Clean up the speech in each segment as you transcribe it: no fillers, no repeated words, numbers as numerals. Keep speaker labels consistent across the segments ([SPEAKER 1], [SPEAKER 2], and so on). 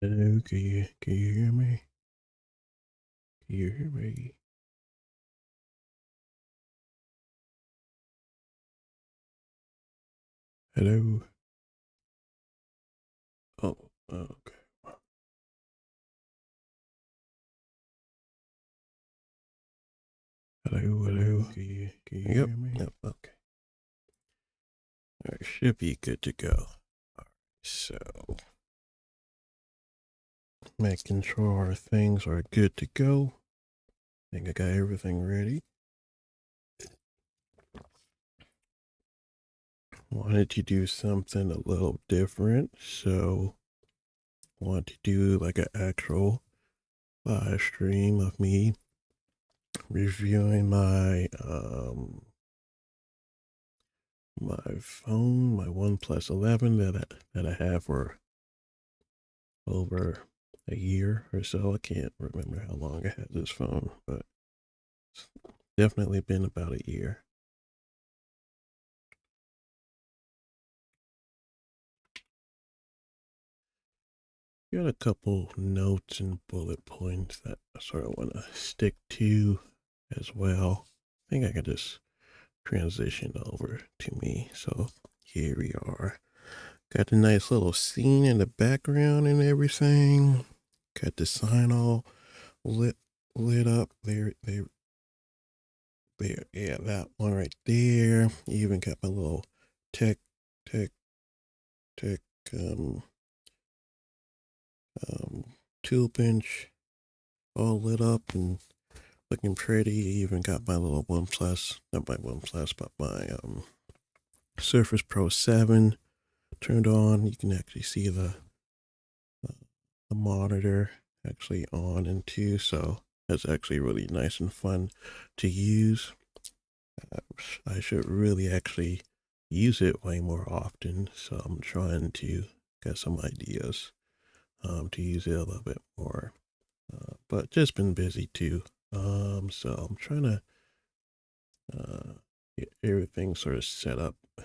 [SPEAKER 1] Hello, can you hear me? Can you hear me? Hello? Oh, okay. Hello. Can you hear me? Yep, okay. All right, should be good to go. All right, so, making sure our things are good to go. I think I got everything ready. Wanted to do something a little different, so want to do like an actual live stream of me reviewing my phone, my Oneplus 11 that I have for over a year or so. I can't remember how long I had this phone, but it's definitely been about a year. Got a couple notes and bullet points that I sort of want to stick to as well. I think I can just transition over to me. So here we are. Got the nice little scene in the background and everything. Got the sign all lit up. There. Yeah, that one right there. Even got my little tech tech tech um um tool bench all lit up and looking pretty. Even got my little OnePlus, not my OnePlus, but my Surface Pro 7 turned on. You can actually see uh, the monitor actually on and too, so that's actually really nice and fun to use. I should really actually use it way more often, so I'm trying to get some ideas to use it a little bit more. But just been busy too. So I'm trying to get everything sort of set up. I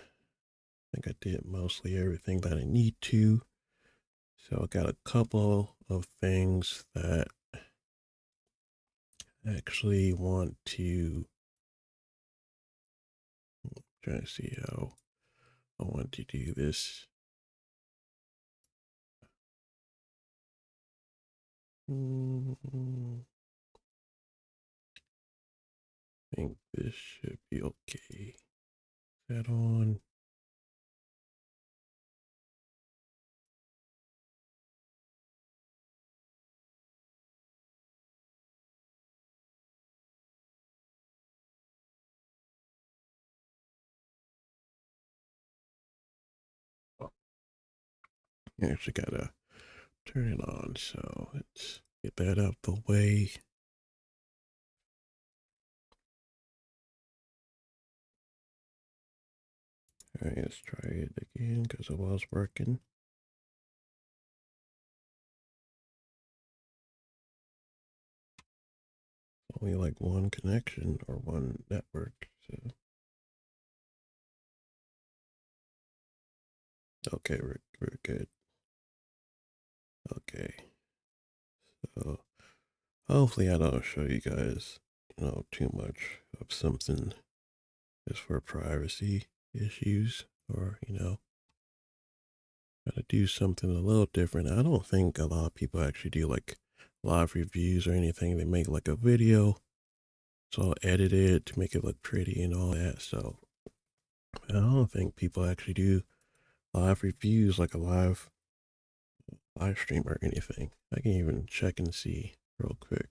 [SPEAKER 1] think I did mostly everything that I need to. So I got a couple of things that I actually want to try to see how I want to do this. I think this should be okay. That on. Oh, you actually gotta turn it on. So let's get that out the way. All right, let's try it again because it was working. Only like one connection or one network. So okay, we're good. Okay, so hopefully I don't show you guys, too much of something just for privacy issues or gotta do something a little different. I don't think a lot of people actually do like live reviews or anything. They make like a video, so I'll edit it to make it look pretty and all that. So I don't think people actually do live reviews like a live stream or anything. I can even check and see real quick,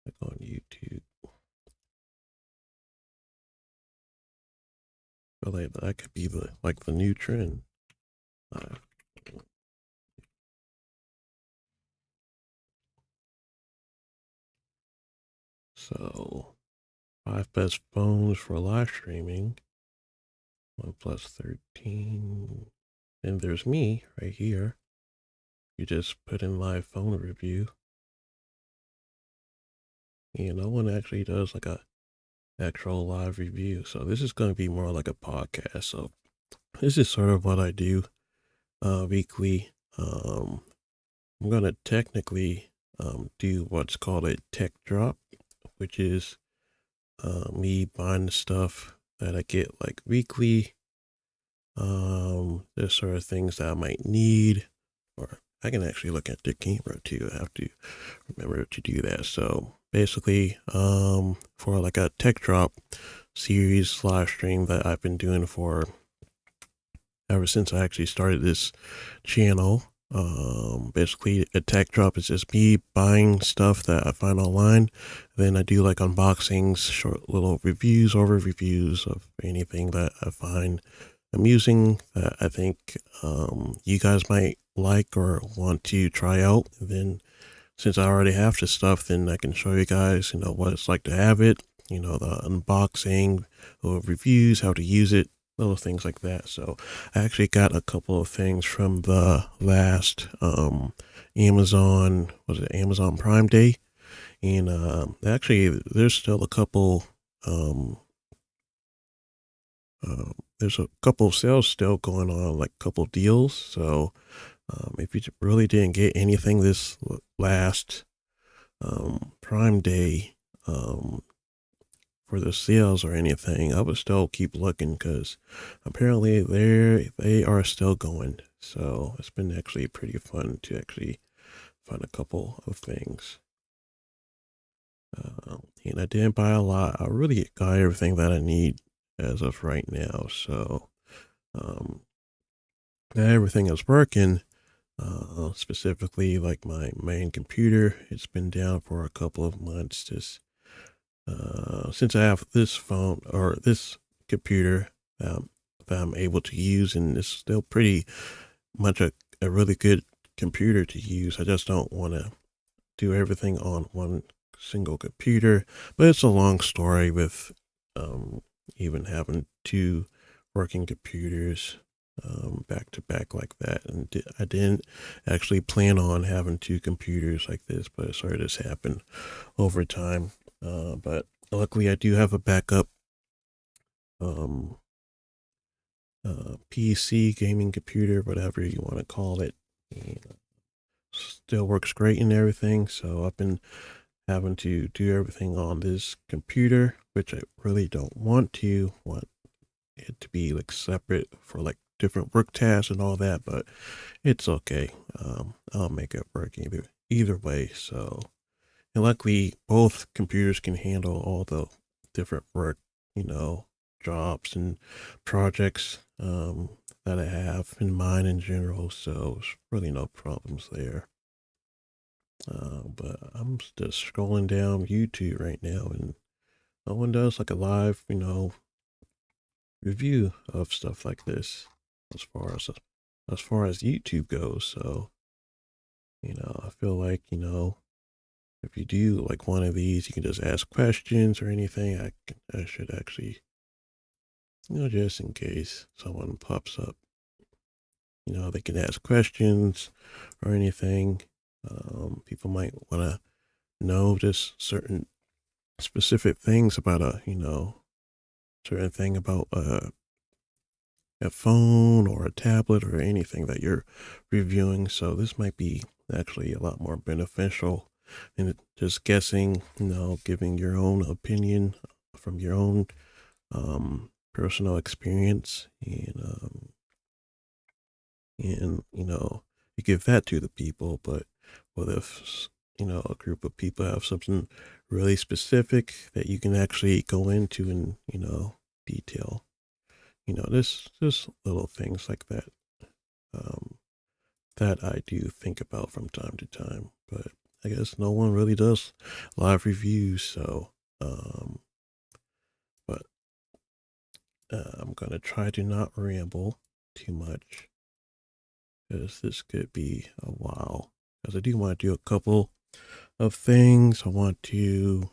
[SPEAKER 1] like on YouTube. But like that could be the new trend. Uh, so 5 best phones for live streaming. OnePlus 13. And there's me right here. You just put in live phone review. No one actually does like a actual live review. So this is going to be more like a podcast. So this is sort of what I do weekly. Um, I'm gonna technically do what's called a tech drop, which is me buying the stuff that I get like weekly. There's sort of things that I might need, or I can actually look at the camera too. I have to remember to do that. So basically, for like a tech drop series live stream that I've been doing for ever since I actually started this channel. Basically, a tech drop is just me buying stuff that I find online. Then I do like unboxings, short little reviews, over reviews of anything that I find amusing that I think you guys might like or want to try out. And then since I already have this stuff, then I can show you guys, what it's like to have it, the unboxing or reviews, how to use it, little things like that. So I actually got a couple of things from the last Amazon Prime Day. And actually, there's still a couple, um, there's a couple of sales still going on, like a couple of deals. So if you really didn't get anything this last Prime Day for the sales or anything, I would still keep looking because apparently they are still going. So it's been actually pretty fun to actually find a couple of things. And I didn't buy a lot. I really got everything that I need as of right now. So um, everything is working. Specifically, like my main computer, it's been down for a couple of months. Just since I have this phone or this computer that I'm able to use, and it's still pretty much a really good computer to use. I just don't want to do everything on one single computer, but it's a long story with um, even having two working computers back to back like that. And I didn't actually plan on having two computers like this, but it sort of just happened over time. But luckily, I do have a backup um, PC gaming computer, whatever you want to call it. And still works great and everything. So I've been having to do everything on this computer, which I really don't want it to be like separate for like different work tasks and all that, but it's okay. I'll make it work either way. So, and luckily, both computers can handle all the different work, you know, jobs and projects that I have in mind in general. So, it's really no problems there. But I'm just scrolling down YouTube right now, and no one does like a live, review of stuff like this as far as YouTube goes. So, I feel like, if you do like one of these, you can just ask questions or anything. I should actually, just in case someone pops up, they can ask questions or anything. People might want to know just certain specific things about certain thing about a phone or a tablet or anything that you're reviewing. So this might be actually a lot more beneficial than just guessing, giving your own opinion from your own personal experience. And you give that to the people. But what if, a group of people have something really specific that you can actually go into in, detail? Just little things like that um, that I do think about from time to time. But I guess no one really does live reviews, so but I'm gonna try to not ramble too much because this could be a while. Because I do want to do a couple of things. I want to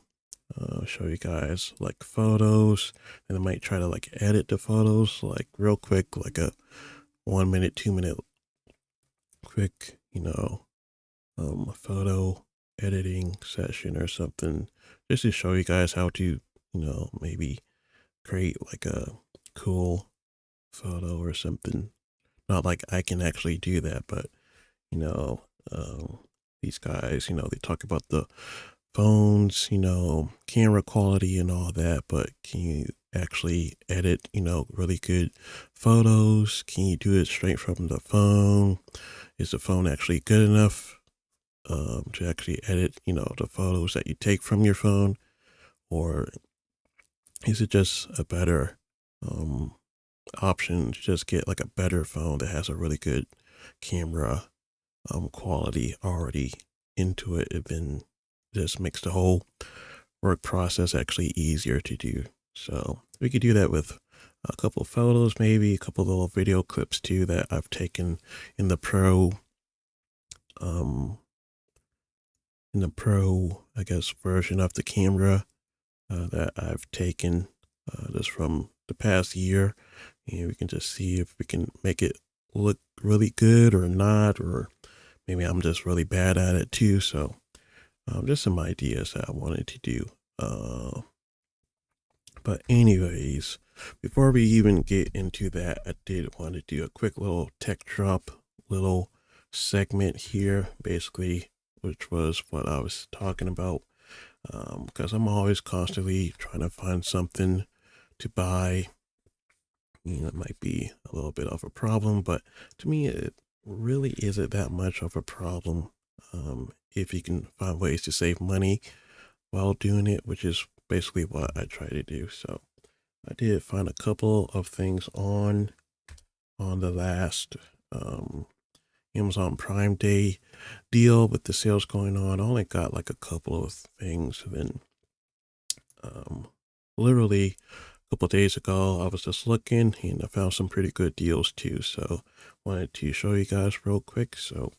[SPEAKER 1] show you guys like photos, and I might try to like edit the photos like real quick, like a 1 minute, 2 minute quick, photo editing session or something, just to show you guys how to, maybe create like a cool photo or something. Not like I can actually do that, but you know, these guys, they talk about the phones, camera quality and all that, but can you actually edit, really good photos? Can you do it straight from the phone? Is the phone actually good enough to actually edit, the photos that you take from your phone? Or is it just a better um, option to just get like a better phone that has a really good camera quality already into it? It then just makes the whole work process actually easier to do. So we could do that with a couple of photos, maybe a couple of little video clips too that I've taken in the pro, um, I guess, version of the camera that I've taken just from the past year, and we can just see if we can make it look really good or not, or maybe I'm just really bad at it too. So just some ideas that I wanted to do. But anyways, before we even get into that, I did want to do a quick little tech drop, little segment here, basically, which was what I was talking about. Because I'm always constantly trying to find something to buy. It might be a little bit of a problem, but to me, it really isn't that much of a problem if you can find ways to save money while doing it, which is basically what I try to do. So I did find a couple of things on the last Amazon Prime Day deal with the sales going on. I only got like a couple of things. And then literally a couple of days ago, I was just looking and I found some pretty good deals too. So wanted to show you guys real quick. So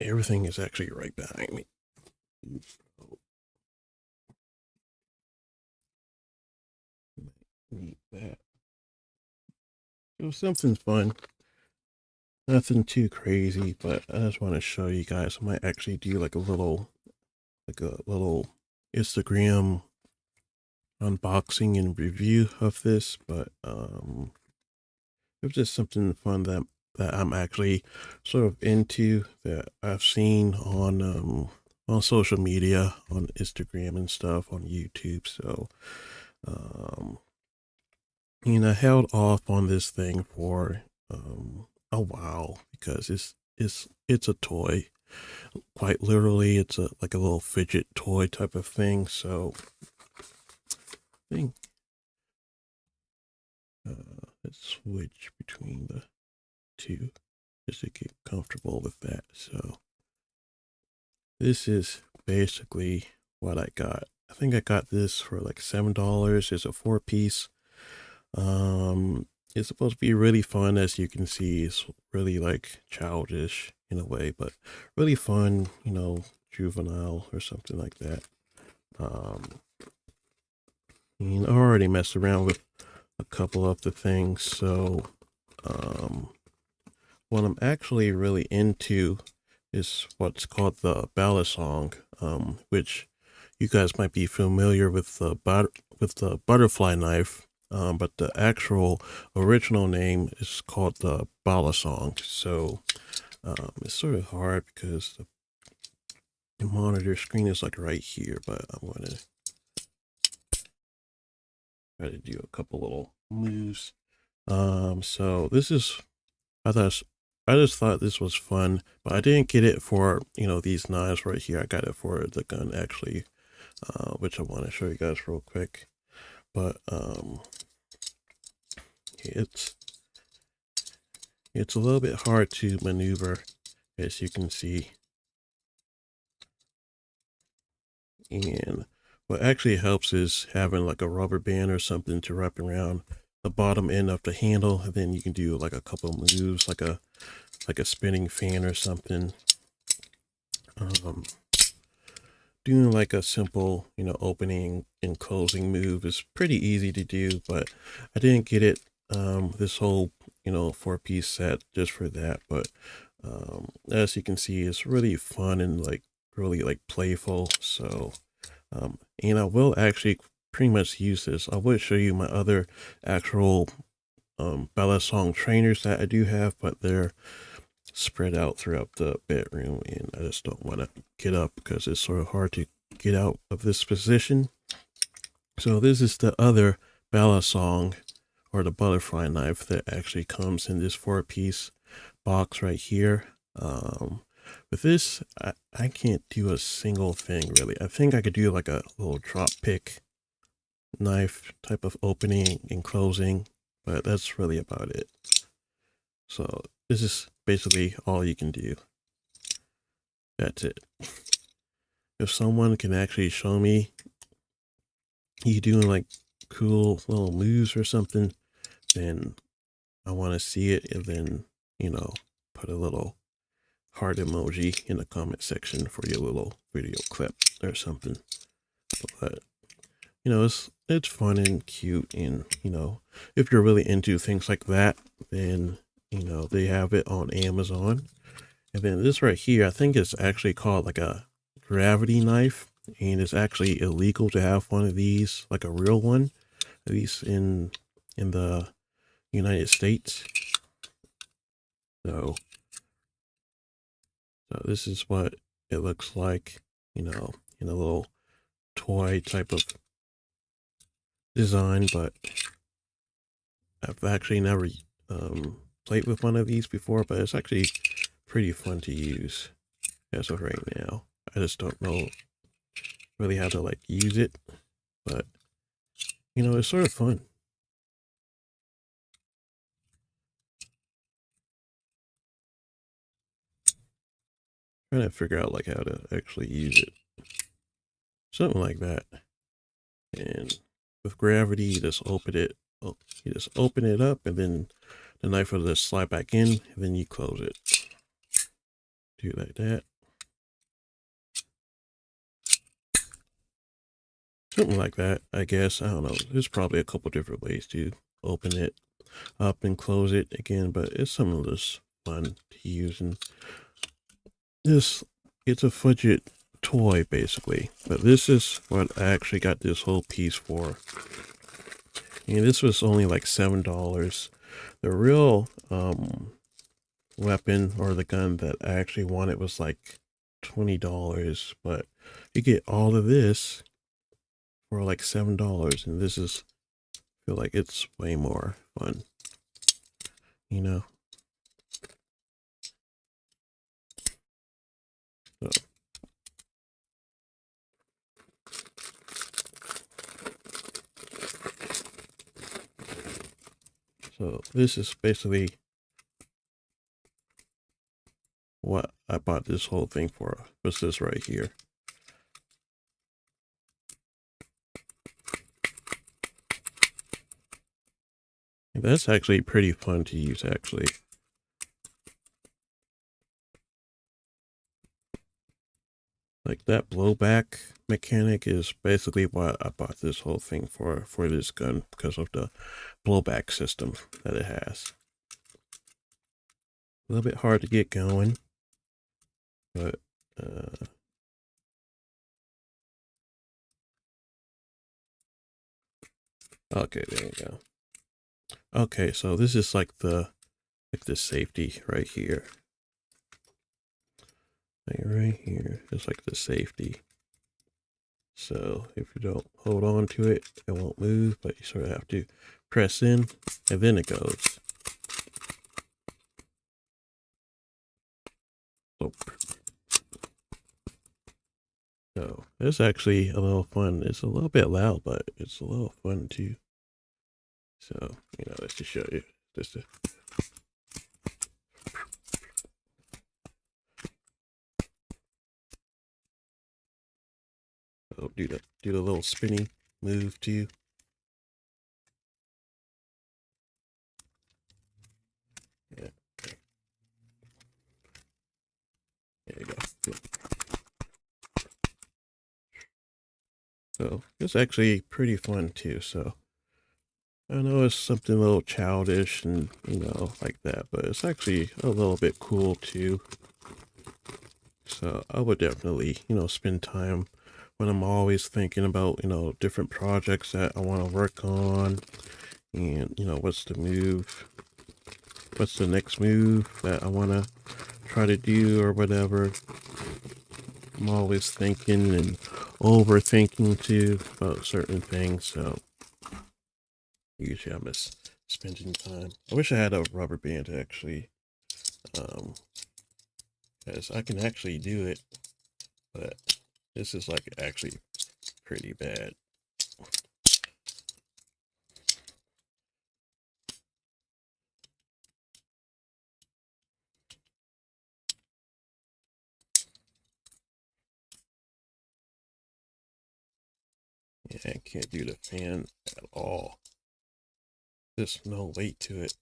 [SPEAKER 1] everything is actually right behind me. Need that. It was something fun. Nothing too crazy, but I just want to show you guys. I might actually do like a little Instagram unboxing and review of this, but it was just something fun that I'm actually sort of into, that I've seen on social media, on Instagram and stuff, on YouTube. So um I held off on this thing for a while because it's a toy. Quite literally, it's a like a little fidget toy type of thing. So I think let's switch between the two just to get comfortable with that. So this is basically what I got. I think I got this for like $7. It's a 4-piece. It's supposed to be really fun, as you can see. It's really like childish in a way, but really fun, juvenile or something like that. Um, I already messed around with a couple of the things, so um, what I'm actually really into is what's called the ballad song, which you guys might be familiar with the butterfly knife, but the actual original name is called the bala song. So it's sort of hard because the monitor screen is like right here, but I'm going to try to do a couple little moves. So this is I thought I just thought this was fun, but I didn't get it for these knives right here. I got it for the gun actually, which I want to show you guys real quick. But it's a little bit hard to maneuver, as you can see. And what actually helps is having like a rubber band or something to wrap around the bottom end of the handle, and then you can do like a couple moves, like a spinning fan or something. Doing like a simple, opening and closing move is pretty easy to do, but I didn't get it this whole, 4-piece set just for that. But as you can see, it's really fun and like really like playful. So and I will actually pretty much use this. I would show you my other actual ballad song trainers that I do have, but they're spread out throughout the bedroom, and I just don't want to get up because it's sort of hard to get out of this position. So this is the other Bella song, or the butterfly knife, that actually comes in this 4-piece box right here. With this, I can't do a single thing really. I think I could do like a little drop pick knife type of opening and closing, but that's really about it. So this is basically all you can do. That's it. If someone can actually show me you doing like cool little moves or something, then I want to see it, and then, you know, put a little heart emoji in the comment section for your little video clip or something. But you know, it's fun and cute, and you know, if you're really into things like that, then you know, they have it on Amazon. And then this right here, I think it's actually called like a gravity knife, and it's actually illegal to have one of these, like a real one, at least in the United States. So this is what it looks like, you know, in a little toy type of design, but I've actually never played with one of these before, but it's actually pretty fun to use as of right now. I just don't know really how to like use it, but you know, it's sort of fun. Trying to figure out like how to actually use it. Something like that. And with gravity, you just open it. Oh, you just open it up, and then the knife will just slide back in, and then you close it. Do it like that. Something like that, I guess. I don't know. There's probably a couple different ways to open it up and close it again, but it's something that's fun to use. And this, it's a fidget toy basically, but this is what I actually got this whole piece for. And this was only like $7. The real weapon, or the gun that I actually wanted, was like $20, but you get all of this for like $7, and this is, I feel like it's way more fun, you know. So this is basically what I bought this whole thing for, was this right here. And that's actually pretty fun to use, actually. Like that blowback mechanic is basically what I bought this whole thing for this gun, because of the blowback system that it has. A little bit hard to get going, but okay, there you go. Okay, so this is like the safety right here. Right here is like the safety. So if you don't hold on to it, it won't move, but you sort of have to press in, and then it goes. So it's actually a little fun. It's a little bit loud, but it's a little fun too. So, you know, let's just show you. Just to... Oh, do the little spinning move too. Yeah. There you go. Yeah. So it's actually pretty fun too. So I know it's something a little childish and, you know, like that, but it's actually a little bit cool too. So I would definitely, you know, spend time when I'm always thinking about, you know, different projects that I want to work on, and, you know, what's the next move that I want to try to do or whatever, I'm always thinking and overthinking too about certain things. So usually I'm just spending time. I wish I had a rubber band actually, because I can actually do it, but this is like actually pretty bad. Yeah, I can't do the fan at all. There's no weight to it.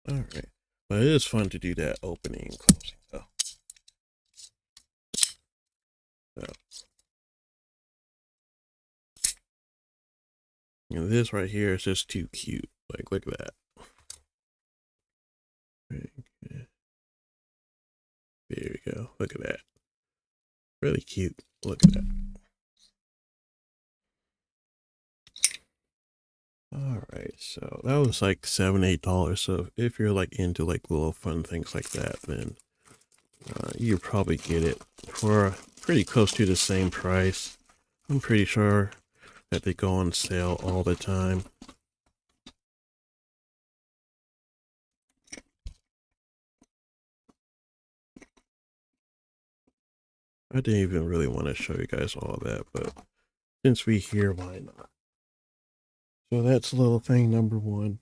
[SPEAKER 1] All right, but it is fun to do that opening and closing though. So, this right here is just too cute. Like, look at that. There you go. Look at that. Really cute. Look at that. All right, so that was like $7, $8. So if you're like into like little fun things like that, then you probably get it for pretty close to the same price. I'm pretty sure that they go on sale all the time. I didn't even really want to show you guys all that, but since we here, why not? So that's little thing number one.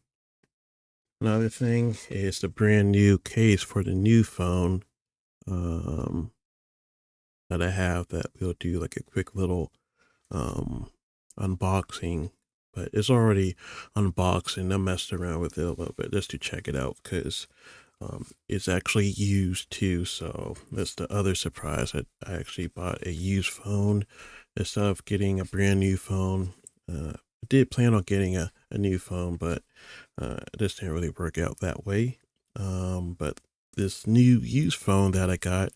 [SPEAKER 1] Another thing is the brand new case for the new phone that I have that we'll do like a quick little unboxing, but it's already unboxed and I messed around with it a little bit just to check it out because it's actually used too. So that's the other surprise. I actually bought a used phone instead of getting a brand new phone. I did plan on getting a new phone, but it just didn't really work out that way. But this new used phone that I got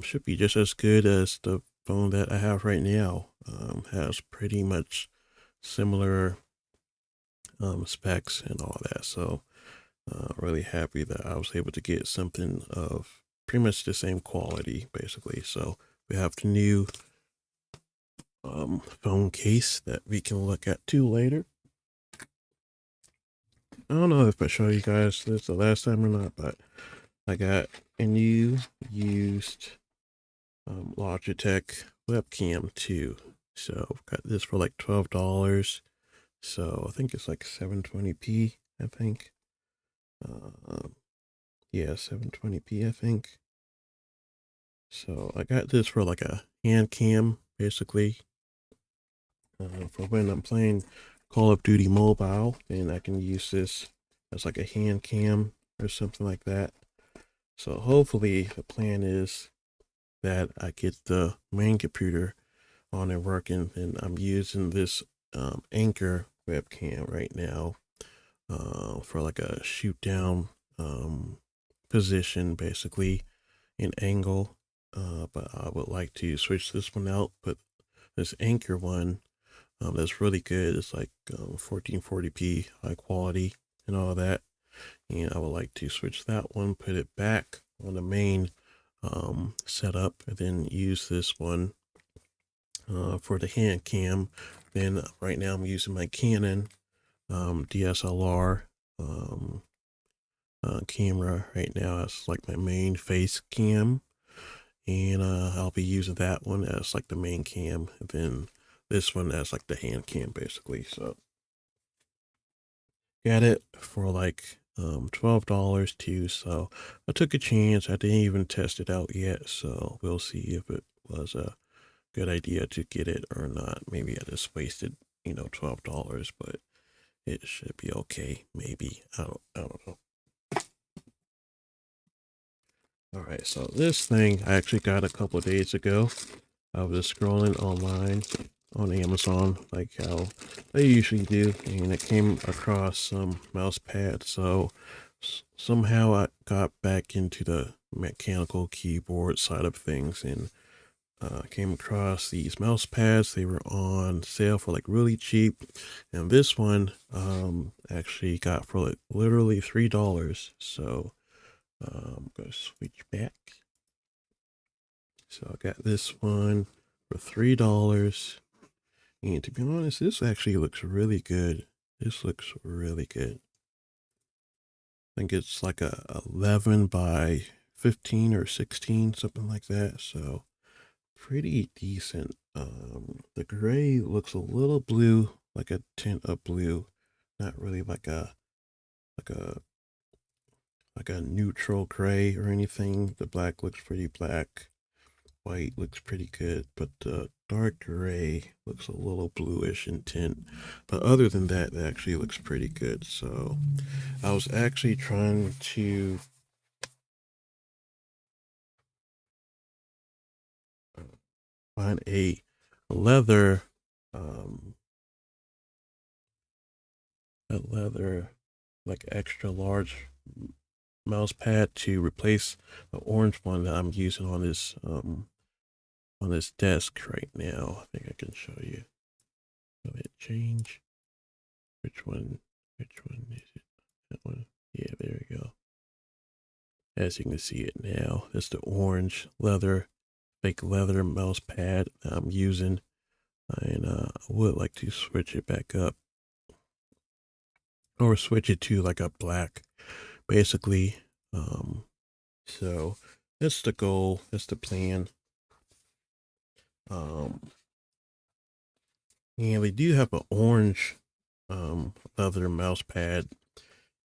[SPEAKER 1] should be just as good as the phone that I have right now. Has pretty much similar specs and all that. So really happy that I was able to get something of pretty much the same quality, basically. So we have the new phone case that we can look at too later. I don't know if I show you guys this the last time or not, but I got a new used Logitech webcam too. So got this for like $12. So I think it's like 720p. I think. Yeah, 720p. I think. So I got this for like a hand cam, basically, for when I'm playing Call of Duty Mobile, and I can use this as like a hand cam or something like that. So hopefully the plan is that I get the main computer on and working, and I'm using this Anchor webcam right now for like a shoot down position, basically in angle. But I would like to switch this one out, but this Anchor one that's really good. It's like 1440p high quality and all that. And I would like to switch that one, put it back on the main setup, and then use this one for the hand cam. Then right now I'm using my Canon DSLR camera right now as like my main face cam, and I'll be using that one as like the main cam, and then this one as like the hand cam, basically. So got it for like $12 too. So I took a chance. I didn't even test it out yet, so we'll see if it was a good idea to get it or not. Maybe I just wasted $12, but it should be okay. Maybe I don't know. All right, so this thing I actually got a couple of days ago. I was just scrolling online on Amazon, like how they usually do, and it came across some mouse pads. So somehow I got back into the mechanical keyboard side of things, and came across these mouse pads. They were on sale for like really cheap, and this one actually got for like literally $3. So I'm gonna switch back. So I got this one for $3, and to be honest, this actually looks really good. This looks really good. I think it's like a 11 by 15 or 16, something like that. So pretty decent. The gray looks a little blue, like a tint of blue, not really like a like a neutral gray or anything. The black looks pretty black. White looks pretty good, but the dark gray looks a little bluish in tint. But other than that, it actually looks pretty good. So I was actually trying to find a leather, um, a leather like extra large mouse pad to replace the orange one that I'm using on this desk right now. I think I can show you. Go ahead, change. Which one? Which one is it? That one. Yeah, there we go. As you can see it now, that's the orange leather, fake leather mouse pad that I'm using, and I would like to switch it back up or switch it to like a black, basically. So that's the goal. That's the plan. Um, and they do have an orange leather mouse pad.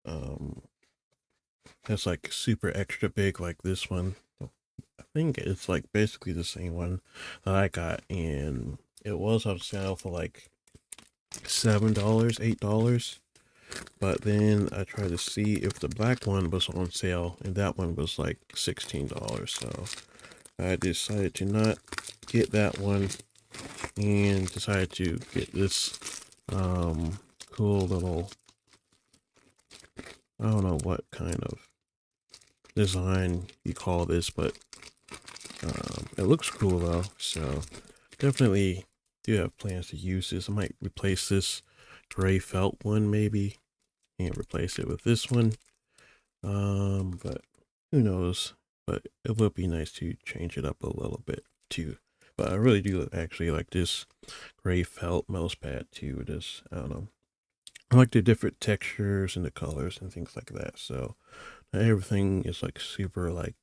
[SPEAKER 1] Um, that's like super extra big, like this one. I think it's like basically the same one that I got, and it was on sale for like $7, $8. But then I tried to see if the black one was on sale, and that one was like $16. So I decided to not get that one and decided to get this cool little, I don't know what kind of design you call this, but it looks cool though. So definitely do have plans to use this. I might replace this gray felt one maybe and replace it with this one. But who knows? But it would be nice to change it up a little bit too. But I really do actually like this gray felt mouse pad too. This, I don't know. I like the different textures and the colors and things like that. So everything is like super like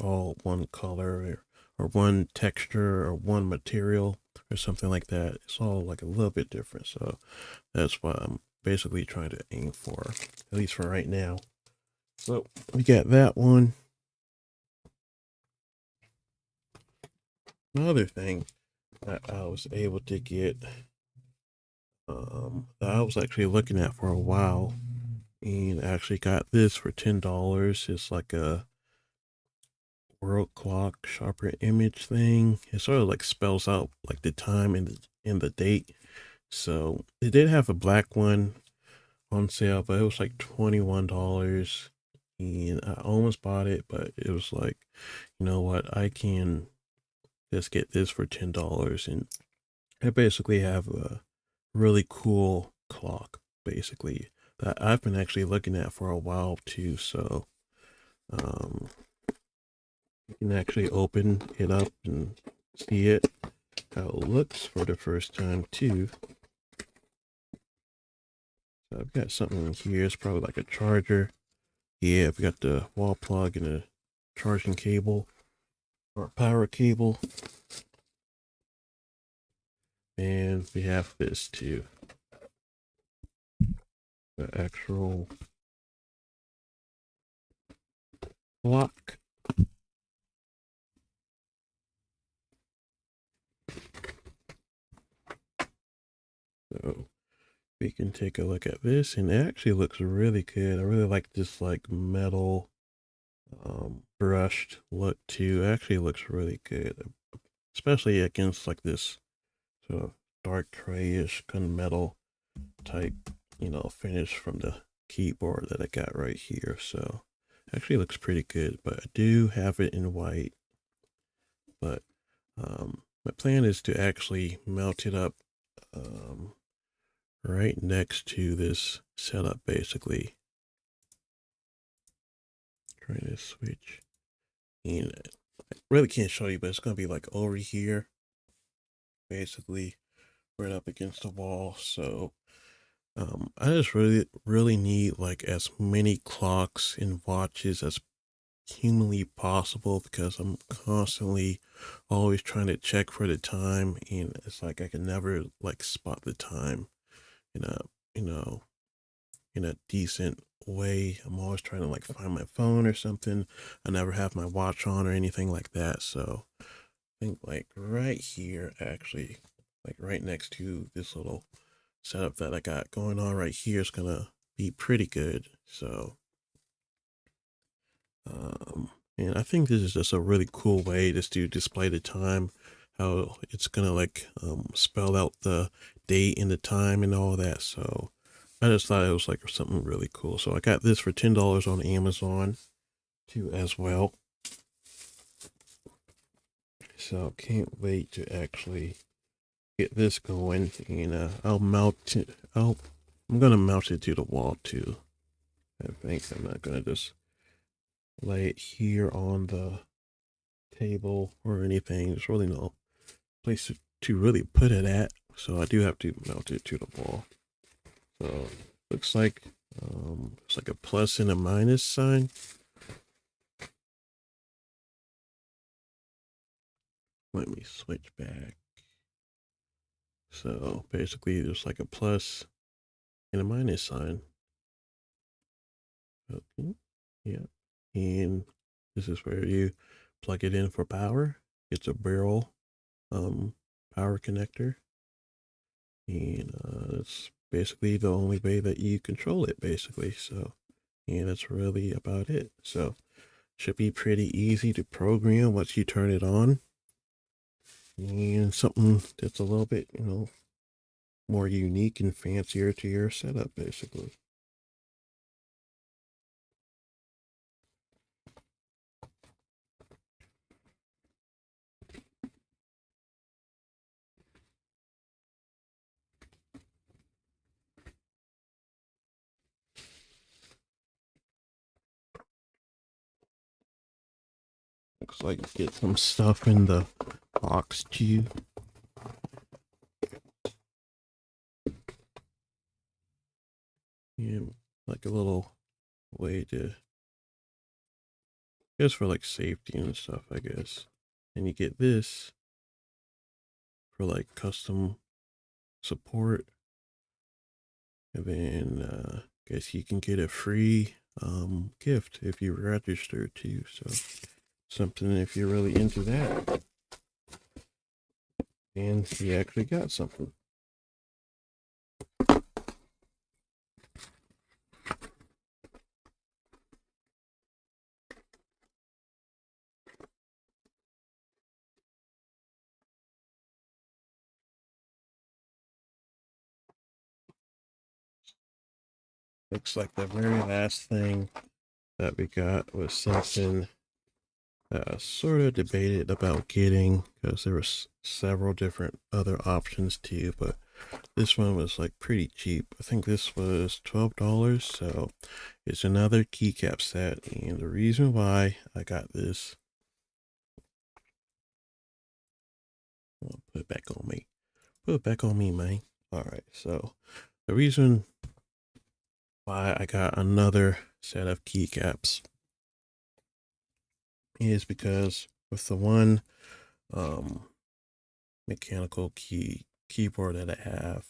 [SPEAKER 1] all one color or one texture or one material or something like that. It's all like a little bit different. So that's what I'm basically trying to aim for, at least for right now. So we got that one. Another thing that I was able to get, that I was actually looking at for a while, and actually got this for $10. It's like a world clock sharper image thing. It sort of like spells out like the time and the date. So it did have a black one on sale, but it was like $21. And I almost bought it, but it was like, you know what, I can just get this for $10. And I basically have a really cool clock, basically, that I've been actually looking at for a while too. So um you can actually open it up and see it, how it looks for the first time too. So I've got something here. It's probably like a charger. Yeah, I've got the wall plug and a charging cable or power cable. And we have this too. The actual clock. So we can take a look at this, and it actually looks really good. I really like this like metal brushed look too. It actually looks really good, especially against like this sort of dark grayish kind of metal type, finish from the keyboard that I got right here. So actually looks pretty good, but I do have it in white. But My plan is to actually mount it up right next to this setup, basically. Trying to switch. And I really can't show you, but it's going to be like over here, basically, right up against the wall. So I just really need like as many clocks and watches as humanly possible, because I'm constantly always trying to check for the time, and it's like I can never like spot the time in a you know in a decent way. I'm always trying to like find my phone or something. I never have my watch on or anything like that. So I think like right here, actually, like right next to this little setup that I got going on right here is gonna be pretty good. So um and I think this is just a really cool way just to display the time, how it's gonna like spell out the date and the time and all that. So I just thought it was like something really cool. So I got this for $10 on Amazon too as well. So can't wait to actually get this going, and I'll mount it. I'm gonna mount it to the wall too. I think I'm not gonna just lay it here on the table or anything. There's really no place to really put it at, so I do have to mount it to the wall. So looks like it's like a plus and a minus sign. Let me switch back. So basically there's like a plus and a minus sign. Okay. Yeah. And this is where you plug it in for power. It's a barrel power connector. And that's basically the only way that you control it, basically. So, and that's really about it. So should be pretty easy to program once you turn it on. And something that's a little bit, more unique and fancier to your setup, basically. Looks like you get some stuff in the box too. And like a little way to, I guess, for like safety and stuff, I guess. And you get this for like custom support. And then I guess you can get a free gift if you register too. So something if you're really into that. And he actually got something. Looks like the very last thing that we got was something sort of debated about getting, because there was several different other options too, but this one was like pretty cheap. I think this was $12. So it's another keycap set, and the reason why I got this, I'll put it back on me. Put it back on me, man. All right. So the reason why I got another set of keycaps is because with the one um mechanical keyboard that I have,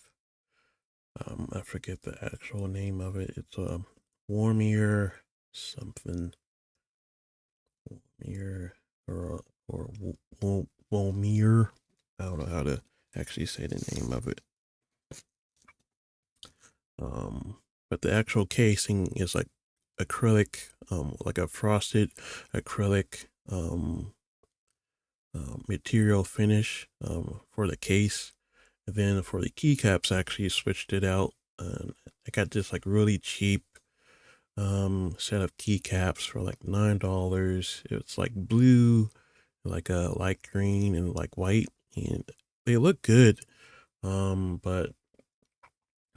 [SPEAKER 1] I forget the actual name of it. It's a Warmier something, Warmier or Warmier. I don't know how to actually say the name of it. But the actual casing is like acrylic, like a frosted acrylic material finish for the case. And then for the keycaps, I actually switched it out. I got this like really cheap set of keycaps for like $9. It's like blue, like a light green and like white, and they look good. But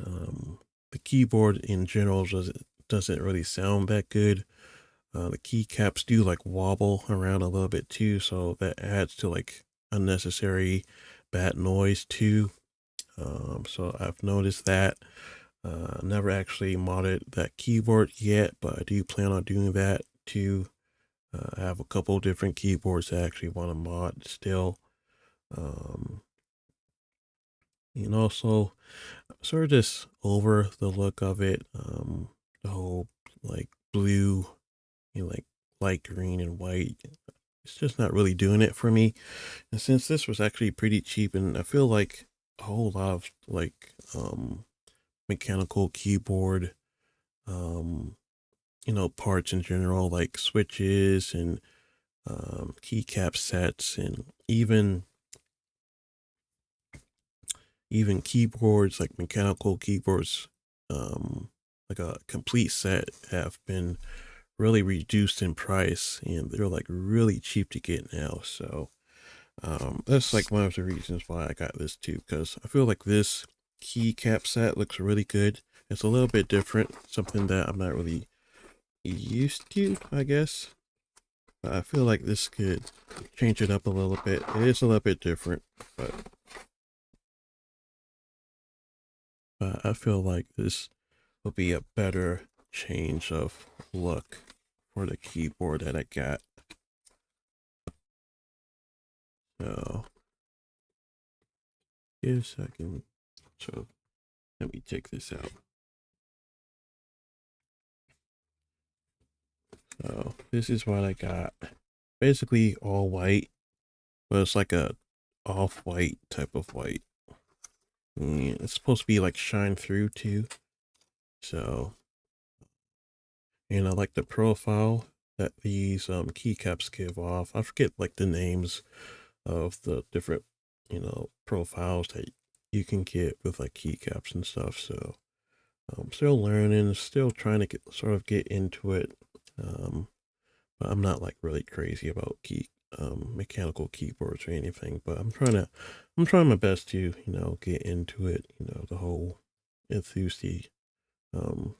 [SPEAKER 1] um, the keyboard in general doesn't really sound that good. The keycaps do like wobble around a little bit too, so that adds to like unnecessary bad noise too. So I've noticed that. Never actually modded that keyboard yet, but I do plan on doing that too. I have a couple different keyboards I actually want to mod still. Um, and also, sort of just over the look of it. The whole like blue, like light green and white. It's just not really doing it for me. And since this was actually pretty cheap, and I feel like a whole lot of like mechanical keyboard um parts in general, like switches and keycap sets, and even keyboards, like mechanical keyboards, like a complete set, have been really reduced in price, and they're like really cheap to get now. So that's like one of the reasons why I got this too, because I feel like this keycap set looks really good. It's a little bit different, something that I'm not really used to, I guess. But I feel like this could change it up a little bit. It is a little bit different, but I feel like this will be a better change of look for the keyboard that I got. So, give a second. So, let me take this out. So, this is what I got. Basically all white, but it's like a off-white type of white. And it's supposed to be like shine through too. So, and I like the profile that these keycaps give off. I forget like the names of the different, profiles that you can get with like keycaps and stuff. So I'm still learning, still trying to get into it. Um, but I'm not like really crazy about mechanical keyboards or anything. But I'm trying my best to get into it. The whole enthusiast um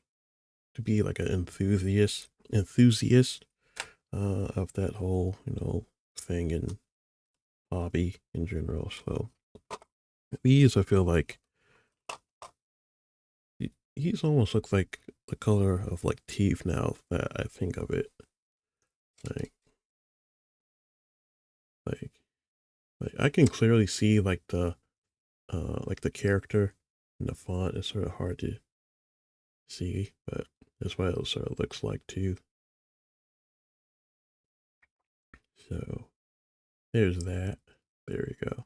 [SPEAKER 1] to be like an enthusiast of that whole thing and hobby in general. So these, I feel like these almost look like the color of like teeth now that I think of it. Like like like I can clearly see like the character and the font is sort of hard to see, but that's what it sort of looks like too. So there's that. There we go.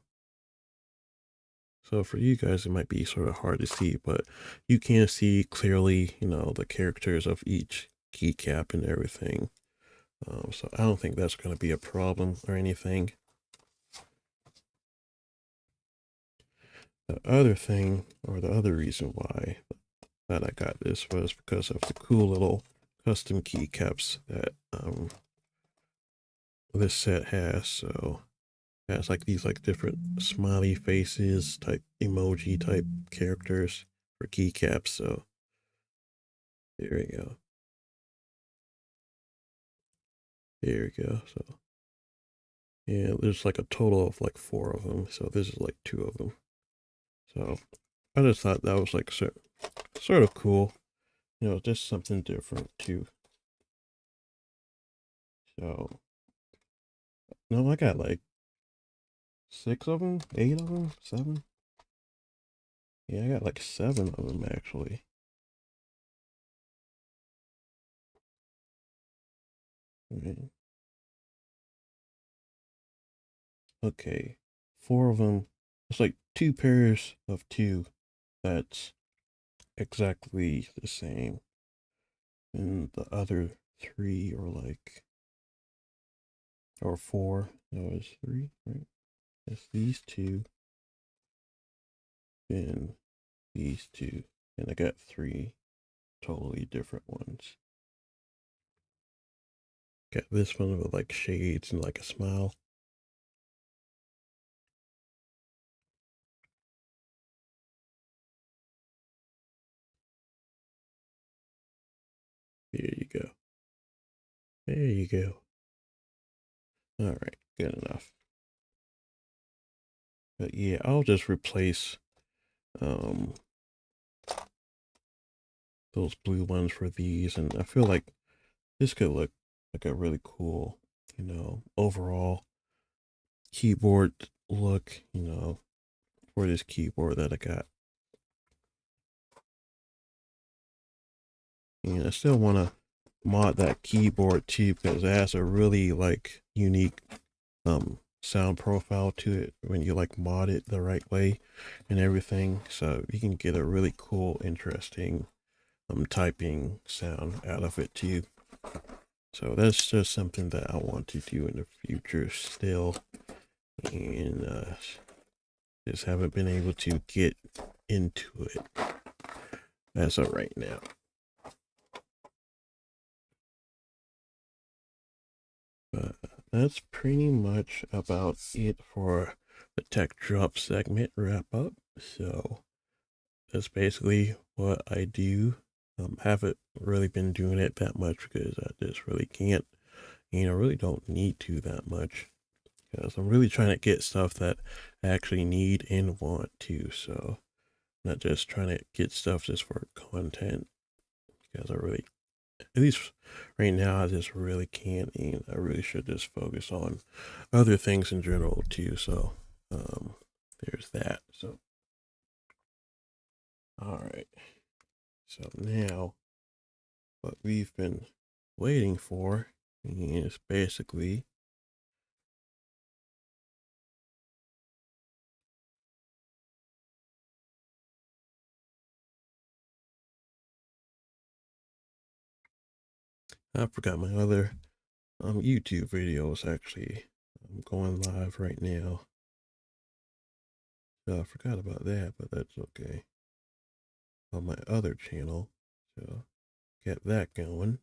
[SPEAKER 1] So for you guys, it might be sort of hard to see, but you can see clearly, the characters of each keycap and everything. So I don't think that's going to be a problem or anything. The other thing, or the other reason why that I got this, was because of the cool little custom keycaps that this set has. So it has like these like different smiley faces type emoji type characters for keycaps. So there we go. There we go. So yeah, there's like a total of like 4 of them. So this is like 2 of them. So I just thought that was like sort of cool. Just something different too. So no, I got like 6 of them, 8 of them, 7. Yeah, I got like 7 of them actually. Right. Okay, 4 of them. It's like 2 pairs of 2. That's exactly the same. And the other 3 are like, or 4. No, it's 3, right? It's these 2, and these 2, and I got 3 totally different ones. Got this one with like shades and like a smile. There you go. There you go. All right, good enough. But yeah, I'll just replace um those blue ones for these, and I feel like this could look like a really cool, overall keyboard look, for this keyboard that I got. And I still want to mod that keyboard too because it has a really like unique sound profile to it when you like mod it the right way and everything. So you can get a really cool, interesting typing sound out of it too. So that's just something that I want to do in the future still, and just haven't been able to get into it as of right now. But that's pretty much about it for the tech drop segment wrap up. So that's basically what I do. Haven't really been doing it that much because I just really can't, really don't need to that much. Because I'm really trying to get stuff that I actually need and want to. So not just trying to get stuff just for content. Because I really, at least right now, I just really can't, and I really should just focus on other things in general too. So there's that. So all right. So now what we've been waiting for is basically I forgot my other YouTube videos actually. I'm going live right now. So I forgot about that, but that's okay. On my other channel. So get that going.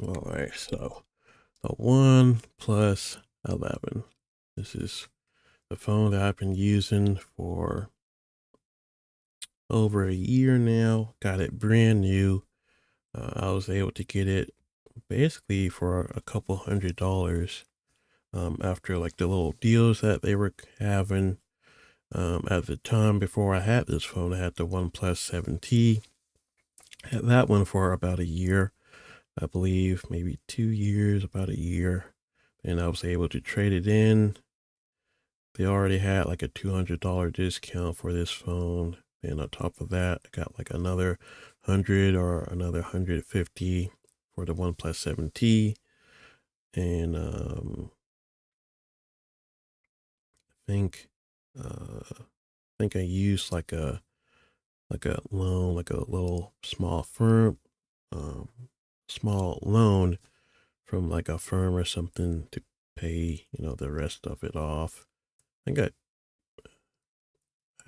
[SPEAKER 1] All right, so the Oneplus 11. This is the phone that I've been using for over a year now. Got it brand new. I was able to get it basically for a couple $100 after like the little deals that they were having at the time. Before I had this phone, I had the OnePlus 7T. Had that one for about a year, I believe, maybe 2 years, about a year. And I was able to trade it in. They already had like a $200 discount for this phone. And on top of that, I got like another 100 or another 150 for the OnePlus 7T. And think I think I used like a loan, like a little small firm, small loan from like a firm or something to pay, the rest of it off. I think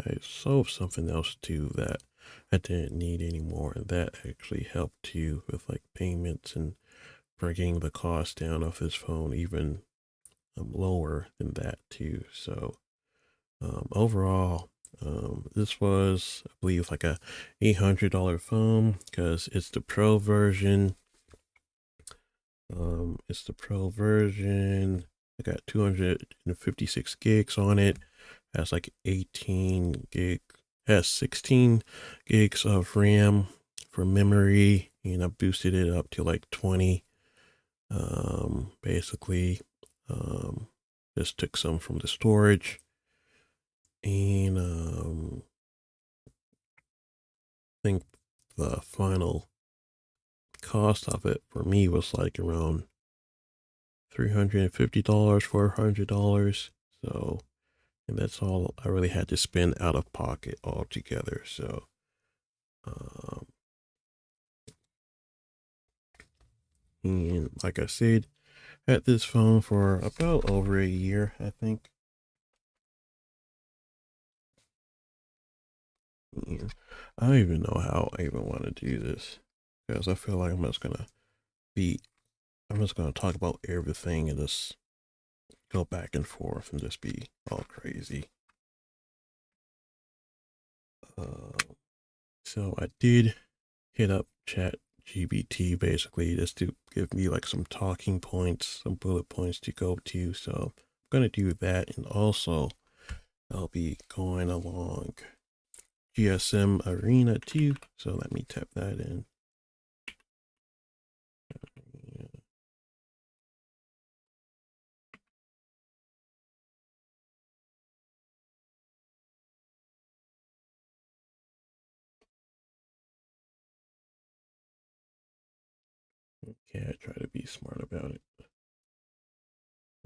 [SPEAKER 1] I sold something else too that I didn't need anymore, and that actually helped too with like payments and bringing the cost down of this phone even lower than that too. So overall, this was, I believe, like a $800 phone because it's the pro version. It's the pro version. I got 256 gigs on it. Has like 18 gig. Has 16 gigs of RAM for memory, and I boosted it up to like 20. Basically, just took some from the storage, and I think the final cost of it for me was like around $350, $400. So, and that's all I really had to spend out of pocket altogether. So, um, and like I said, had this phone for about over a year, I think. And I don't even know how I even want to do this because I feel like be, I'm just gonna talk about everything in this go back and forth and just be all crazy. Uh, so I did hit up Chat GBT basically just to give me like some talking points, some bullet points to go to. So I'm gonna do that, and also I'll be going along GSM Arena too. So let me tap that in. Okay, I try to be smart about it.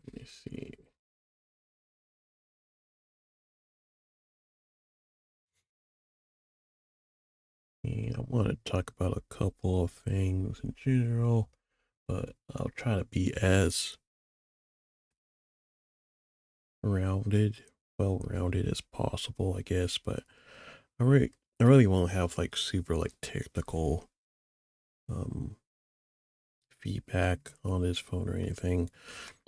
[SPEAKER 1] Let me see. And I want to talk about a couple of things in general, but I'll try to be as well-rounded as possible, I guess. But I really won't have like super like technical um feedback on this phone or anything.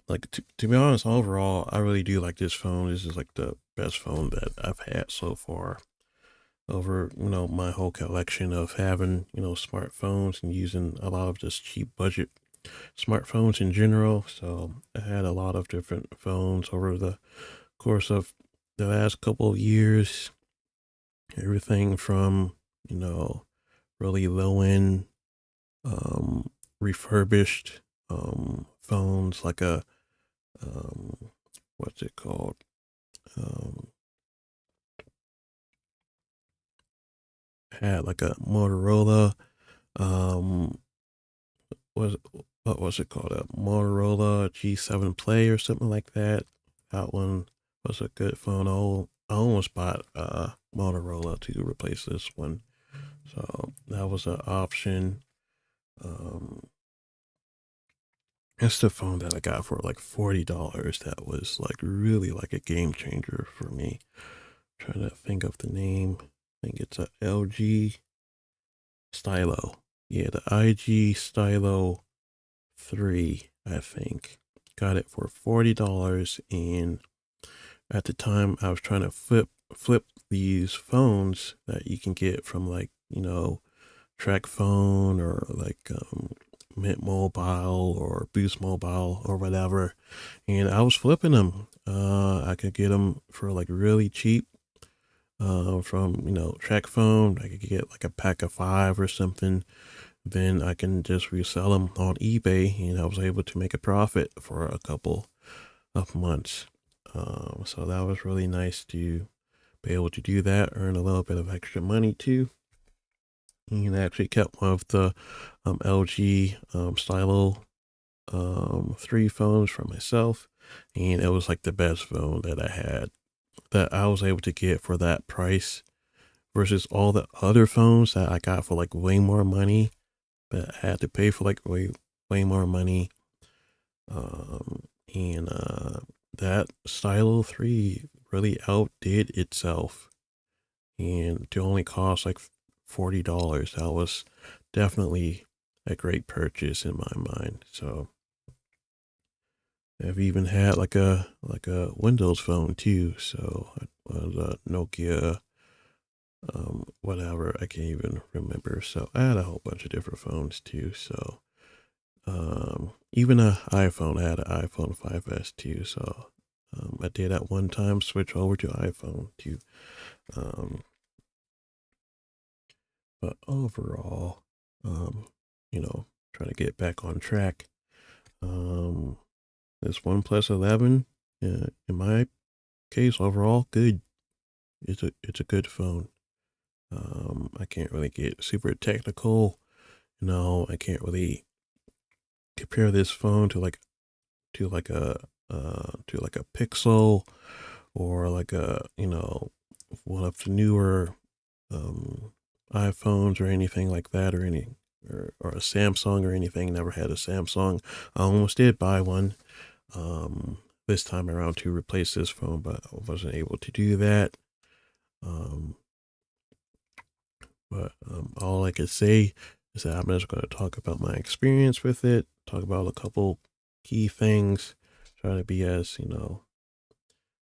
[SPEAKER 1] Like to be honest, overall, I really do like this phone. This is like the best phone that I've had so far over my whole collection of having smartphones and using a lot of just cheap budget smartphones in general. So I had a lot of different phones over the course of the last couple of years. Everything from really low end um, refurbished phones like a um, what's it called? Um, had like a Motorola. Um, was what was it called? A Motorola G7 Play or something like that. That one was a good phone. I almost bought Motorola to replace this one, so that was an option. Um, it's the phone that I got for like $40. That was like really like a game changer for me. Trying to think of the name. I think it's a LG Stylo. Yeah, the IG Stylo 3, I think. Got it for $40, and at the time I was trying to flip these phones that you can get from like, Track Phone or like Mint Mobile or Boost Mobile or whatever. And I was flipping them. I could get them for like really cheap from Track Phone. I could get like a pack of 5 or something. Then I can just resell them on eBay, and I was able to make a profit for a couple of months. So that was really nice to be able to do that, earn a little bit of extra money too. And I actually kept one of the LG Stylo 3 phones for myself, and it was like the best phone that I had that I was able to get for that price versus all the other phones that I got for like way more money, but I had to pay for like way more money. Um, and that Stylo 3 really outdid itself, and to only cost like $40, that was definitely a great purchase in my mind. So I've even had like a Windows phone too. So it was a Nokia, whatever, I can't even remember. So I had a whole bunch of different phones too. So even a iPhone, I had an iPhone 5S too. So I did at one time switch over to iPhone too. Um, but overall, um, trying to get back on track. Um, this OnePlus 11, in my case, overall, good. It's a good phone. I can't really get super technical. I can't really compare this phone to like a to like a Pixel or like a one of the newer um iPhones or anything like that, or or a Samsung or anything. Never had a Samsung. I almost did buy one this time around to replace this phone, but I wasn't able to do that. Um, but all I could say is that I'm just going to talk about my experience with it, talk about a couple key things, try to be as,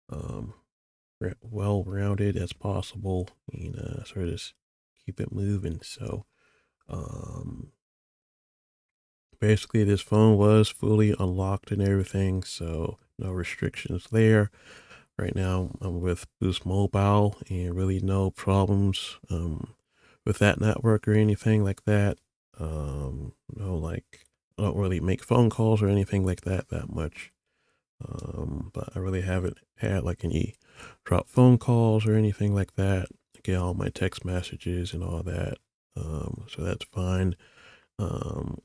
[SPEAKER 1] um, well rounded as possible, and sort of just keep it moving. So, um, basically, this phone was fully unlocked and everything, so no restrictions there. Right now, I'm with Boost Mobile, and really no problems with that network or anything like that. No, like, I don't really make phone calls or anything like that much. But I really haven't had like any drop phone calls or anything like that. I get all my text messages and all that. So that's fine. Um,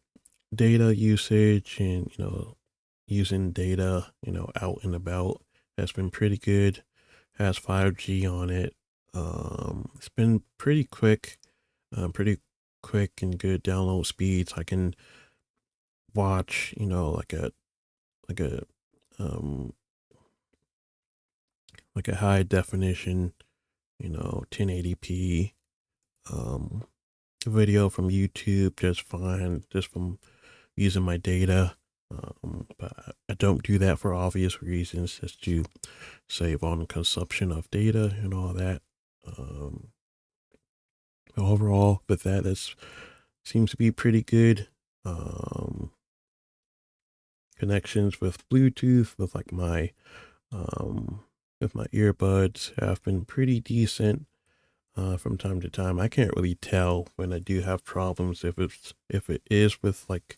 [SPEAKER 1] Data usage and, using data, out and about has been pretty good. Has 5G on it. It's been pretty quick and good download speeds. I can watch, like a um like a high definition, 1080p um video from YouTube just fine, just from using my data. But I don't do that for obvious reasons, just to save on consumption of data and all that. Um, Overall, but that is seems to be pretty good. Um, Connections with Bluetooth um, with my earbuds have been pretty decent. From time to time, I can't really tell when I do have problems if it is with like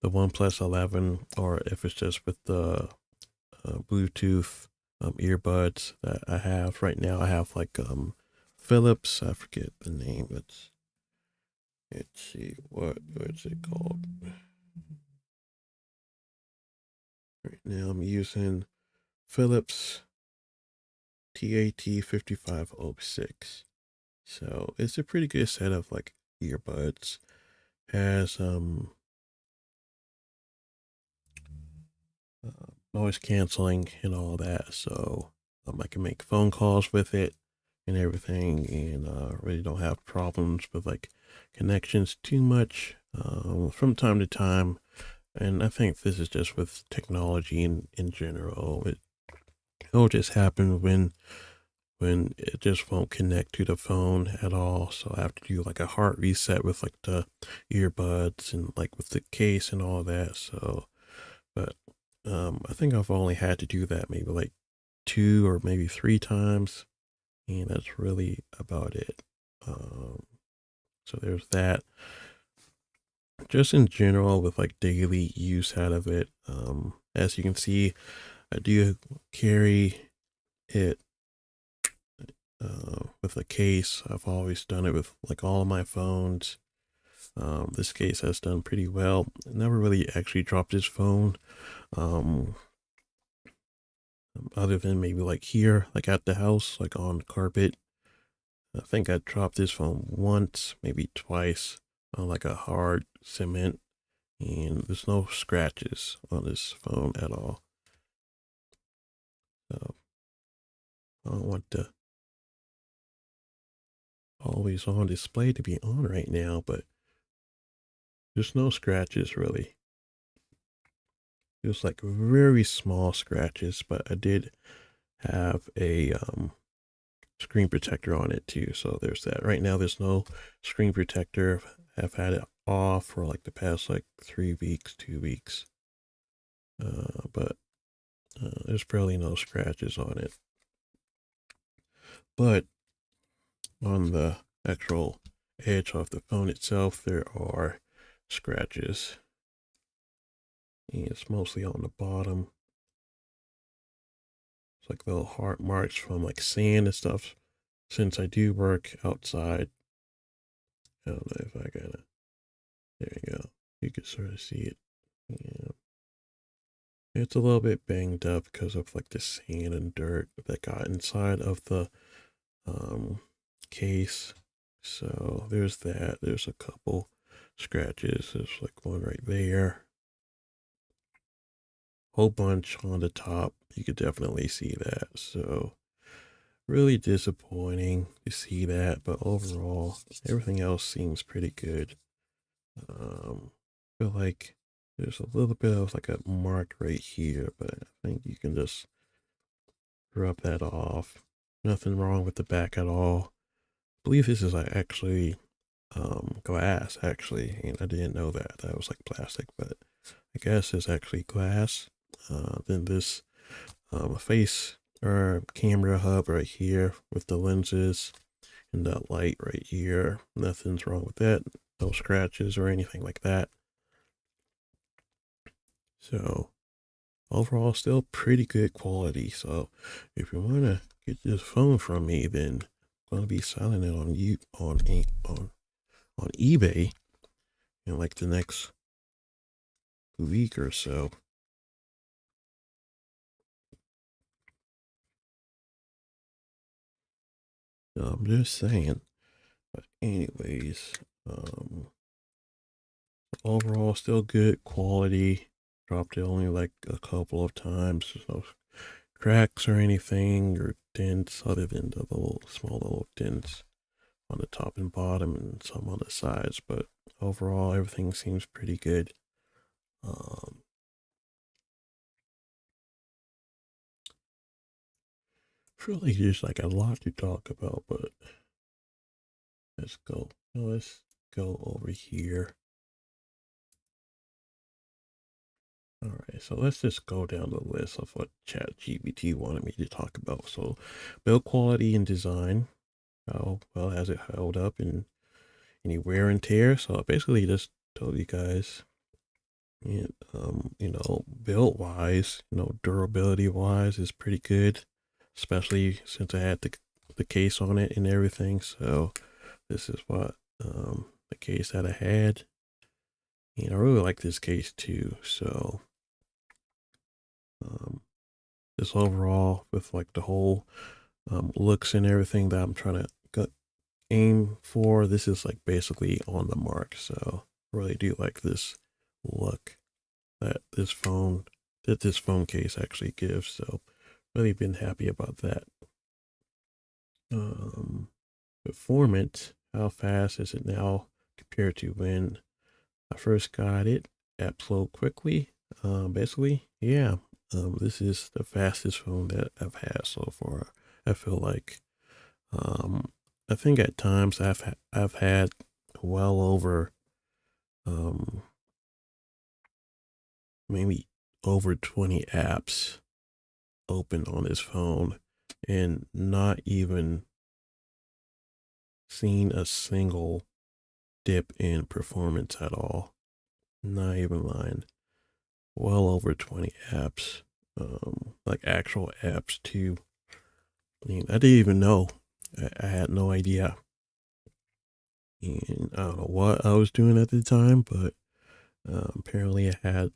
[SPEAKER 1] the OnePlus 11 or if it's just with the Bluetooth earbuds that I have right now. I have like Philips. I forget the name. Let's see what's it called. Right now I'm using Philips TAT5506. So it's a pretty good set of like earbuds. Has noise canceling and all that. So I can make phone calls with it and everything, and really don't have problems with like connections too much from time to time. And I think this is just with technology in general. It'll just happen when it just won't connect to the phone at all. So I have to do like a hard reset with like the earbuds and like with the case and all that. So, but I think I've only had to do that maybe like 2 or maybe 3 times, and that's really about it. Um, so there's that. Just in general, with like daily use out of it, as you can see, I do carry it with a case. I've always done it with like all of my phones. This case has done pretty well. I never really actually dropped this phone. Um, Other than maybe like here, like at the house, like on carpet. I think I dropped this phone once, maybe twice, on like a hard cement, and there's no scratches on this phone at all. So I don't want the always on display to be on right now, but there's no scratches really. There's like very small scratches, but I did have a screen protector on it too. So there's that. Right now, there's no screen protector. I've had it off for like the past like 3 weeks, 2 weeks. But there's barely no scratches on it. But on the actual edge of the phone itself, there are scratches. And it's mostly on the bottom. It's like little heart marks from like sand and stuff. Since I do work outside, I don't know if I got it. There you go. You can sort of see it. Yeah. It's a little bit banged up because of like the sand and dirt that got inside of the um, case. So there's that. There's a couple scratches. There's like one right there. Whole bunch on the top. You could definitely see that. So really disappointing to see that, but overall everything else seems pretty good. I feel like There's a little bit of like a mark right here, but I think you can just rub that off. Nothing wrong with the back at all. I believe this is like actually glass actually, and I didn't know that. That was like plastic, but I guess it's actually glass. Then this face or camera hub right here with the lenses and that light right here. Nothing's wrong with that. No scratches or anything like that. So overall, still pretty good quality. So if you want to get this phone from me, then I'm gonna be selling it on eBay in like the next week or so. So I'm just saying. But anyways, um, overall still good quality. Dropped it only like a couple of times. So cracks or anything or dents other than the little small little dents on the top and bottom and some on the sides. But overall, everything seems pretty good. Um, really, just like a lot to talk about, but let's go. Let's go over here. All right, so let's just go down the list of what ChatGPT wanted me to talk about. So, build quality and design. How well has it held up in any wear and tear? So, I basically just told you guys, and build wise, durability wise is pretty good, especially since I had the case on it and everything. So, this is what the case that I had. And I really like this case too. So, um, just overall with like the whole looks and everything that I'm trying to aim for, this is like basically on the mark. So really do like this look that this phone case actually gives. So really been happy about that. Um, Performance, how fast is it now compared to when I first got it? App load quickly. Basically, yeah. This is the fastest phone that I've had so far. I feel like, um, I think at times I've had well over, um, maybe over 20 apps open on this phone, and not even seen a single dip in performance at all. Not even lying. Well over 20 apps, like actual apps too. I mean, I didn't even know. I had no idea. And I don't know what I was doing at the time, but apparently I had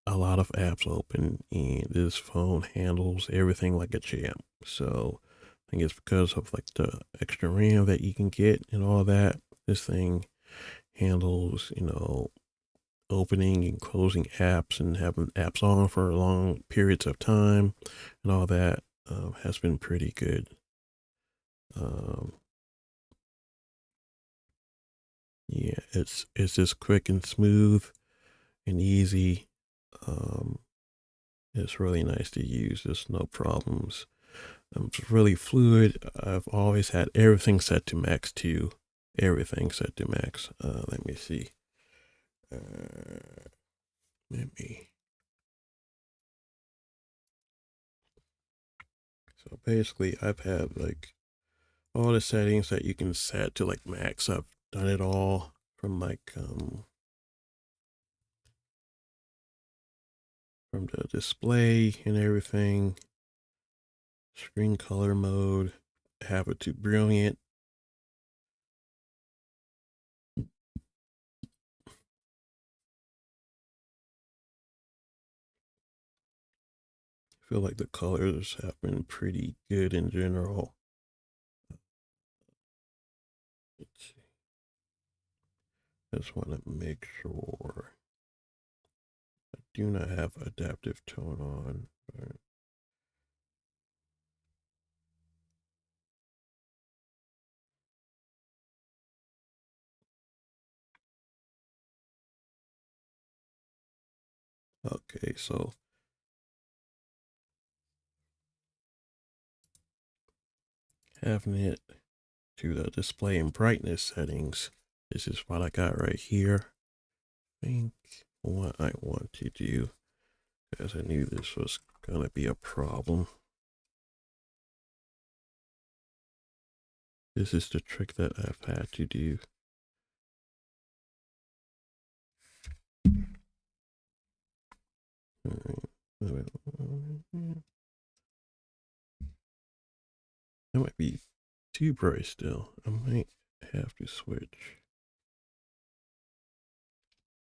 [SPEAKER 1] a lot of apps open, and this phone handles everything like a champ. So I think it's because of like the extra RAM that you can get and all that. This thing handles, opening and closing apps and having apps on for long periods of time and all that has been pretty good. Um, yeah, it's just quick and smooth and easy. Um, it's really nice to use. There's no problems. It's really fluid. I've always had everything set to max too. Everything set to max. Let me see. Let me. So basically, I've had like all the settings that you can set to like max. I've done it all from like from the display and everything, screen color mode, have it to brilliant. I feel like the colors have been pretty good in general. Let's see. Just want to make sure I do not have adaptive tone on. Okay, so having it to the display and brightness settings, this is what I got right here. I think what I want to do, because I knew this was gonna be a problem. This is the trick that I've had to do. That might be too bright still. I might have to switch.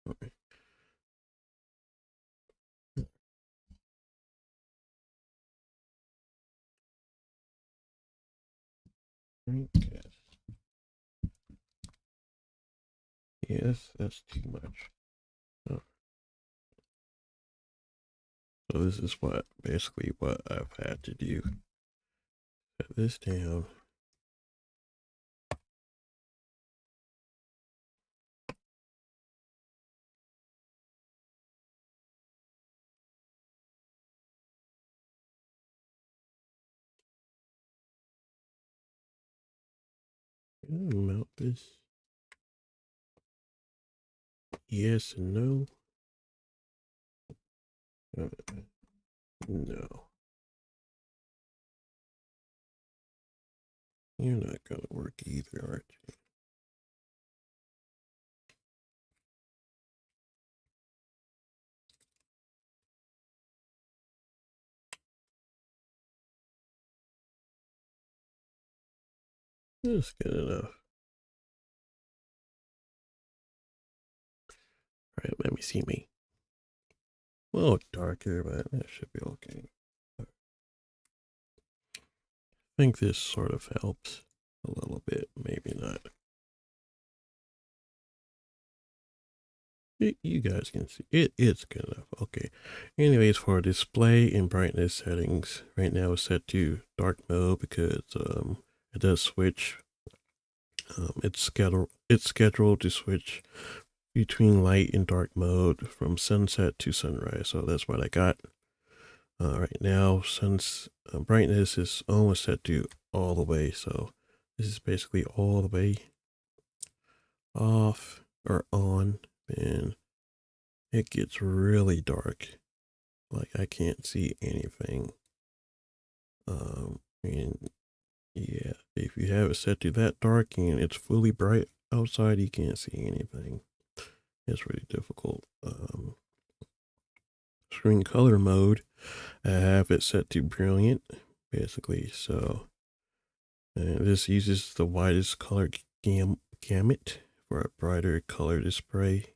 [SPEAKER 1] Okay. Yes, that's too much. Oh. So this is basically what I've had to do. Set this down. Mount this. Yes and no. No. You're not gonna work either, aren't you? That's good enough. Alright, let me see me. A little darker, but that should be okay. I think this sort of helps a little bit, maybe not. You guys can see it's good enough. Okay. Anyways, for display and brightness settings, right now it's set to dark mode because it does switch. It's scheduled to switch between light and dark mode from sunset to sunrise. So that's what I got. Right now, sun's brightness is almost set to all the way. So this is basically all the way off or on, and it gets really dark. Like I can't see anything. And yeah, if you have it set to that dark and it's fully bright outside, you can't see anything. It's really difficult. Screen color mode, I have it set to brilliant, basically. So this uses the widest color gamut for a brighter color display,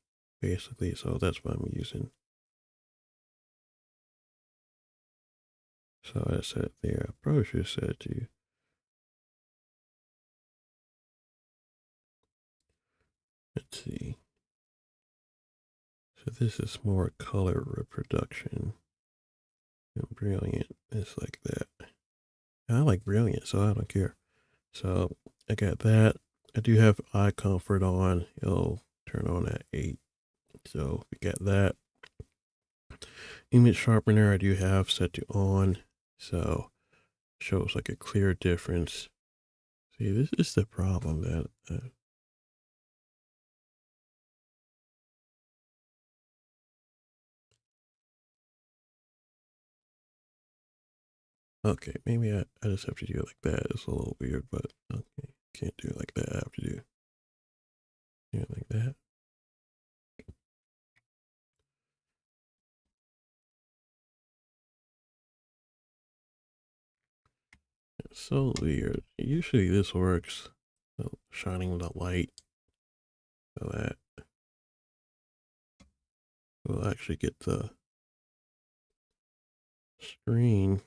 [SPEAKER 1] basically. So that's what I'm using. So I set it there. I probably should have set it to. Let's see. So this is more color reproduction. And brilliant is like that. I like brilliant, so I don't care. So I got that. I do have eye comfort on. It'll turn on at 8. So we got that. Image sharpener I do have set to on. So shows like a clear difference. See, this is the problem that okay, maybe I just have to do it like that. It's a little weird, but okay. Can't do it like that. I have to do it like that. It's so weird. Usually this works. So shining the light so that we'll actually get the screen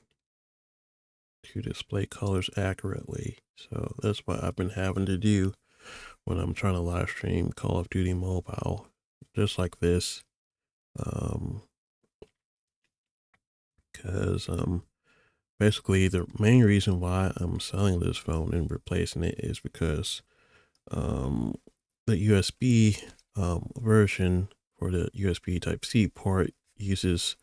[SPEAKER 1] to display colors accurately. So that's what I've been having to do when I'm trying to live stream Call of Duty Mobile, just like this. Because basically the main reason why I'm selling this phone and replacing it is because the USB version for the USB Type C port uses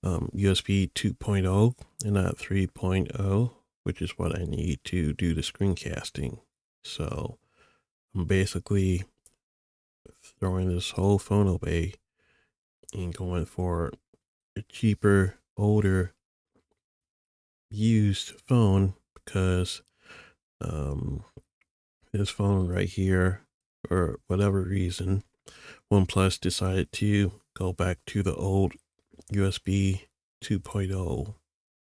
[SPEAKER 1] USB 2.0 and not 3.0, which is what I need to do the screencasting. So I'm basically throwing this whole phone away and going for a cheaper, older, used phone because this phone right here, for whatever reason, OnePlus decided to go back to the old USB 2.0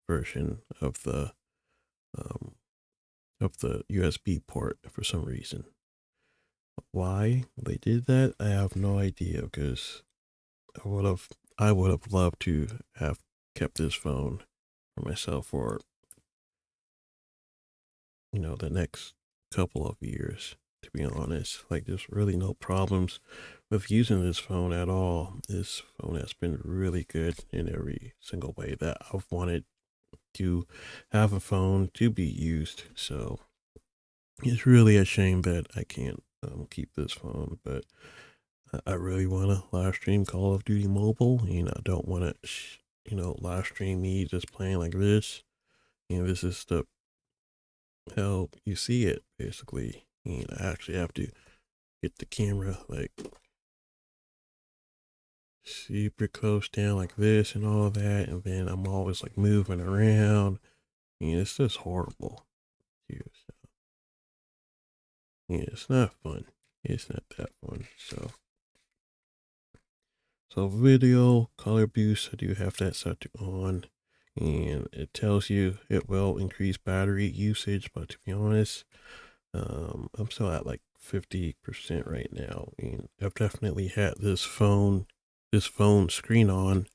[SPEAKER 1] version um, of the USB port for some reason. Why they did that, I have no idea. Because I would have loved to have kept this phone for myself for the next couple of years. To be honest, like there's really no problems with using this phone at all. This phone has been really good in every single way that I've wanted to have a phone to be used. So it's really a shame that I can't keep this phone, but I really want to live stream Call of Duty Mobile, and I don't want to, live stream me just playing like this. This is the how you see it, basically. And I actually have to get the camera like super close down like this and all that, and then I'm always like moving around. It's just horrible. Too. So, it's not fun. It's not that fun. So video color boost, I do have that set to on, and it tells you it will increase battery usage. But to be honest, I'm still at like 50% right now, and I've definitely had this phone screen on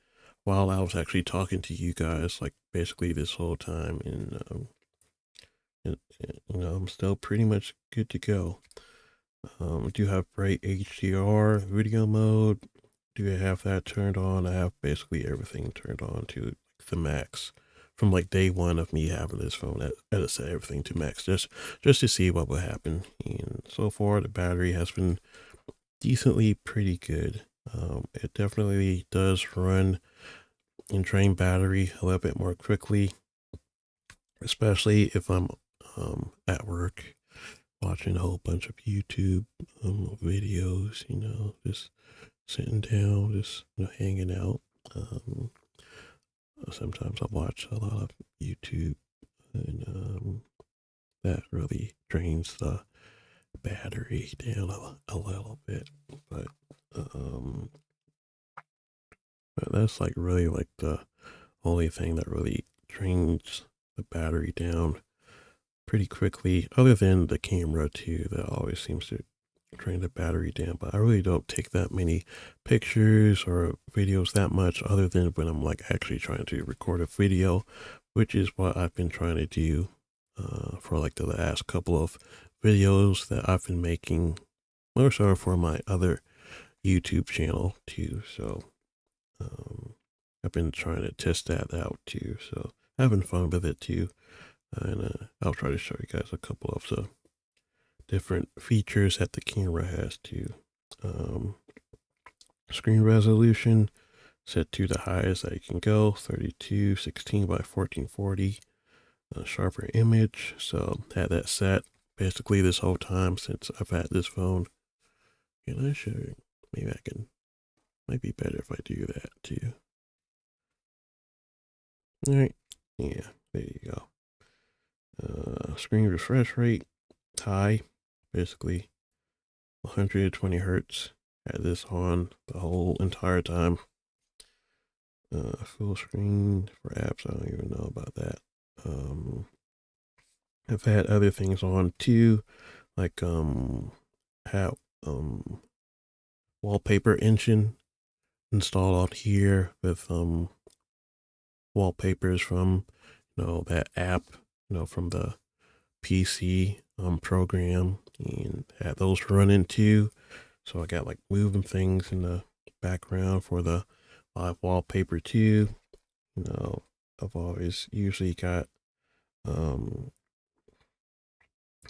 [SPEAKER 1] while I was actually talking to you guys, like basically this whole time, and I'm still pretty much good to go. Do have bright HDR video mode. Do I have that turned on? I have basically everything turned on to the max from like day one of me having this phone. I set everything to max just to see what would happen. And so far, the battery has been decently pretty good. It definitely does run and drain battery a little bit more quickly, especially if I'm at work watching a whole bunch of YouTube videos. Just sitting down, just hanging out. Sometimes I watch a lot of YouTube, and that really drains the battery down a little bit. But um, but that's like really like the only thing that really drains the battery down pretty quickly, other than the camera too. That always seems to drain the battery down. But I really don't take that many pictures or videos that much, other than when I'm like actually trying to record a video, which is what I've been trying to do for like the last couple of videos that I've been making, more so for my other YouTube channel too. So I've been trying to test that out too. So having fun with it too. And I'll try to show you guys a couple of the different features that the camera has too. Screen resolution set to the highest that you can go, 3216 by 1440. Sharper image. So had that set basically this whole time since I've had this phone. Can I show you? Maybe I can. Might be better if I do that too. All right. Yeah, there you go. Screen refresh rate high, basically 120 hertz. Had this on the whole entire time. Full screen for apps, I don't even know about that. I've had other things on too, like have wallpaper engine installed on here with wallpapers from that app, from the PC program, and had those running too. So I got like moving things in the background for the live wallpaper too. I've always usually got the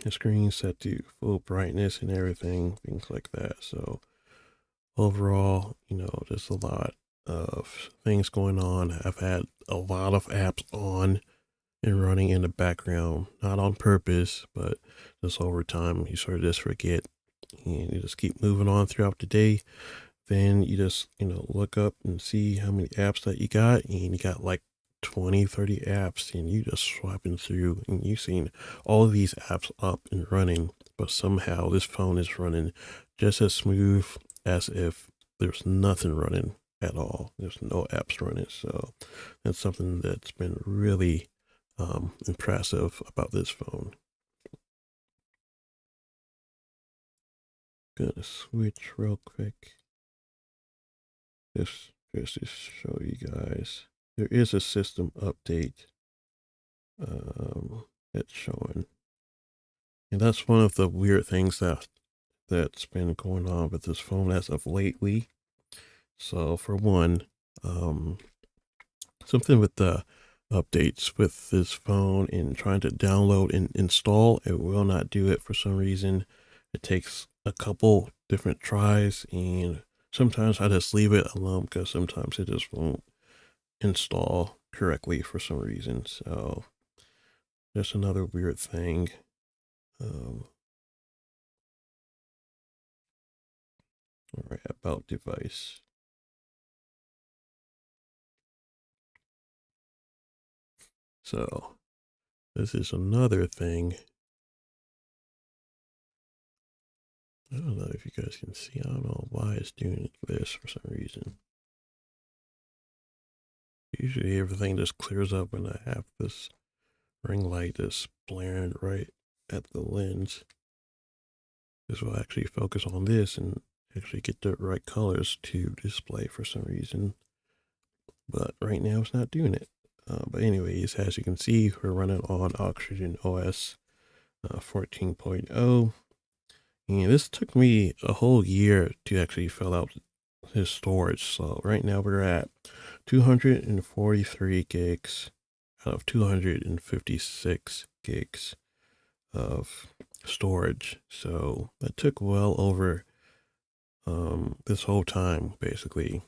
[SPEAKER 1] screen set to full brightness and everything, things like that. So overall, just a lot of things going on. I've had a lot of apps on and running in the background, not on purpose, but just over time, you sort of just forget and you just keep moving on throughout the day. Then you just, look up and see how many apps that you got, and you got like 20, 30 apps, and you just swiping through, and you've seen all of these apps up and running, but somehow this phone is running just as smooth as if there's nothing running at all. There's no apps running. So that's something that's been really impressive about this phone. Gonna switch real quick. Just to show you guys. There is a system update that's showing. And that's one of the weird things that's been going on with this phone as of lately. So for one, something with the updates with this phone and trying to download and install, it will not do it for some reason. It takes a couple different tries, and sometimes I just leave it alone because sometimes it just won't install correctly for some reason. So that's another weird thing. All right, about device. So this is another thing. I don't know if you guys can see. I don't know why it's doing this for some reason. Usually everything just clears up when I have this ring light that's blaring right at the lens. This will actually focus on this and actually get the right colors to display for some reason. But right now it's not doing it. But anyways, as you can see, we're running on Oxygen OS 14.0. And this took me a whole year to actually fill out his storage. So right now we're at 243 gigs out of 256 gigs of storage. So that took well over this whole time basically.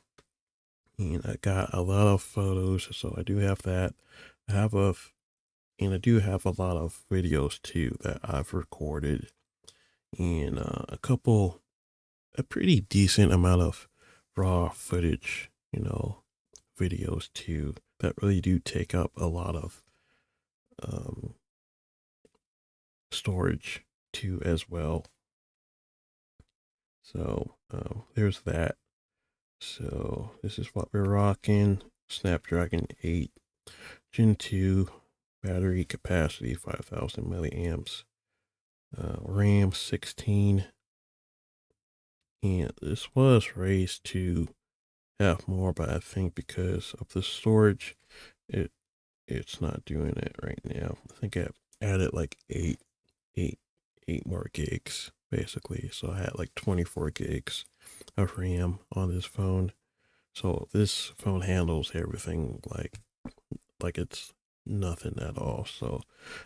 [SPEAKER 1] And I got a lot of photos, so I do have that. And I do have a lot of videos too that I've recorded, and a pretty decent amount of raw footage, videos too, that really do take up a lot of um, storage too as well. So there's that. So this is what we're rocking. Snapdragon 8 Gen 2, battery capacity 5,000 milliamps, RAM 16, and this was raised to have more, but I think because of the storage, it's not doing it right now. I think I added like eight more gigs basically, so I had like 24 gigs of RAM on this phone. So this phone handles everything like it's nothing at all. So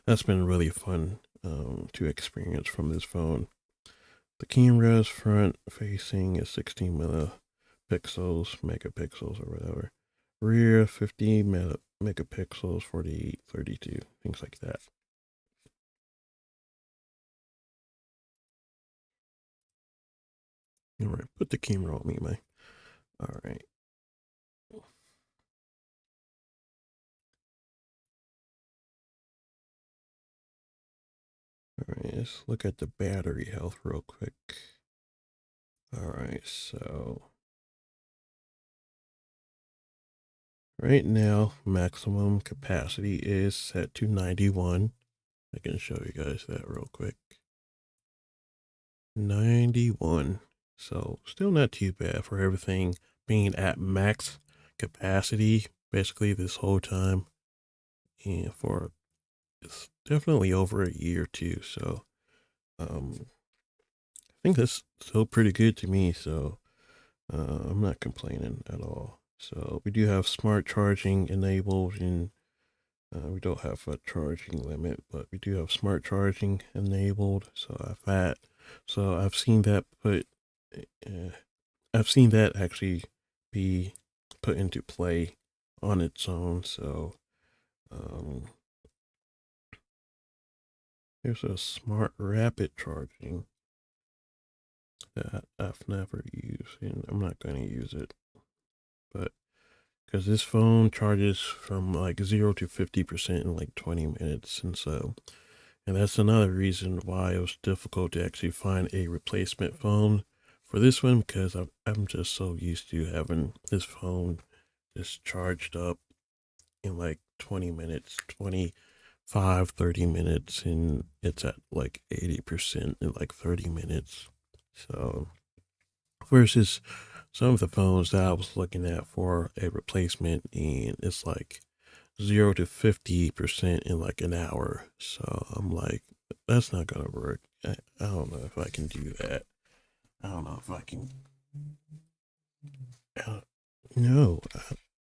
[SPEAKER 1] that's been really fun to experience from this phone. The camera's front facing is 16 megapixels or whatever. Rear 50 megapixels, 48, 32, things like that. All right, put the camera on me, man. All right. All right, let's look at the battery health real quick. All right, so right now, maximum capacity is set to 91. I can show you guys that real quick. 91. So still not too bad for everything being at max capacity basically this whole time. And for it's definitely over a year too. So I think that's still pretty good to me. So I'm not complaining at all. So we do have smart charging enabled, and we don't have a charging limit, but we do have smart charging enabled. So I've seen that actually be put into play on its own. So there's a smart rapid charging that I've never used, and I'm not going to use it. But because this phone charges from like 0 to 50% in like 20 minutes, and that's another reason why it was difficult to actually find a replacement phone for this one, because I'm just so used to having this phone just charged up in like 20 minutes, 25, 30 minutes, and it's at like 80% in like 30 minutes. So versus some of the phones that I was looking at for a replacement, and it's like 0 to 50% in like an hour. So I'm like, that's not gonna work. I don't know if I can do that. I don't know if I can. Uh, no,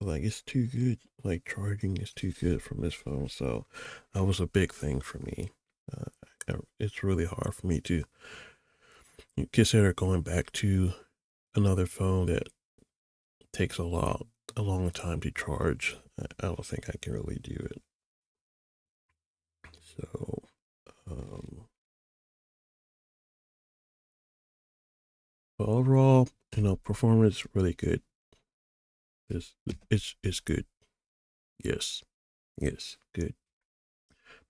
[SPEAKER 1] like it's too good. Like charging is too good from this phone. So that was a big thing for me. It's really hard for me to consider going back to another phone that takes a long time to charge. I don't think I can really do it. So, um, but overall, performance really good. It's good. Yes, yes, good.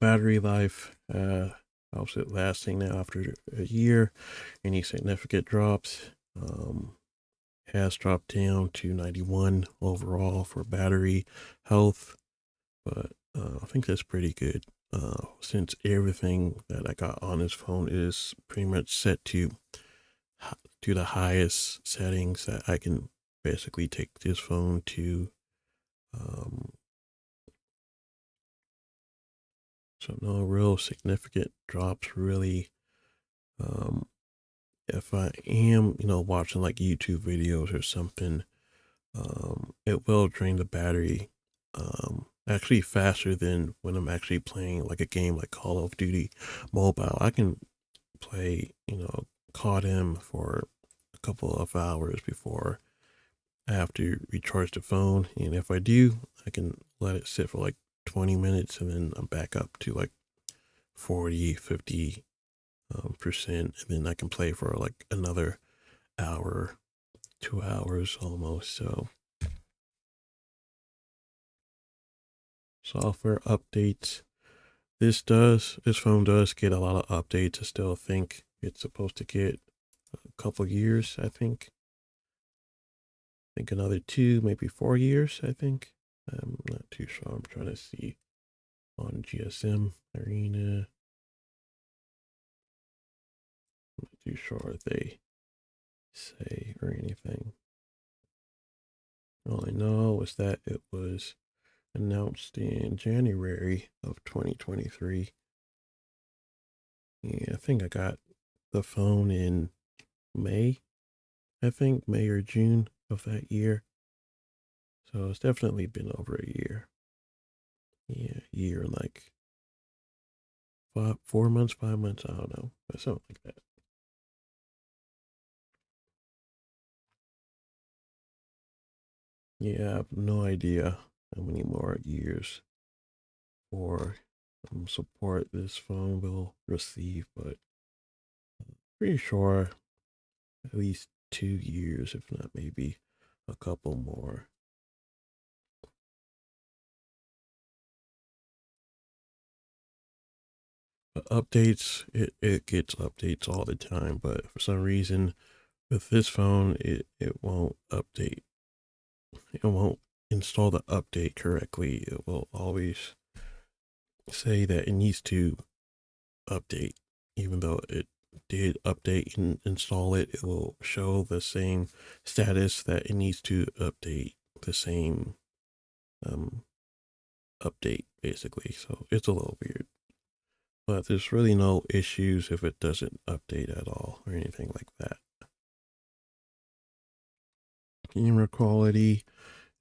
[SPEAKER 1] Battery life, how's it lasting now after a year? Any significant drops? Has dropped down to 91 overall for battery health, but I think that's pretty good. Since everything that I got on this phone is pretty much set to the highest settings that I can basically take this phone to. Um, so no real significant drops really. Um, if I am, watching like YouTube videos or something, it will drain the battery actually faster than when I'm actually playing like a game like Call of Duty Mobile. I can play, caught him for a couple of hours before I have to recharge the phone. And if I do, I can let it sit for like 20 minutes and then I'm back up to like 40, 50 percent. And then I can play for like another hour, 2 hours almost. So software updates. This phone does get a lot of updates. I still think it's supposed to get a couple years, I think another 2, maybe 4 years, I think. I'm not too sure. I'm trying to see on GSM Arena. I'm not too sure if they say or anything. All I know is that it was announced in January of 2023. Yeah, I think I got the phone in May. I think May or June of that year. So it's definitely been over a year. Yeah, year and like 4 months, 5 months. I don't know, but something like that. Yeah, I have no idea how many more years or support this phone will receive, but pretty sure at least 2 years, if not maybe a couple more. But updates, it gets updates all the time, but for some reason with this phone, it won't update. It won't install the update correctly. It will always say that it needs to update, even though it did update and install it. It will show the same status that it needs to update the same um, update, basically. So it's a little weird. But there's really no issues if it doesn't update at all or anything like that. Camera quality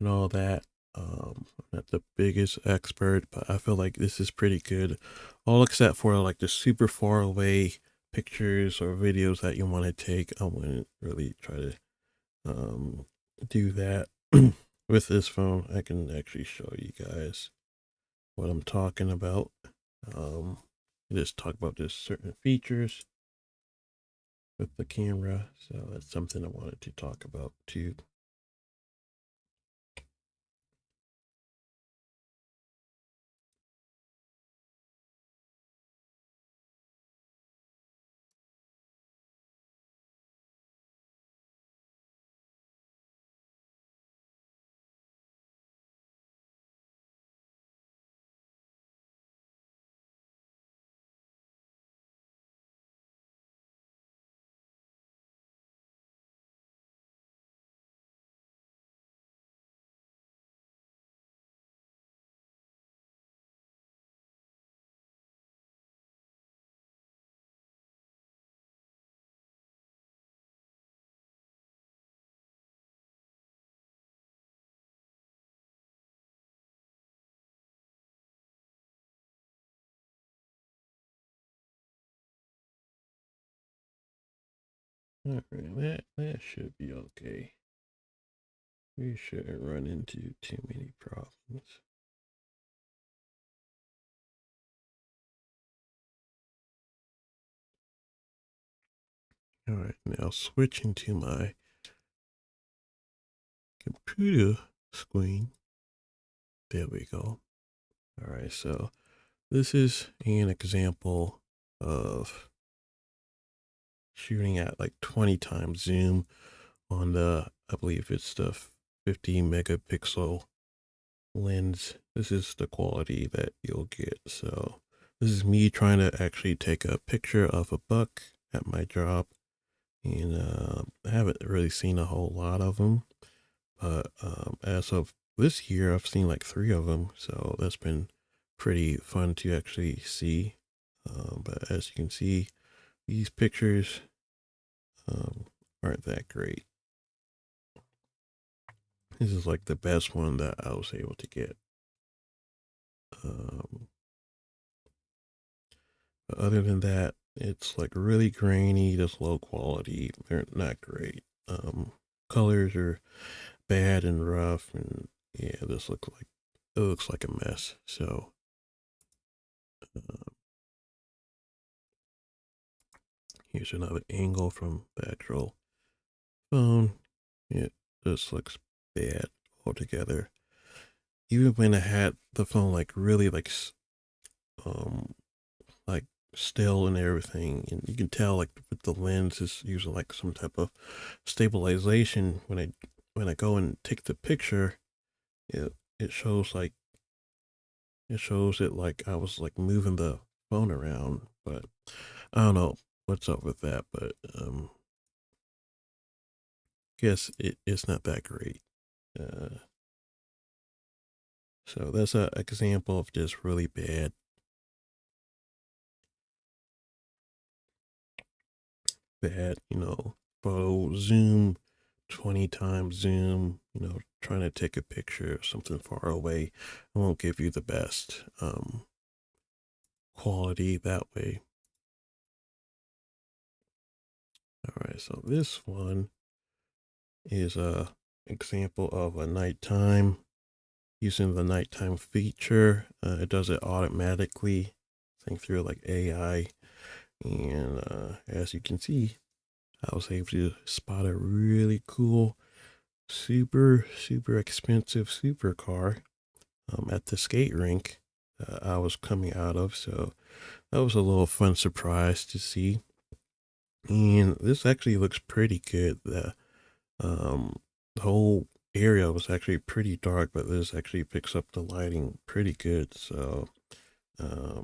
[SPEAKER 1] and all that. I'm not the biggest expert, but I feel like this is pretty good. All except for like the super far away pictures or videos that you want to take. I wouldn't really try to do that. with this phone, I can actually show you guys what I'm talking about. Um, just talk about just certain features with the camera. So that's something I wanted to talk about too. All right, that should be okay. We shouldn't run into too many problems. All right, now switching to my computer screen. There we go. All right, so this is an example of shooting at like 20 times zoom on the, I believe it's the 50 megapixel lens. This is the quality that you'll get. So this is me trying to actually take a picture of a buck at my job, and I haven't really seen a whole lot of them, but as of this year, I've seen like 3 of them. So that's been pretty fun to actually see. But as you can see, these pictures um, aren't that great. This is like the best one that I was able to get. Um, Other than that, it's like really grainy, just low quality. They're not great. Colors are bad and rough, and yeah, it looks like a mess. So uh, here's another angle from the actual phone. It just looks bad altogether. Even when I had the phone like really um like still and everything, and you can tell like with the lens is using like some type of stabilization. When I go and take the picture, it shows like it shows it like I was like moving the phone around, but I don't know what's up with that. But guess it's not that great. uh so that's a example of just really bad, photo zoom, 20 times zoom, trying to take a picture of something far away. It won't give you the best quality that way. All right, so this one is a example of a nighttime, using the nighttime feature. It does it automatically, think through like AI. And as you can see, I was able to spot a really cool, super expensive supercar at the skate rink I was coming out of. So that was a little fun surprise to see. And this actually looks pretty good. The whole area was actually pretty dark, but this actually picks up the lighting pretty good. So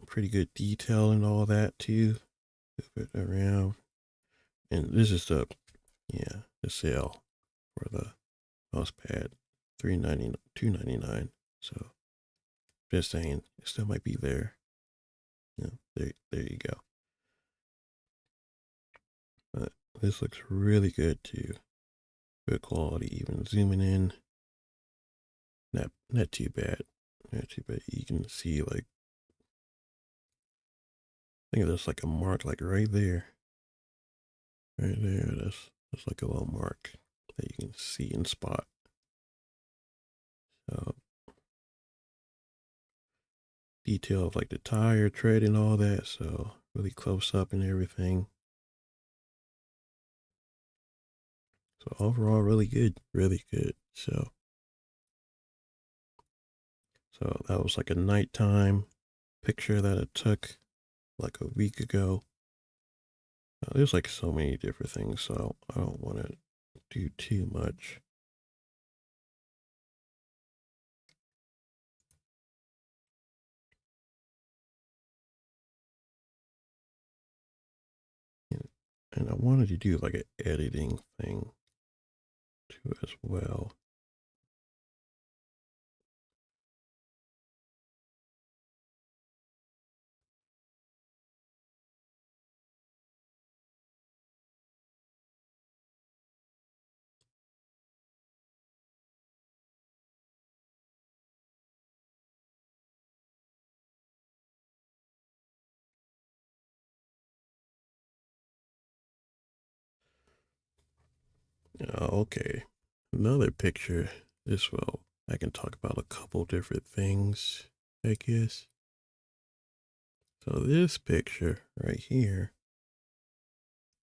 [SPEAKER 1] pretty good detail and all that too. Move it around. And this is the sale for the mouse pad, 399, 299. So just saying, it still might be there. Yeah, there you go. But this looks really good too. Good quality, even zooming in. Not too bad. Not too bad. You can see like, I think there's like a mark like right there. Right there. That's like a little mark that you can see and spot. Uh, detail of like the tire tread and all that. So really close up and everything. So overall, really good, really good. So that was like a nighttime picture that I took like a week ago. There's like so many different things, so I don't want to do too much. And I wanted to do like an editing thing too as well. Okay, another picture. This will I can talk about a couple different things, I guess. So this picture right here,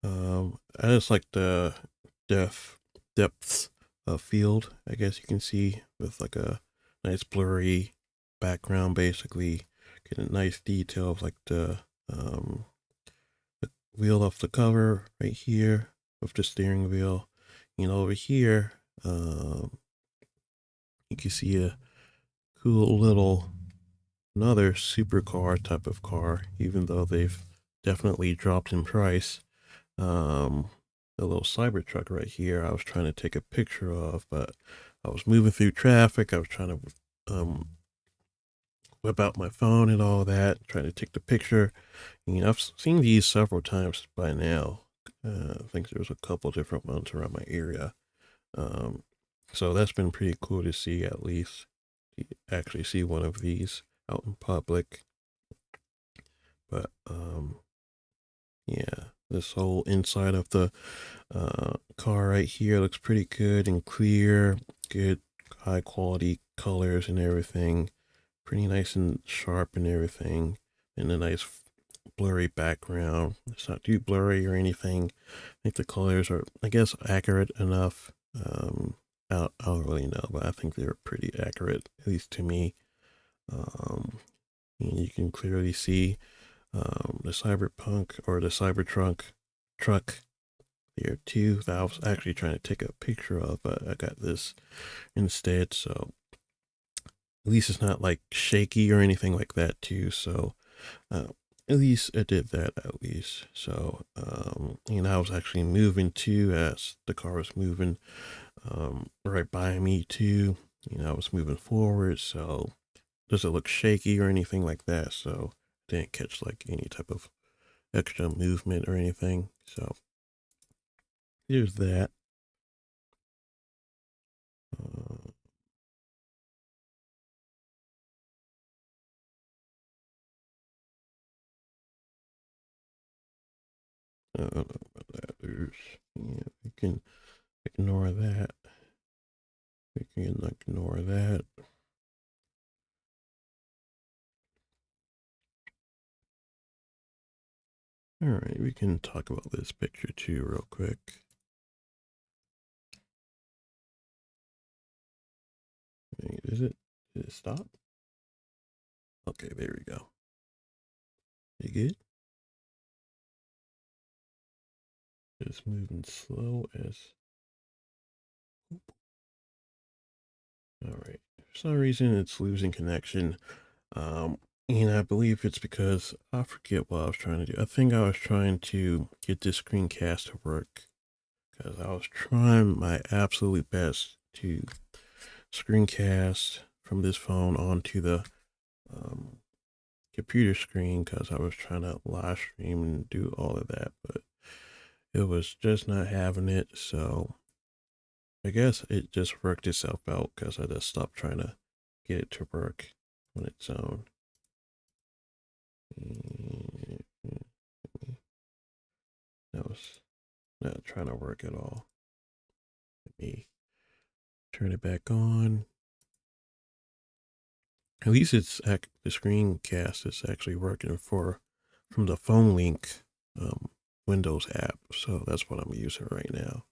[SPEAKER 1] I just like the depth of field. I guess you can see with like a nice blurry background, basically get a nice detail of like the wheel of the cover right here with the steering wheel. Over here, you can see a cool little another supercar type of car, even though they've definitely dropped in price. Um, the little Cybertruck right here, I was trying to take a picture of, but I was moving through traffic. I was trying to whip out my phone and all that, trying to take the picture. I've seen these several times by now. I think there's a couple different ones around my area. Um, so that's been pretty cool to see, at least actually see one of these out in public. But yeah, this whole inside of the car right here looks pretty good and clear. Good high quality colors and everything. Pretty nice and sharp and everything. And a nice blurry background. It's not too blurry or anything. I think the colors are, I guess, accurate enough. I don't really know, but I think they're pretty accurate, at least to me. Um, you can clearly see the Cyberpunk or the Cybertrunk truck here too that I was actually trying to take a picture of, but I got this instead. So at least it's not like shaky or anything like that too. So uh, at least I did that at least. So I was actually moving too as the car was moving right by me too. I was moving forward, so doesn't look shaky or anything like that. So didn't catch like any type of extra movement or anything. So here's that. Uh, I don't know about that. We can ignore that. We can ignore that. All right, we can talk about this picture too, real quick. Wait, is it? Did it stop? Okay, there we go. You good? It's moving slow as. All right. For some reason, it's losing connection. Um, and I believe it's because I forget what I was trying to do. I think I was trying to get this screencast to work because I was trying my absolute best to screencast from this phone onto the um, computer screen because I was trying to live stream and do all of that, but it was just not having it. So I guess it just worked itself out because I just stopped trying to get it to work on its own. That was not trying to work at all. Let me turn it back on. At least the screencast is actually working from the phone link um, Windows app. So that's what I'm using right now.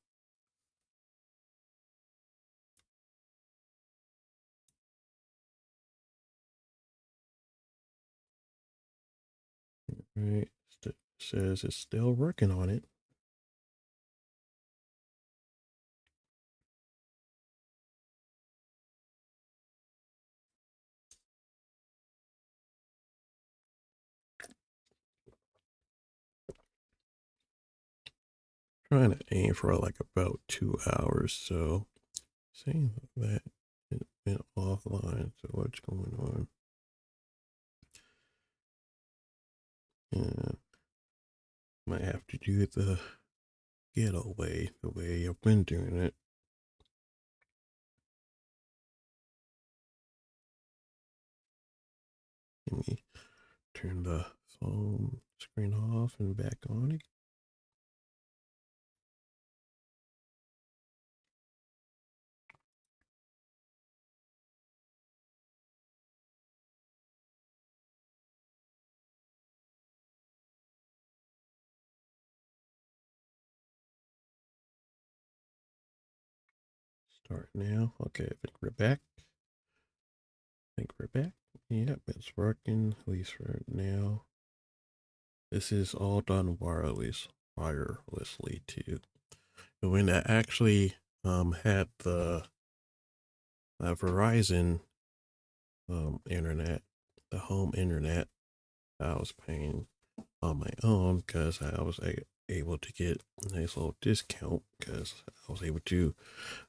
[SPEAKER 1] Right. Says it's still working on it. Trying to aim for like about 2 hours. So saying that it's been offline. So what's going on? Yeah, might have to do the ghetto way, the way I've been doing it. Let me turn the phone screen off and back on it. Start now. Okay, I think we're back. Yep, it's working, at least for now. This is all done wirelessly too. But when I actually had the Verizon internet, the home internet, I was paying on my own because I was able to get a nice little discount because I was able to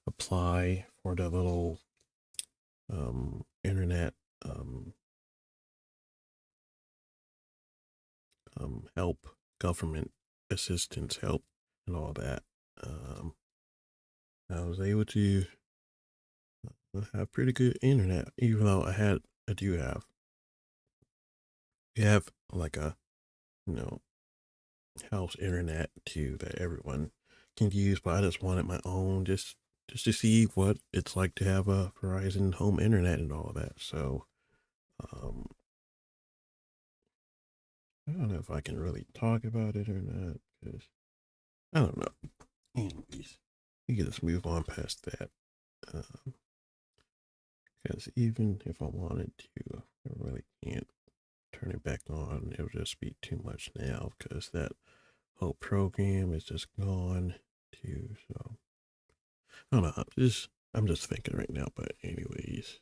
[SPEAKER 1] apply for the little internet help, government assistance help, and all that. Um, I was able to have pretty good internet, even though I do have, you have like a, you know, house internet too that everyone can use, but I just wanted my own, just to see what it's like to have a Verizon home internet and all that. So, um, I don't know if I can really talk about it or not because I don't know. Anyways, we can just move on past that. Because even if I wanted to, I really can't turn it back on. It'll just be too much now because that whole program is just gone too. So I don't know. I'm just thinking right now. But anyways,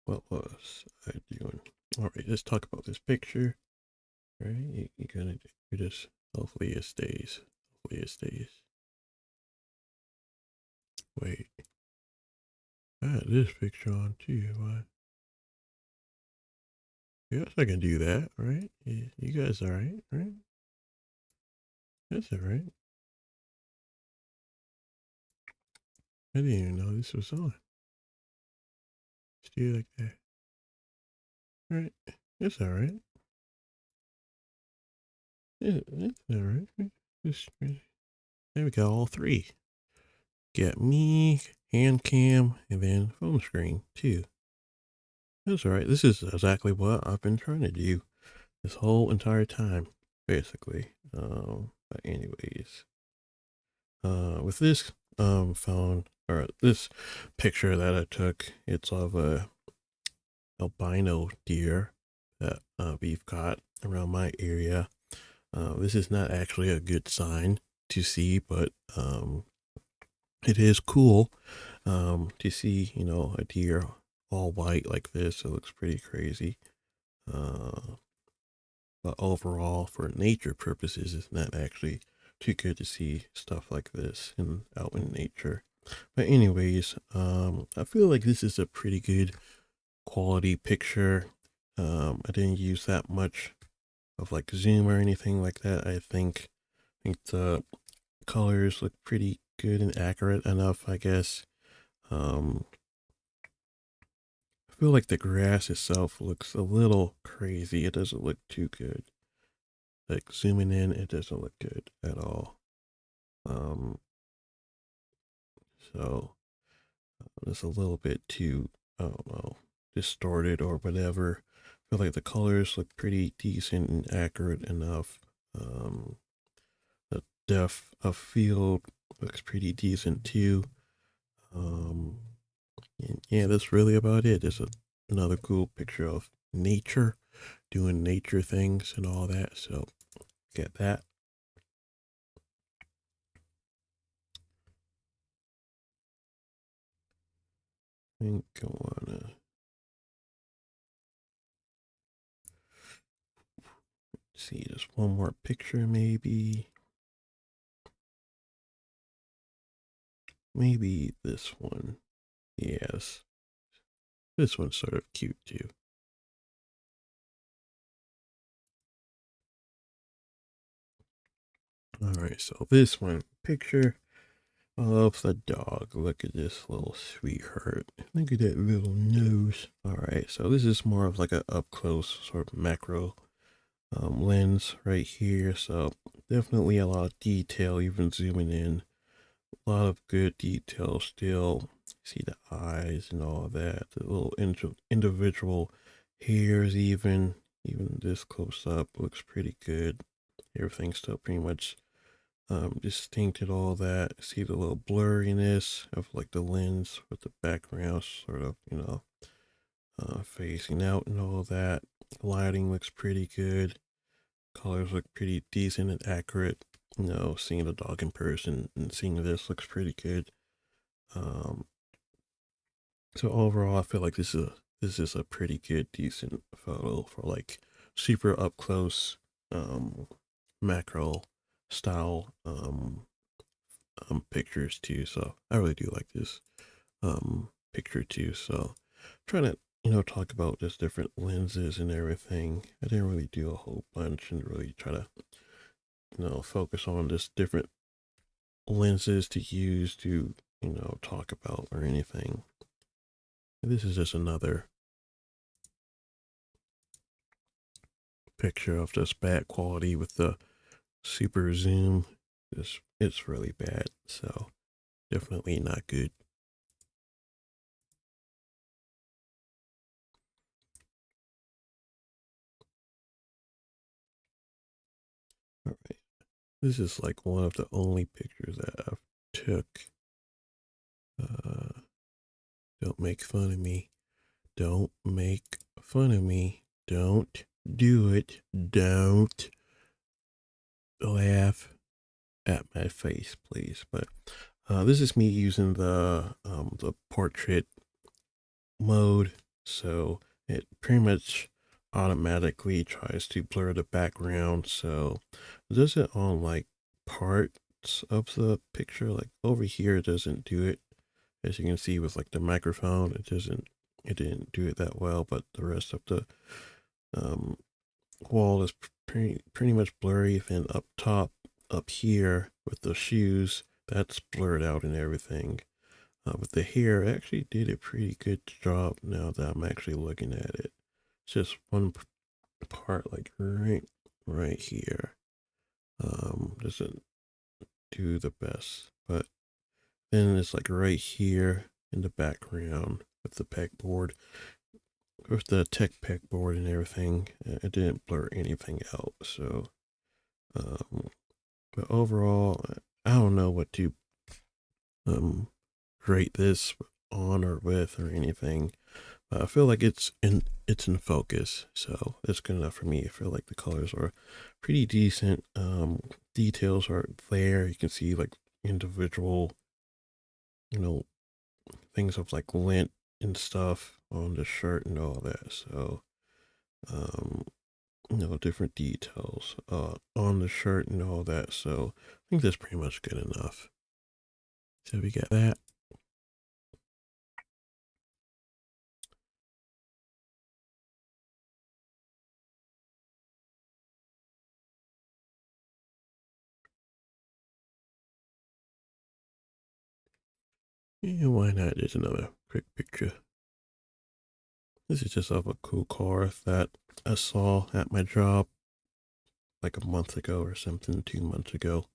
[SPEAKER 1] what was I doing? All right, let's talk about this picture. Right, you're gonna do this. Hopefully it stays. Hopefully it stays. Wait, I had this picture on too. What? Yes, I can do that, right? You guys all right, right? That's all right. I didn't even know this was on. Let's do it like that. All right. It's all right. It's all right. There we go. All three. Get me, hand cam, and then phone screen too. That's all right. This is exactly what I've been trying to do this whole entire time, basically. But anyways, with this phone or this picture that I took, it's of a albino deer that we've got around my area. This is not actually a good sign to see, but it is cool to see, a deer all white like this. It looks pretty crazy. Uh, but overall, for nature purposes, it's not actually too good to see stuff like this out in nature. But anyways, I feel like this is a pretty good quality picture. I didn't use that much of like zoom or anything like that. I think the colors look pretty good and accurate enough, I guess. Um, I feel like the grass itself looks a little crazy. It doesn't look too good. Like zooming in, it doesn't look good at all. Um, So it's a little bit too, I don't know, distorted or whatever. I feel like the colors look pretty decent and accurate enough. The depth of field looks pretty decent too. Um, and yeah, that's really about it. There's another cool picture of nature, doing nature things and all that. So get that. I think I wanna see just one more picture, maybe. Maybe this one. Yes, this one's sort of cute too. All right, so this one picture of the dog. Look at this little sweetheart. Look at that little nose. All right, so this is more of like a up close sort of macro lens right here. So definitely a lot of detail, even zooming in. A lot of good detail still. See the eyes and all of that. The little individual hairs, even this close up looks pretty good. Everything's still pretty much distinct and all that. See the little blurriness of like the lens with the background sort of, facing out and all that. Lighting looks pretty good. Colors look pretty decent and accurate. Seeing the dog in person and seeing this looks pretty good. Um, so overall, I feel like this is a pretty good, decent photo for like super up close, macro style pictures too. So I really do like this picture too. So trying to talk about just different lenses and everything. I didn't really do a whole bunch and really try to focus on just different lenses to use to talk about or anything. This is just another picture of just bad quality with the super zoom. It's really bad. So definitely not good. All right. This is like one of the only pictures that I've took. Uh, don't make fun of me. Don't make fun of me. Don't do it. Don't laugh at my face, please. But this is me using the portrait mode, so it pretty much automatically tries to blur the background. So it does it on like parts of the picture, like over here it doesn't do it. As you can see with like the microphone, it didn't do it that well, but the rest of the um, wall is pretty much blurry. And up top, up here with the shoes, that's blurred out and everything. With the hair, I actually did a pretty good job now that I'm actually looking at it. It's just one part, like right here. Doesn't do the best, but then it's like right here in the background with the pegboard, with the tech pegboard and everything. It didn't blur anything out, so but overall, I don't know what to um rate this on or with or anything. I feel like it's in focus, so it's good enough for me. I feel like the colors are pretty decent. Details are there. You can see like individual, you know, things of like lint and stuff on the shirt and all that. So, um, different details on the shirt and all that. So I think that's pretty much good enough. So we got that. Yeah, why not? There's another quick picture. This is just of a cool car that I saw at my job like a month ago or something, 2 months ago.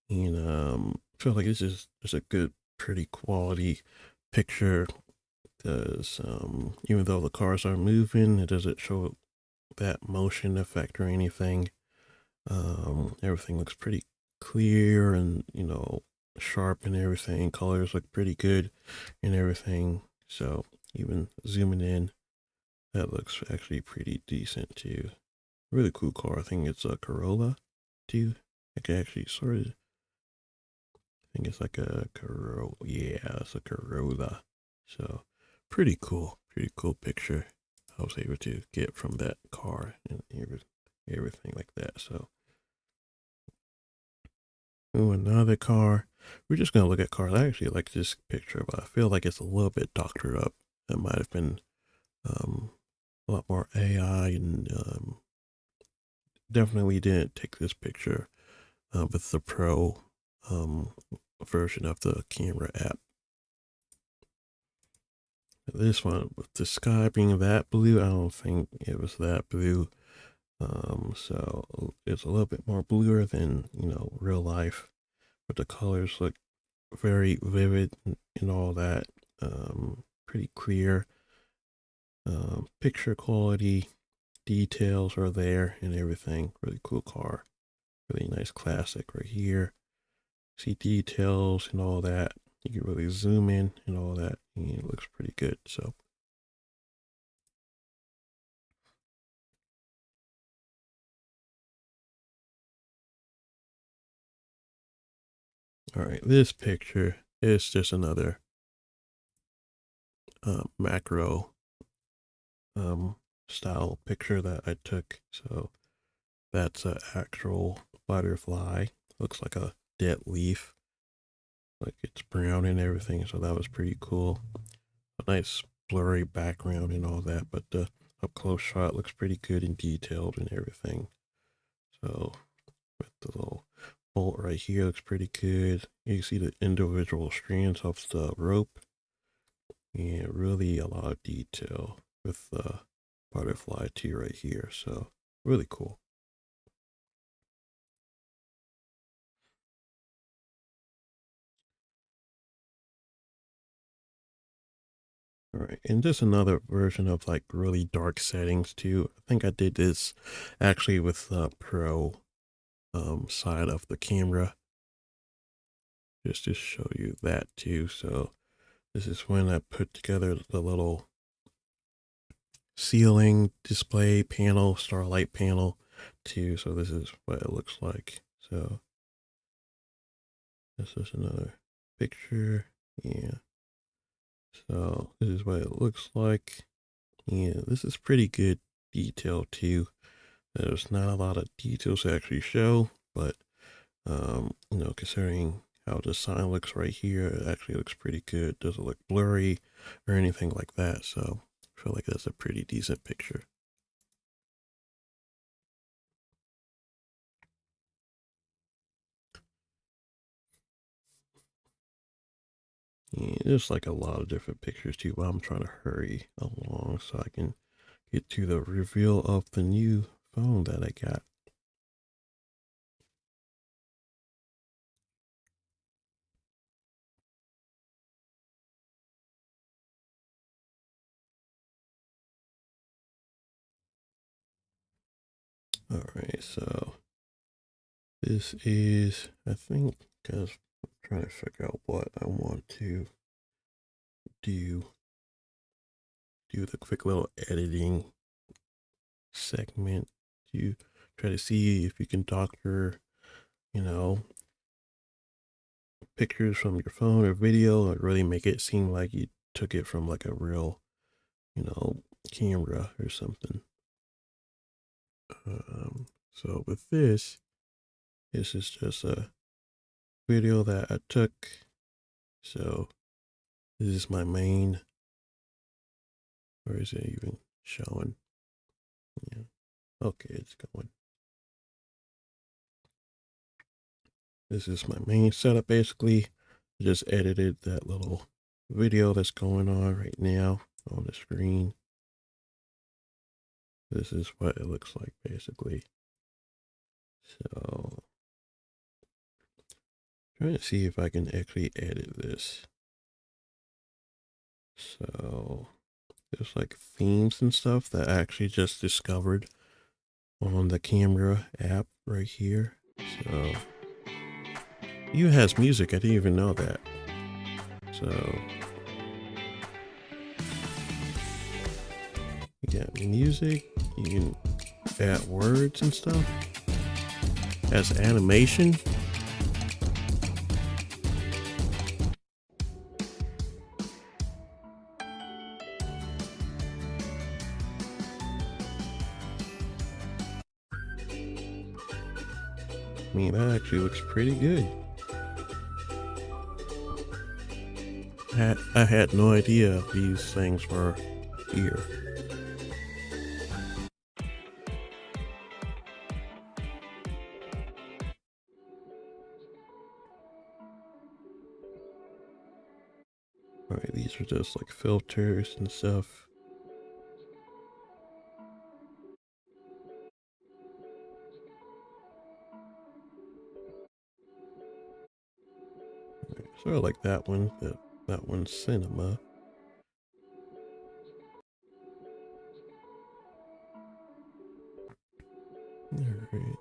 [SPEAKER 1] And I feel like this is just a good pretty quality picture. Does even though the cars are moving, it doesn't show that motion effect or anything. Everything looks pretty clear and sharp and everything. Colors look pretty good and everything. So even zooming in, that looks actually pretty decent too. Really cool car. I think it's a Corolla too. I can actually sort of think it's like a Corolla. Yeah, it's a Corolla. So pretty cool picture I was able to get from that car and everything like that. So, ooh, another car. We're just gonna look at cars. I actually like this picture, but I feel like it's a little bit doctored up. It might have been um, a lot more AI and definitely didn't take this picture with the pro um, version of the camera app. This one with the sky being that blue, I don't think it was that blue. So it's a little bit more bluer than real life, but the colors look very vivid and all that. Pretty clear. Picture quality, details are there and everything. Really cool car. Really nice classic right here. See details and all that. You can really zoom in and all that. And it looks pretty good. So, all right, this picture is just another macro um, style picture that I took. So that's an actual butterfly. Looks like a dead leaf. Like it's brown and everything. So that was pretty cool. A nice blurry background and all that, but the up close shot looks pretty good and detailed and everything. So with the little bolt right here looks pretty good. You can see the individual strands of the rope and really a lot of detail with the butterfly too right here. So really cool. All right, and just another version of like really dark settings too. I think I did this actually with the pro side of the camera just to show you that too. So this is when I put together the little ceiling display panel, starlight panel too. So this is what it looks like. So this is another picture. Yeah. So this is what it looks like. Yeah, this is pretty good detail too. There's not a lot of details to actually show, but considering how the sign looks right here, it actually looks pretty good. Doesn't look blurry or anything like that. So I feel like that's a pretty decent picture. And there's like a lot of different pictures too, but I'm trying to hurry along so I can get to the reveal of the new phone that I got. All right, so this is, I think, because I'm trying to figure out what I want to do, do the quick little editing segment to try to see if you can doctor, you know, pictures from your phone or video and really make it seem like you took it from like a real, you know, camera or something. So with this is just a video that I took. So this is my main, or is it even showing? Yeah. Okay, it's going. This is my main setup basically. I just edited that little video that's going on right now on the screen. This is what it looks like basically. So Trying to see if I can actually edit this. So there's like themes and stuff that I actually just discovered on the camera app right here. So it even has music. I didn't even know that. So you got music, you can add words and stuff. Has animation. I mean, that actually looks pretty good. I had no idea these things were here. Alright, these are just like filters and stuff. Right, sort of like that one. That one's cinema. Alright,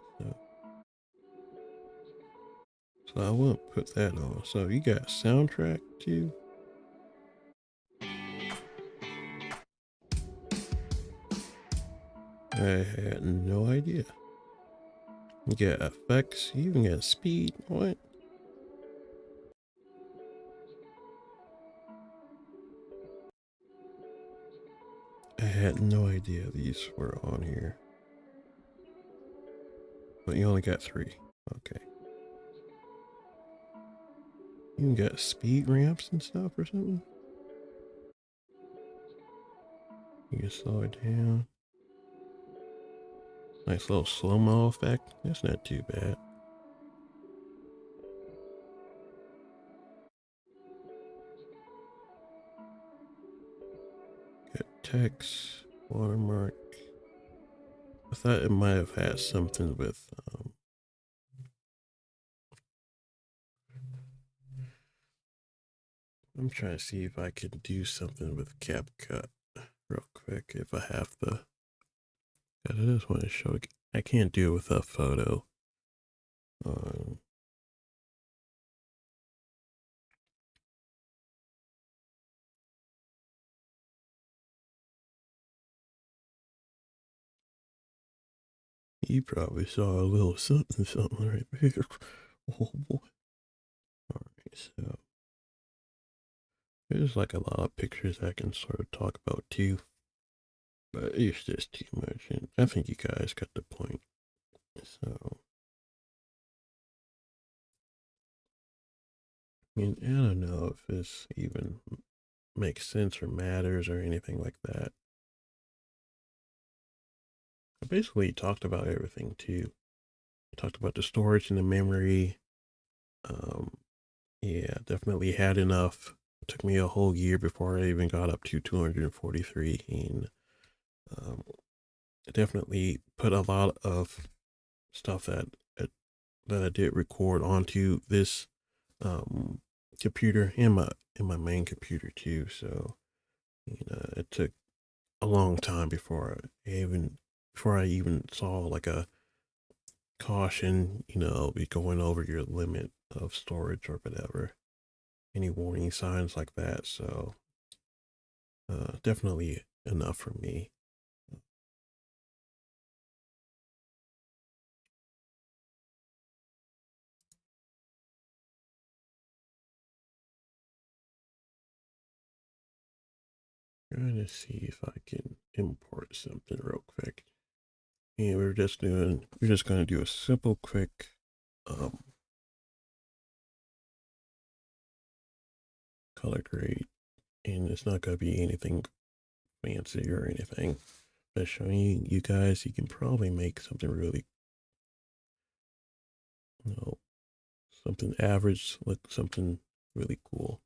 [SPEAKER 1] so I won't put that on. So you got soundtrack too? I had no idea. You got effects, you even got speed. What? I had no idea these were on here. But you only got 3. Okay. You even got speed ramps and stuff or something? You can slow it down. Nice little slow-mo effect. That's not too bad. Got text, watermark. I thought it might have had something with I'm trying to see if I can do something with CapCut real quick if I have the. I just want to show. I can't do it with a photo. Um, you probably saw a little something right there. Oh boy. Alright, so there's like a lot of pictures I can sort of talk about too. But it's just too much, and I think you guys got the point. So, I mean, I don't know if this even makes sense or matters or anything like that. I basically talked about everything too. I talked about the storage and the memory. Um, yeah, definitely had enough. It took me a whole year before I even got up to 243, and um, I definitely put a lot of stuff that I did record onto this um, computer and my main computer too. So it took a long time before I even saw like a caution, be going over your limit of storage or whatever. Any warning signs like that. So definitely enough for me. Trying to see if I can import something real quick. And we're just gonna do a simple quick um color grade, and it's not gonna be anything fancy or anything. But showing you guys, you can probably make something really, you know, something average, like something really cool.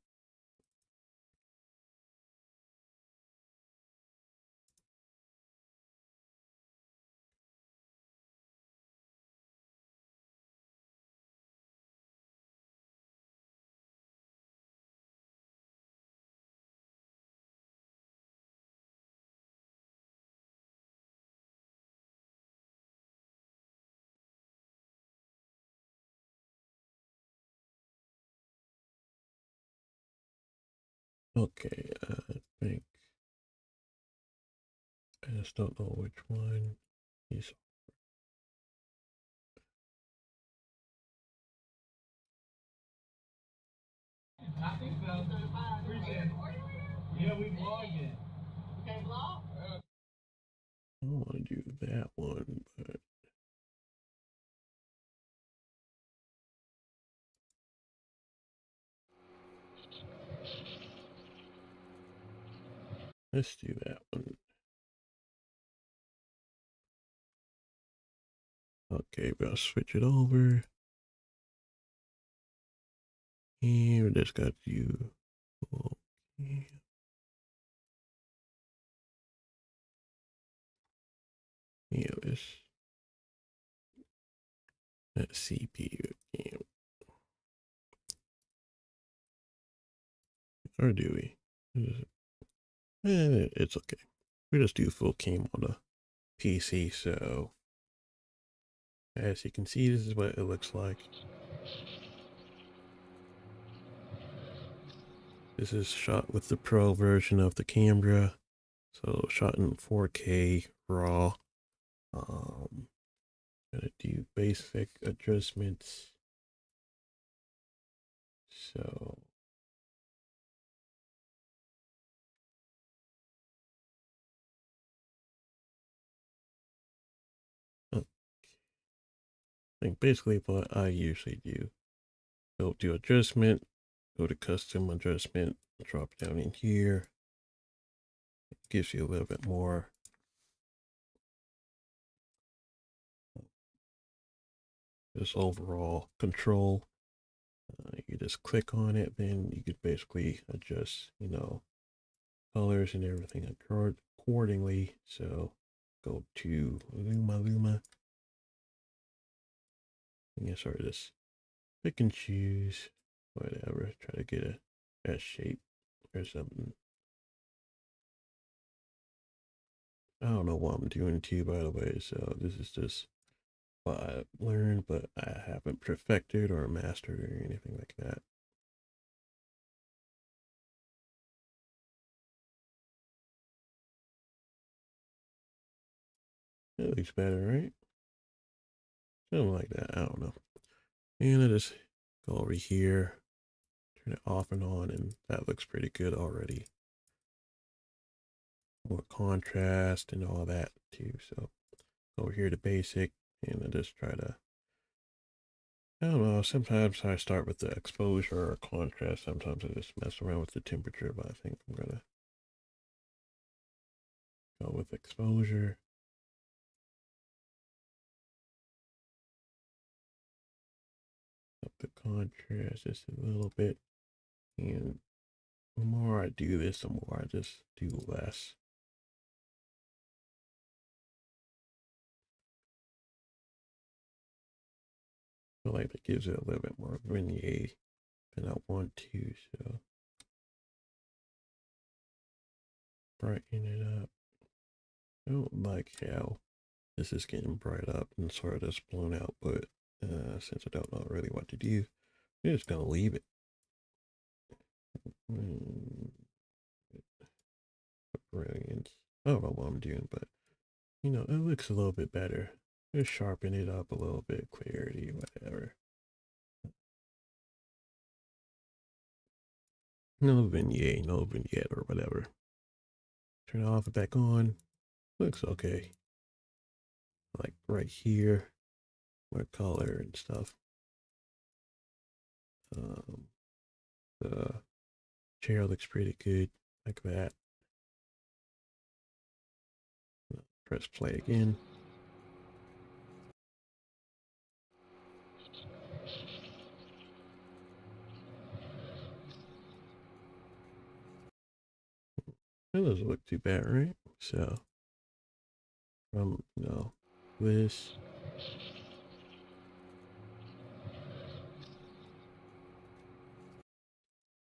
[SPEAKER 1] Okay, I think I just don't know which one he's.
[SPEAKER 2] Yeah, we vlogged it.
[SPEAKER 1] I don't want to do that one, but let's do that one. Okay, we'll switch it over. And we just got you. Okay. Yeah, this that CPU. Yeah. Or do we? It's okay. We just do full cam on the PC. So as you can see, this is what it looks like. This is shot with the Pro version of the camera. So shot in 4K RAW. Gonna do basic adjustments. So I think basically what I usually do. Go to adjustment, go to custom adjustment, drop down in here. It gives you a little bit more just overall control. You just click on it, then you could basically adjust, colors and everything accordingly. So go to Luma. And sort of just pick and choose whatever. Try to get a S shape or something. I don't know what I'm doing too, by the way. So this is just what I learned, but I haven't perfected or mastered or anything like that. It looks better, right? Something like that. I don't know. And I just go over here, turn it off and on, and that looks pretty good already. More contrast and all that too. So over here to basic, and I just try to. I don't know. Sometimes I start with the exposure or contrast. Sometimes I just mess around with the temperature, but I think I'm gonna go with exposure. Up the contrast just a little bit, and the more I do this, the more I just do less. I feel like that gives it a little bit more vignette than I want to, so brighten it up. I don't like how this is getting bright up and sort of just blown out, but since I don't know really what to do, I'm just gonna leave it. Mm, brilliance. I don't know what I'm doing, but it looks a little bit better. Just sharpen it up a little bit, clarity, whatever. No vignette or whatever. Turn it off and back on. Looks okay. Like right here, more color and stuff. Um, the chair looks pretty good, like that. Press play again. That doesn't look too bad, right? So, from this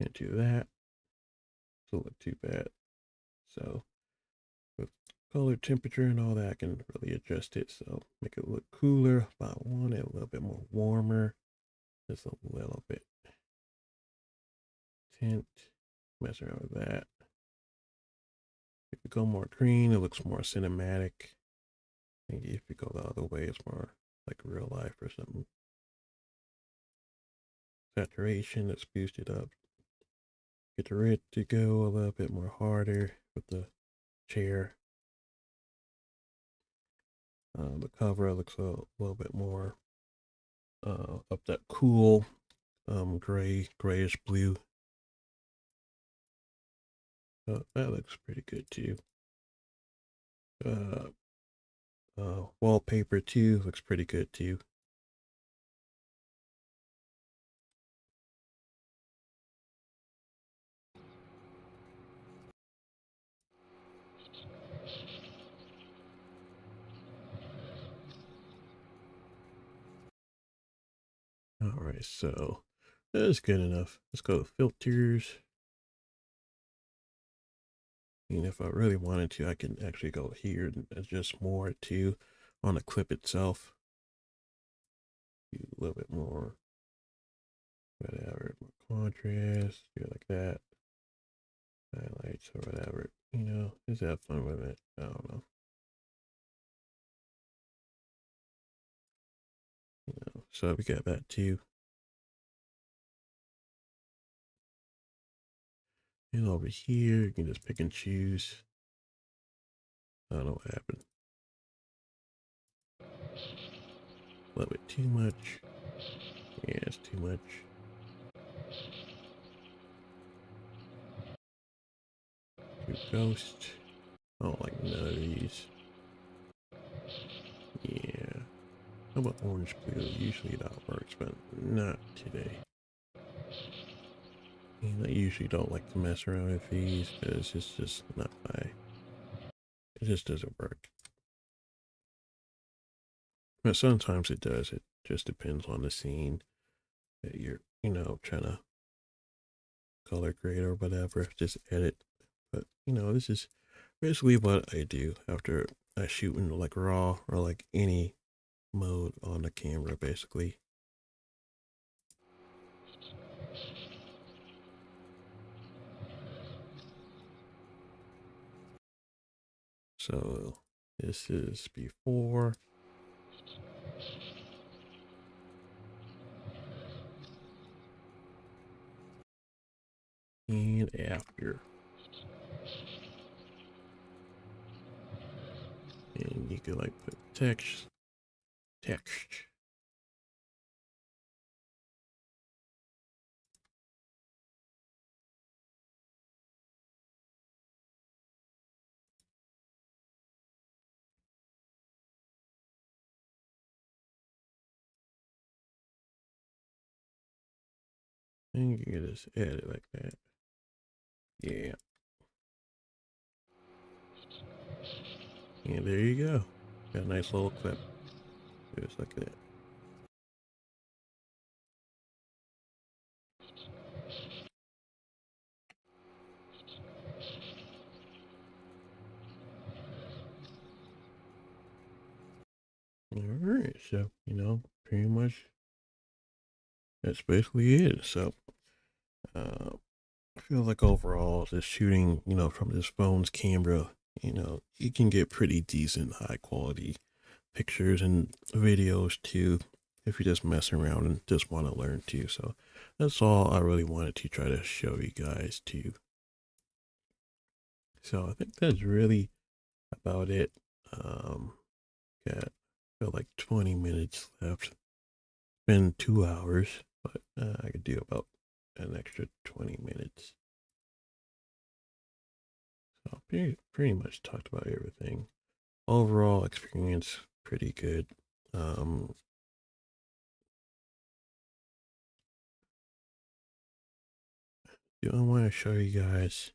[SPEAKER 1] can't do that. Doesn't look too bad. So, with color, temperature, and all that, I can really adjust it. So, make it look cooler if I want it, a little bit more warmer, just a little bit. Tint. mess around with that. If you go more green, it looks more cinematic. And if you go the other way, it's more like real life or something. Saturation, let's boost it up. Get the red to go a little bit more harder with the chair. The cover looks a little bit more up that cool grayish blue. That looks pretty good too. Wallpaper too looks pretty good too. All right, so that's good enough. Let's go to filters. And if I really wanted to, I can actually go here and adjust more too on the clip itself. Do a little bit more, whatever, more contrast, do it like that. Highlights or whatever, just have fun with it. I don't know. So we got that too. And over here, you can just pick and choose. I don't know what happened. A little bit too much. Yeah, it's too much. Too ghost. I don't like none of these. Yeah. How about orange blue? Usually that works, but not today. And I usually don't like to mess around with these because it's just not my. It just doesn't work. But sometimes it does. It just depends on the scene that you're, trying to color grade or whatever. Just edit. But, this is basically what I do after I shoot in like raw or like any mode on the camera, basically. So this is before. And after. And you could like put text. And you can just edit like that. Yeah. And there you go. Got a nice little clip. Just like that. Alright, so, pretty much that's basically it. So, I feel like overall, just shooting, from this phone's camera, you can get pretty decent, high quality pictures and videos too, if you just mess around and just want to learn too. So, that's all I really wanted to try to show you guys too. So, I think that's really about it. Got feel like 20 minutes left. Been 2 hours, but I could do about an extra 20 minutes. So pretty much talked about everything. Overall experience pretty good. Um, I want to show you guys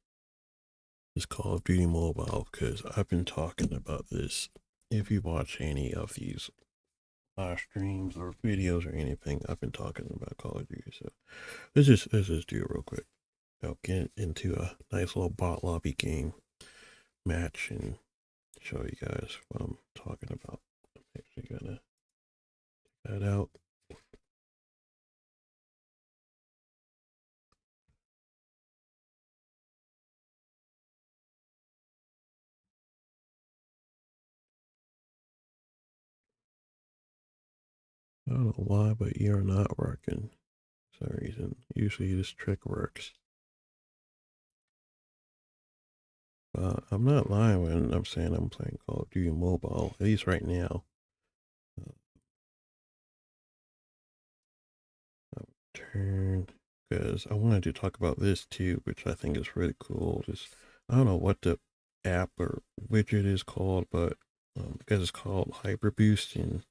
[SPEAKER 1] this Call of Duty Mobile because I've been talking about this. If you watch any of these live streams or videos or anything, I've been talking about Call of Duty. So let's just do it real quick. I'll get into a nice little bot lobby game match and show you guys what I'm talking about. I'm actually gonna check that out. I don't know why, but you're not working for some reason. Usually this trick works. I'm not lying when I'm saying I'm playing Call of Duty Mobile, at least right now. Turn, because I wanted to talk about this too, which I think is really cool. Just I don't know what the app or widget is called, but because it's called Hyper Boost, and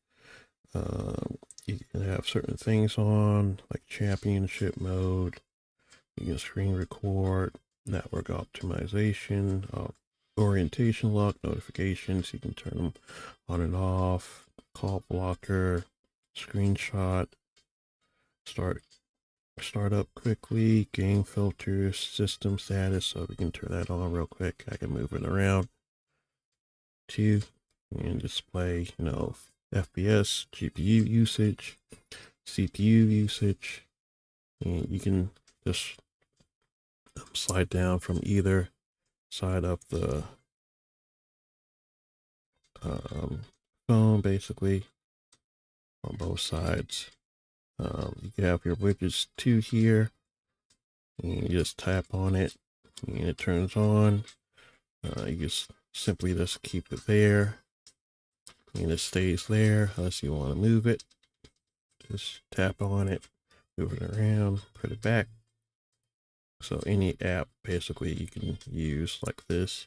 [SPEAKER 1] you can have certain things on like championship mode. You can screen record, network optimization, orientation lock notifications. You can turn them on and off. Call blocker, screenshot, start up quickly, game filters, system status. So we can turn that on real quick. I can move it around too and display, FPS, GPU usage, CPU usage, and you can just slide down from either side of the phone, basically, on both sides. You can have your widgets too here, and you just tap on it, and it turns on. You just simply just keep it there, and it stays there unless you want to move it. Just tap on it, move it around, put it back. So any app basically you can use like this.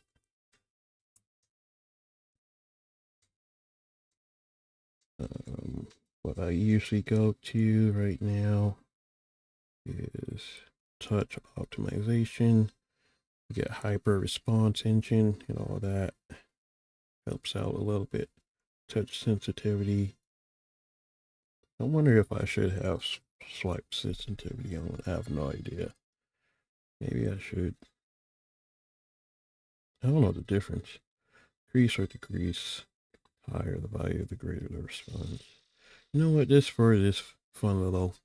[SPEAKER 1] What I usually go to right now is touch optimization. You get hyper response engine and all that. Helps out a little bit. Touch sensitivity. I wonder if I should have swipe sensitivity on. I have no idea. Maybe I should. I don't know the difference. Increase or decrease. Higher the value, the greater the response. You know what? Just for this fun little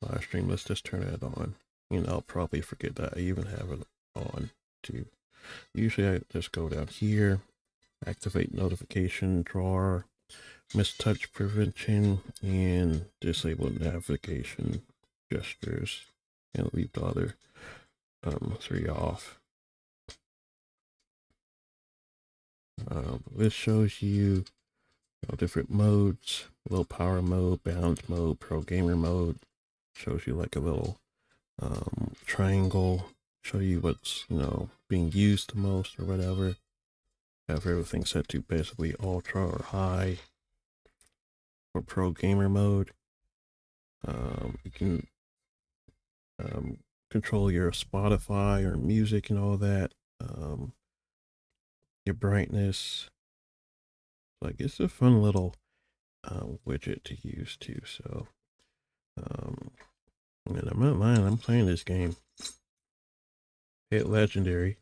[SPEAKER 1] live stream, let's just turn it on. And I'll probably forget that I even have it on too. Usually I just go down here, activate notification drawer, mistouch prevention, and disable navigation gestures, and leave the other three off. This shows you different modes: low power mode, balance mode, pro gamer mode. Shows you like a little triangle, show you what's being used the most or whatever. Have everything set to basically ultra or high for pro gamer mode. You can control your Spotify or music and all that. Your brightness. Like, it's a fun little widget to use too. So, and I'm not lying, I'm playing this game. Hit legendary.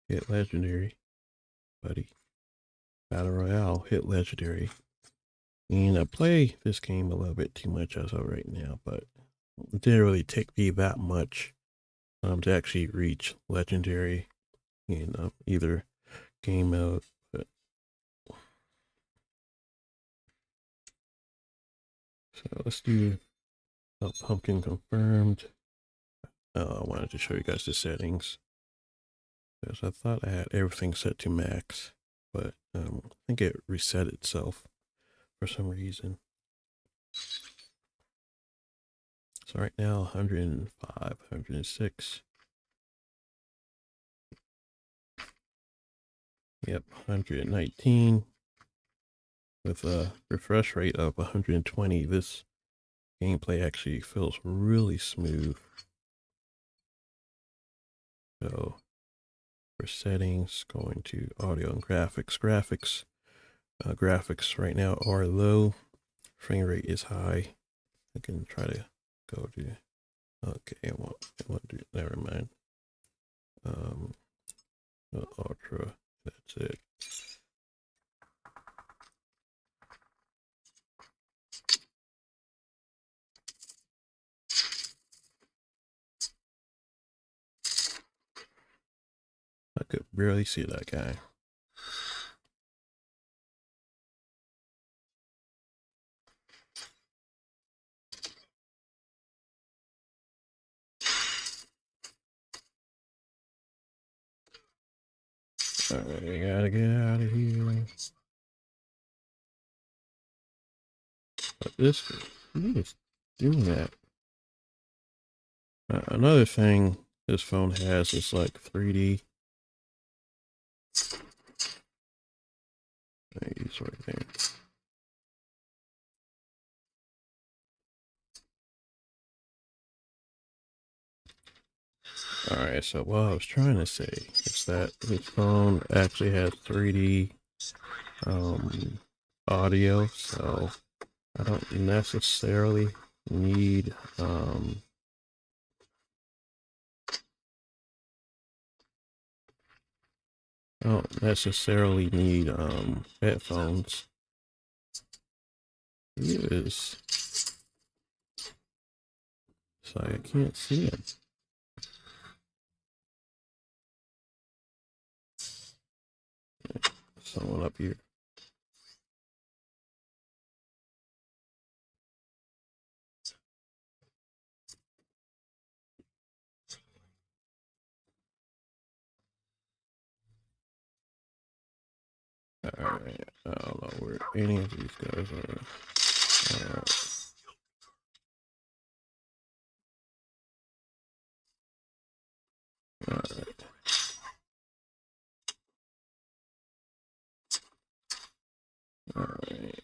[SPEAKER 1] Hit legendary, buddy. Battle Royale, hit legendary. And I play this game a little bit too much as of right now, but it didn't really take me that much to actually reach legendary in either game mode. But so let's do pumpkin confirmed. I wanted to show you guys the settings because I thought I had everything set to max, but I think it reset itself for some reason. So right now 105, 106. Yep, 119 with a refresh rate of 120. This gameplay actually feels really smooth. So for settings, going to audio and graphics. Graphics right now are low. Frame rate is high. I can try to go to. Okay, I won't do. Never mind. Ultra. That's it. I could barely see that guy. Alright, I gotta get out of here. But this, what is doing that? Another thing this phone has is like 3D. He's right there. Alright, so what I was trying to say is that this phone actually has 3D audio, so I don't necessarily need headphones. He is, it's like I can't see him. Someone up here. Alright, I don't know where any of these guys are. Alright. Alright. Alright.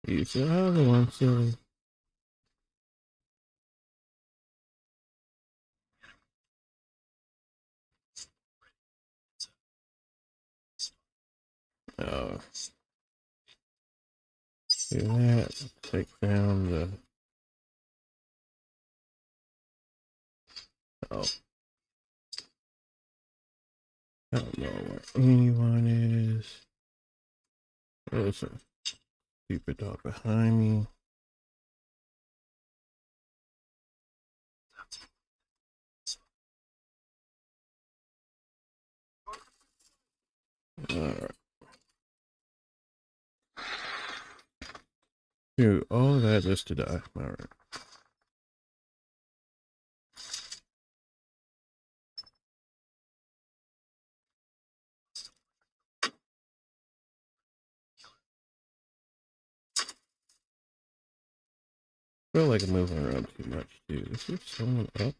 [SPEAKER 1] You said I don't want to. Oh, do that. Take down the. Oh, I don't know where anyone is. There's a stupid dog behind me. Alright. Dude, all that just to die. Alright. I feel like I'm moving around too much, dude. Is there someone up?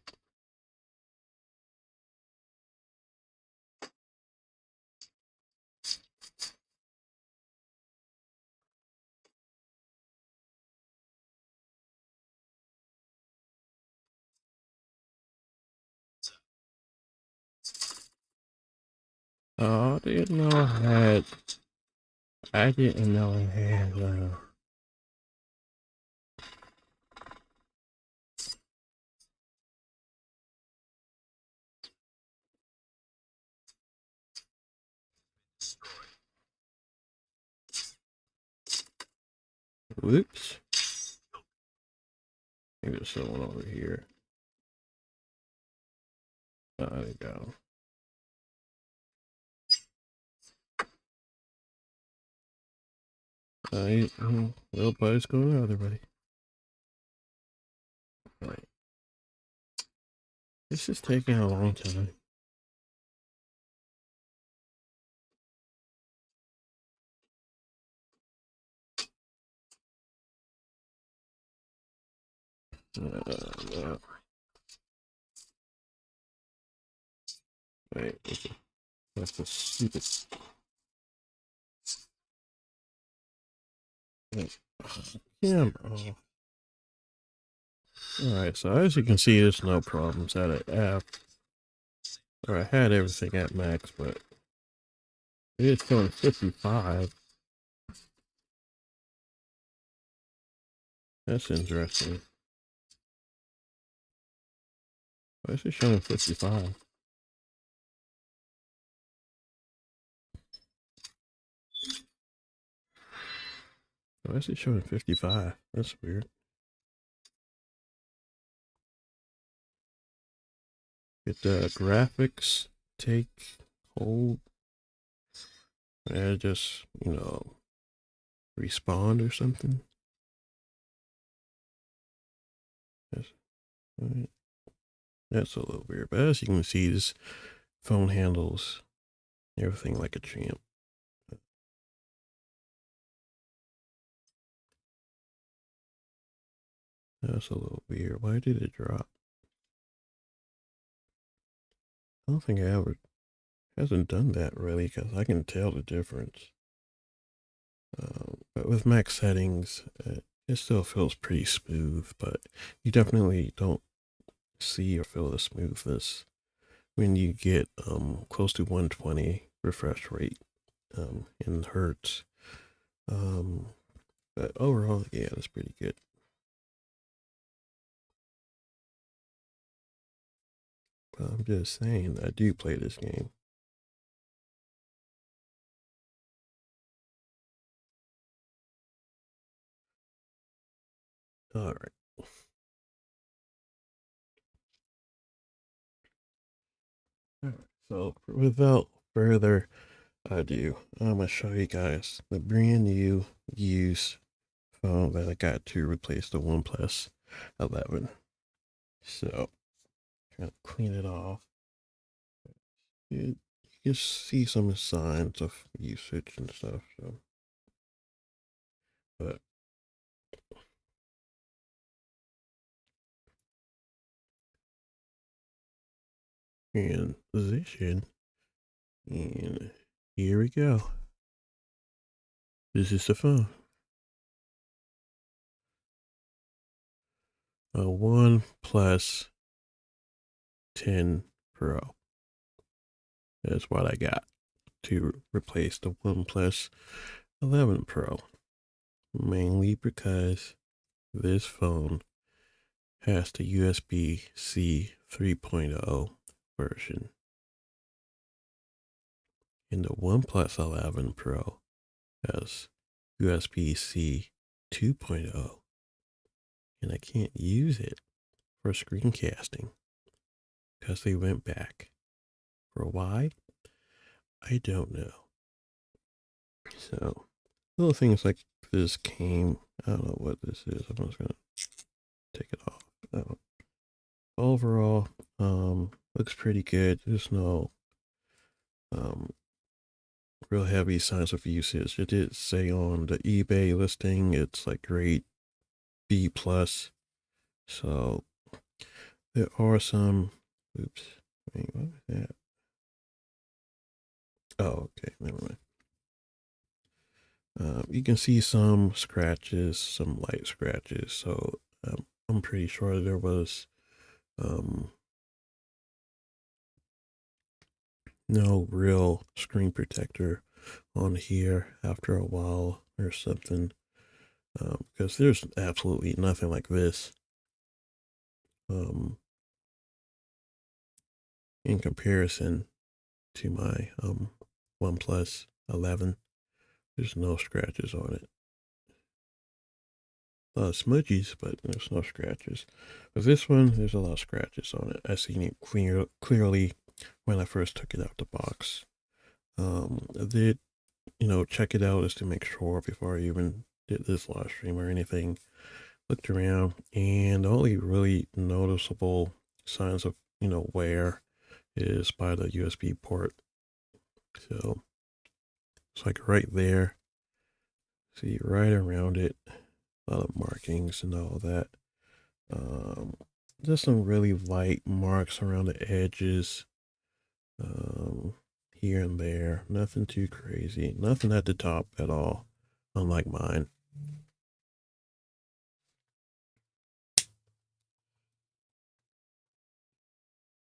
[SPEAKER 1] Oh, I didn't know I had. I didn't know I had. Whoops. Maybe there's someone over here. Oh, there you go. Little buddy's going the other way. Right. This is taking a long time. No. Wait, that's a stupid. Wait. Yeah. Oh. Alright, so as you can see, there's no problems at it. Or I had everything at max, but it is showing 55. That's interesting. Why is it showing 55? Why is it showing 55? That's weird. Get the graphics take hold. it just, respawned or something. That's, that's a little weird. But as you can see, this phone handles everything like a champ. That's a little weird. Why did it drop? I don't think I ever hasn't done that really because I can tell the difference. But with max settings, it still feels pretty smooth, but you definitely don't see or feel the smoothness when you get close to 120 refresh rate in hertz. But overall, yeah, that's pretty good. But I'm just saying, I do play this game. All right. All right. So without further ado, I'm gonna show you guys the brand new used phone that I got to replace the OnePlus 11. So trying to clean it off. You can see some signs of usage and stuff. So, but in position, and here we go. This is the phone. A OnePlus 10 Pro. That's what I got to replace the OnePlus 11 Pro. Mainly because this phone has the USB-C 3.0 version. And the OnePlus 11 Pro has USB-C 2.0. And I can't use it for screencasting because they went back. For why? I don't know. So, little things like this came. I don't know what this is. I'm just gonna take it off. Overall, looks pretty good. There's no um real heavy signs of usage. It did say on the eBay listing it's like grade B plus. So there are some. Oops. Wait, what was that? Oh, okay. Never mind. You can see some scratches, some light scratches. So I'm pretty sure there was um, no real screen protector on here after a while or something. Because there's absolutely nothing like this in comparison to my OnePlus 11. There's no scratches on it. A lot of smudgies, but there's no scratches. With this one, there's a lot of scratches on it. I seen it clearly when I first took it out the box. I did, check it out just to make sure before I even did this live stream or anything. Looked around, and the only really noticeable signs of, wear is by the USB port. So it's like right there. See, right around it, a lot of markings and all that. Just some really light marks around the edges, here and there. Nothing too crazy. Nothing at the top at all, unlike mine.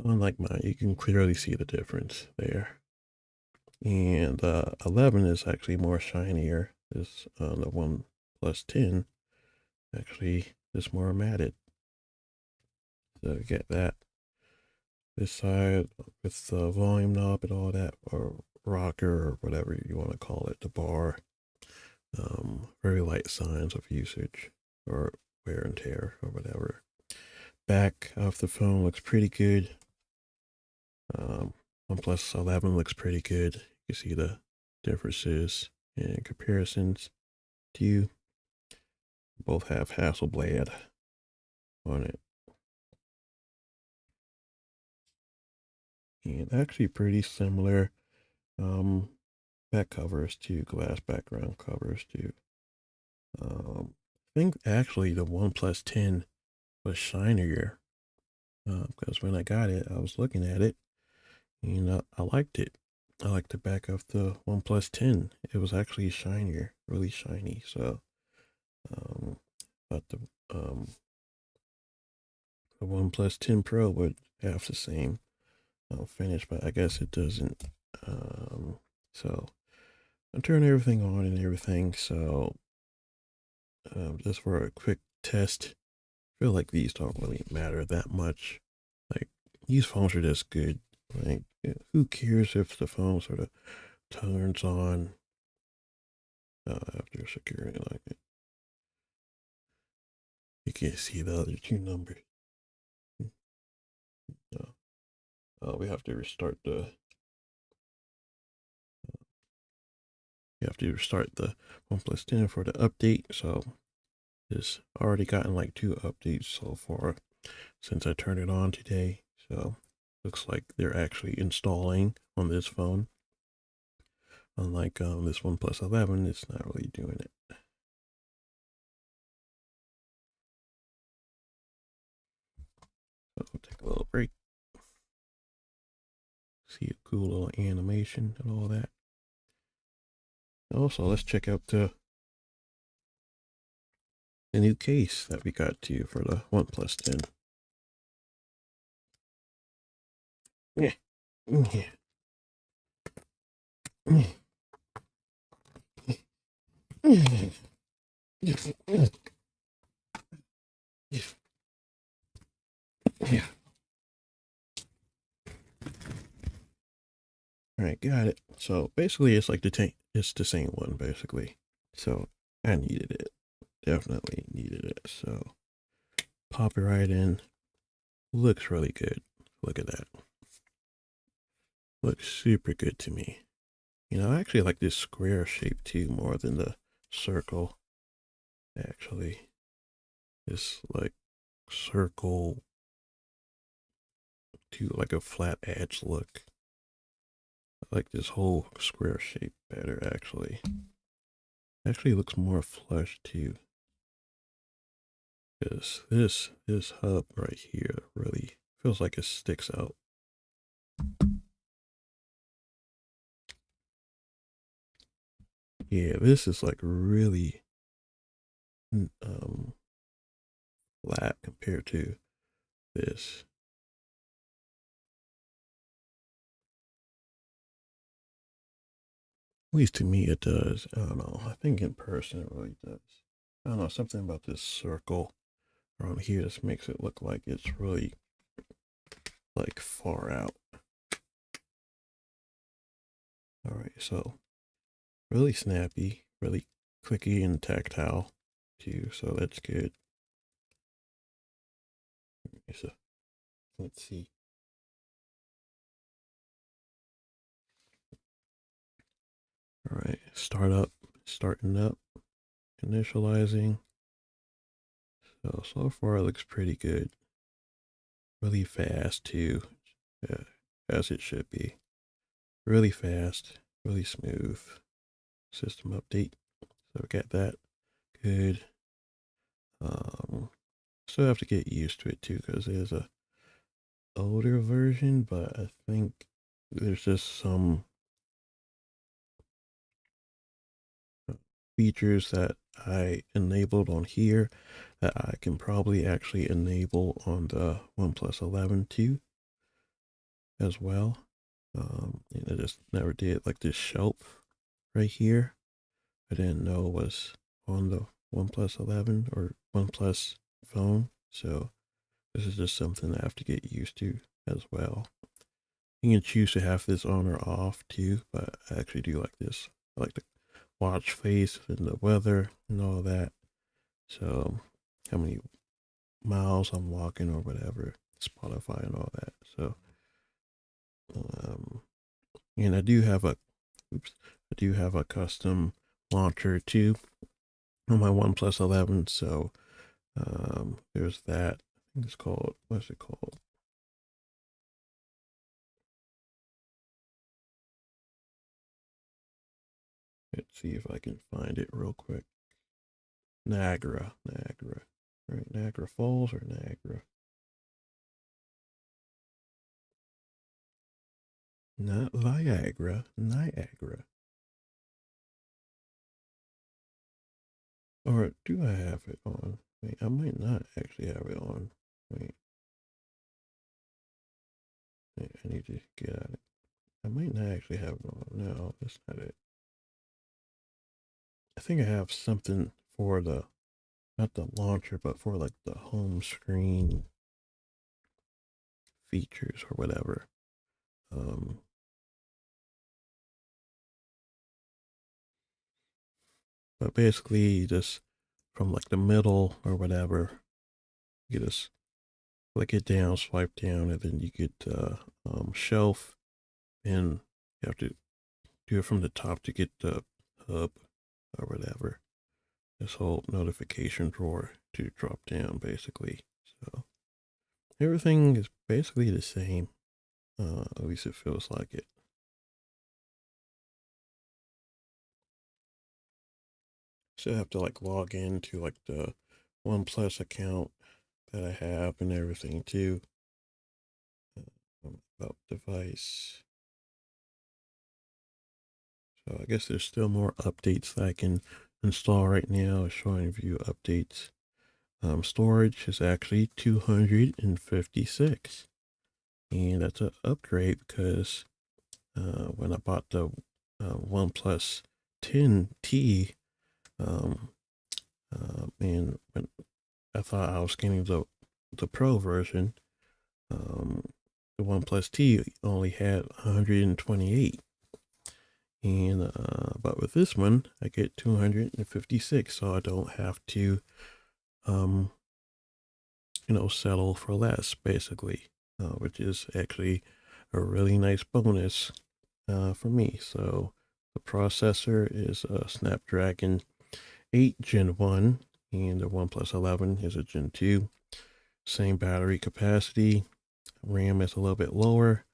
[SPEAKER 1] Unlike mine, you can clearly see the difference there. And 11 is actually more shinier. This the one plus 10 actually is more matted. So get that. This side with the volume knob and all that, or rocker or whatever you want to call it, the bar. Very light signs of usage or wear and tear or whatever. Back of the phone looks pretty good. OnePlus 11 looks pretty good. You see the differences and comparisons to you. Both have Hasselblad on it. And actually pretty similar back covers too, glass background covers too. I think actually the OnePlus 10 was shinier because when I got it, I was looking at it and I liked it. I liked the back of the OnePlus 10. It was actually shinier, really shiny. So, um, but the OnePlus 10 Pro would have the same finish, but I guess it doesn't. So I turned everything on and everything. So just for a quick test, I feel like these don't really matter that much. Like these phones are just good. Like who cares if the phone sort of turns on after security like it. You can't see the other two numbers. We have to restart the. You have to restart the OnePlus 10 for the update. So it's already gotten like 2 updates so far since I turned it on today. So looks like they're actually installing on this phone. Unlike this OnePlus 11, it's not really doing it. So we'll take a little break. See a cool little animation and all that. Also, let's check out the new case that we got to you for the OnePlus 10. Yeah. Yeah. Yeah. All right, got it. So basically, it's like it's the same one basically. So I needed it, definitely needed it. So pop it right in. Looks really good. Look at that. Looks super good to me. You know, I actually like this square shape too more than the circle. Actually, this like circle to like a flat edge look. I like this whole square shape better actually. Actually looks more flush too. Because this hub right here really feels like it sticks out. Yeah, this is like really flat compared to this. At least to me it does. I don't know. I think in person it really does. I don't know, something about this circle around here just makes it look like it's really like far out. All right, so really snappy, really clicky and tactile too, so that's good. So let's see. All right, starting up, initializing. So far it looks pretty good. Really fast too, yeah, as it should be. Really fast, really smooth. System update. So we got that. Good. Still have to get used to it too because there's a older version, but I think there's just some features that I enabled on here that I can probably actually enable on the OnePlus 11 too as well. And I just never did, like this shelf right here. I didn't know was on the OnePlus 11 or OnePlus phone. So this is just something I have to get used to as well. You can choose to have this on or off too, but I actually do like this. I like the watch face and the weather and all that. So how many miles I'm walking or whatever, Spotify and all that. So, and I do have a, oops, I do have a custom launcher too on my OnePlus 11, so there's that. I think it's called, what's it called? Let's see if I can find it real quick. Niagara. Right, Niagara Falls or Niagara? Not Viagra, Niagara. Or do I have it on? Wait, I might not actually have it on. Wait, I need to get at it. I might not actually have it on. No, that's not it. I think I have something for the, not the launcher, but for like the home screen features or whatever. Um, but basically, just from like the middle or whatever, you just click it down, swipe down, and then you get shelf, and you have to do it from the top to get the hub or whatever. This whole notification drawer to drop down, basically. So everything is basically the same. At least it feels like it. So I have to like log into like the OnePlus account that I have and everything too. About device. So I guess there's still more updates that I can install right now. Showing view updates. Storage is actually 256, and that's an upgrade because when I bought the OnePlus 10T, um, and when I thought I was getting the Pro version, um, the OnePlus T only had 128, and but with this one, I get 256, so I don't have to, um, settle for less, basically, which is actually a really nice bonus for me. So the processor is a Snapdragon 8 Gen 1, and the OnePlus 11 is a Gen 2. Same battery capacity. RAM is a little bit lower,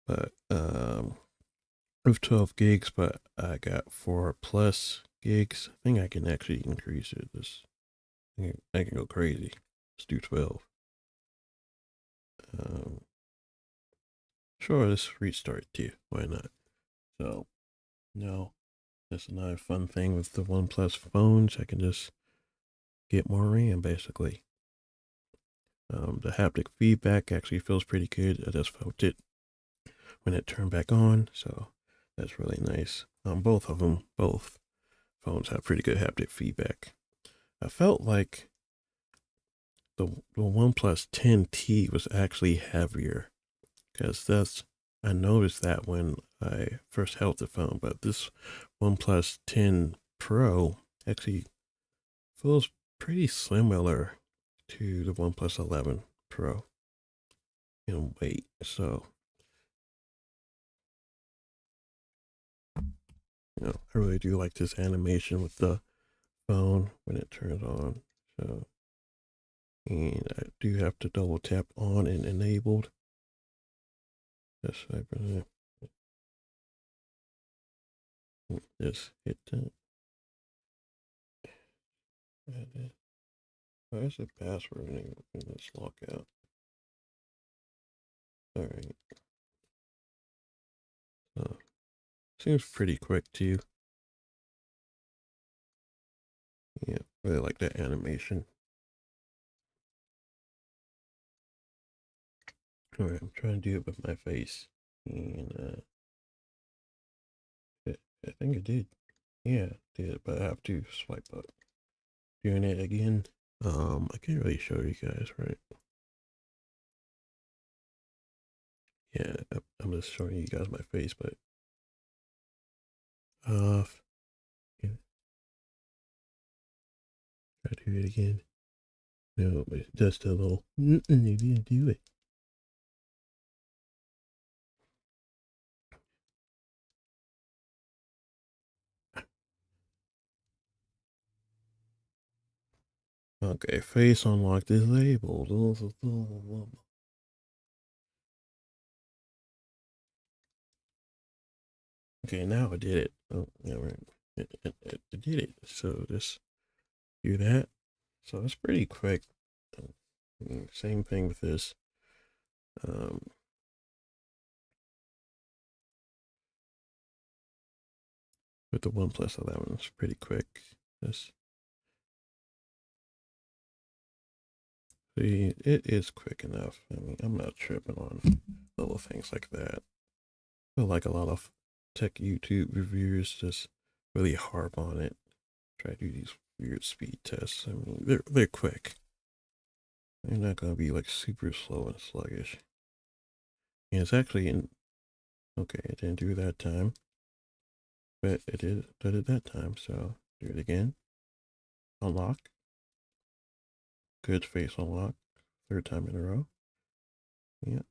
[SPEAKER 1] but with 12 gigs, but I got 4 plus gigs. I think I can actually increase it. I can go crazy. Let's do 12. Um, sure, let's restart too. Why not? So, no, that's another fun thing with the OnePlus phones. I can just get more RAM basically. The haptic feedback actually feels pretty good. I just felt it when it turned back on, so that's really nice. Both of them, both phones have pretty good haptic feedback. I felt like the OnePlus 10T was actually heavier because I noticed that when I first held the phone, but this OnePlus 10 Pro actually feels pretty similar to the OnePlus 11 Pro in weight. So, I really do like this animation with the phone when it turns on. So, and I do have to double tap on and enabled. Just hit that. Where's the password in this lockout? All right. Seems pretty quick too. Yeah, really like that animation. All right, I'm trying to do it with my face, and I think it did. Yeah, it did, but I have to swipe up. Doing it again. I can't really show you guys, right? Yeah, I'm just showing you guys my face, but off. Yeah, try to do it again. No, but just a little. You didn't do it. Okay, face unlock disabled. Okay, now I did it. Oh, yeah, right. It did it. So just do that. So it's pretty quick. Same thing with this. Um, with the OnePlus 11, it's pretty quick. Just see, it is quick enough. I mean, I'm not tripping on little things like that. I feel like a lot of tech YouTube reviewers just really harp on it. Try to do these weird speed tests. I mean, they're quick. They're not gonna be like super slow and sluggish. And it's actually in. Okay, it didn't do it that time, but it did it that time. So do it again. Unlock. Good face unlock. Third time in a row. Yeah.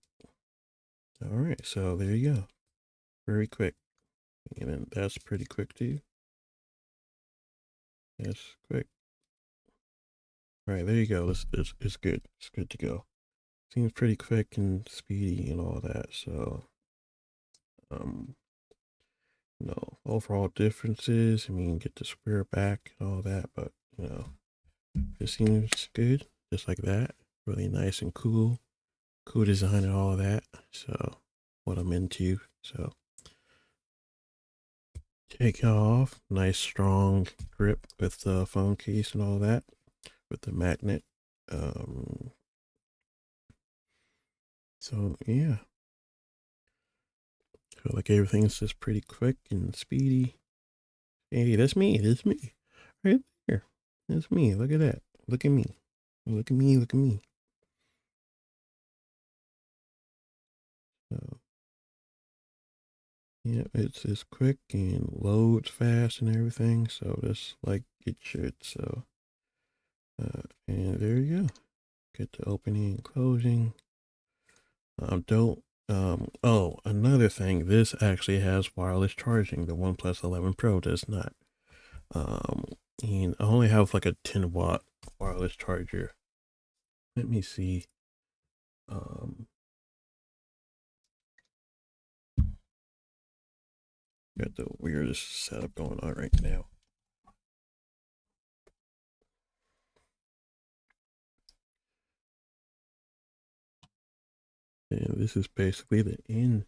[SPEAKER 1] All right. So there you go. Very quick. And then that's pretty quick too. That's quick. All right. There you go. It's good. It's good to go. Seems pretty quick and speedy and all that. So, um, overall differences. I mean, get the square back and all that, but it seems good, just like that. Really nice and cool, cool design and all of that. So, what I'm into. So, take it off. Nice strong grip with the phone case and all that, with the magnet. Um, so yeah, feel like everything's just pretty quick and speedy. Hey, that's me. That's me. Right there. That's me. Look at that. Look at me. Look at me. Look at me. So, yeah, it's quick and loads fast and everything. So just like it should. So, and there you go. Get the opening and closing. Don't. Oh, another thing. This actually has wireless charging. The OnePlus 11 Pro does not. Um, and I only have like a 10-watt wireless charger. Let me see. Um, got the weirdest setup going on right now. And this is basically the end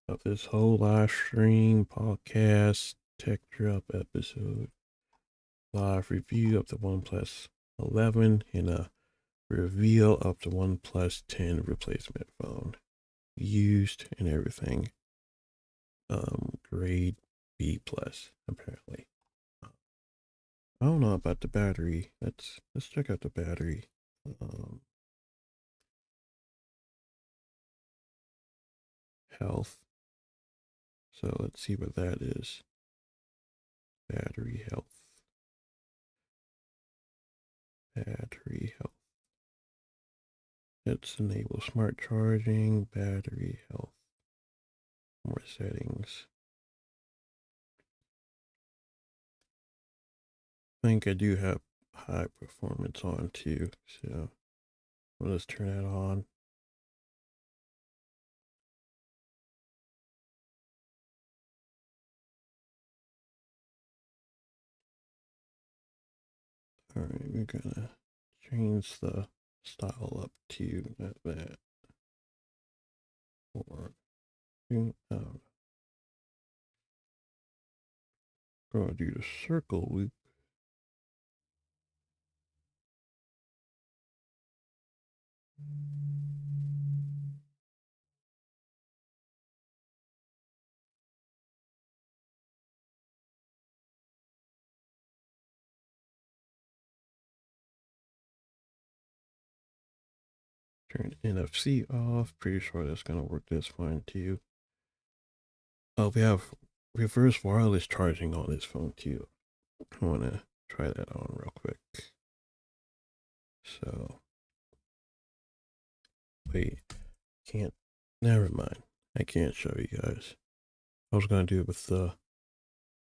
[SPEAKER 1] of this whole live stream, podcast, tech drop episode, live review of the OnePlus 11 and a reveal of the OnePlus 10 replacement phone, used and everything. Grade B plus apparently. I don't know about the battery. Let's check out the battery. Um, Health. So let's see what that is. Battery health. Battery health. Let's enable smart charging, battery health. More settings. I think I do have high performance on too. So let's turn that on. All right, we're gonna change the style up to that. Or gonna do the circle loop. Turn NFC off. Pretty sure that's gonna work this fine too. Oh, we have reverse wireless charging on this phone too. I wanna try that on real quick. So wait, can't. Never mind. I can't show you guys. I was gonna do it with the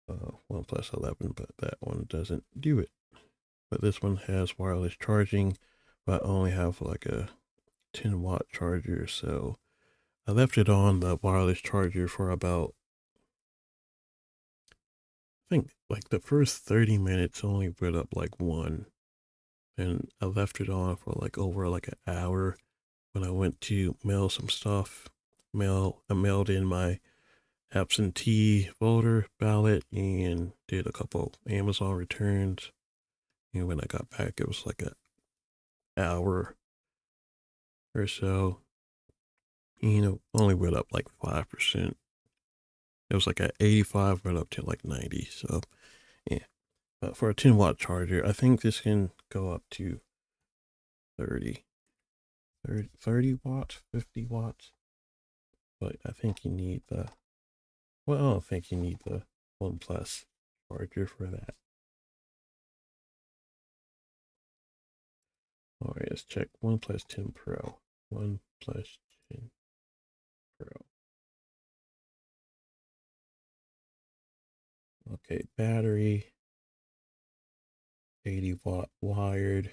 [SPEAKER 1] OnePlus 11, but that one doesn't do it. but this one has wireless charging, but I only have like a 10-watt charger, so I left it on the wireless charger for about, I think like the first 30 minutes only put up like one, and I left it on for like over like an hour. When I went to mail some stuff, I mailed in my absentee voter ballot and did a couple Amazon returns. And when I got back, it was like an hour or so. Only went up like 5%. It was like at 85, went up to like 90. So, yeah. But for a 10-watt charger, I think this can go up to 30, 30 watts, 50 watts. But I think you need I don't think you need the OnePlus charger for that. All right, let's check OnePlus 10 Pro. OnePlus 10 Pro. Okay, battery, 80-watt wired,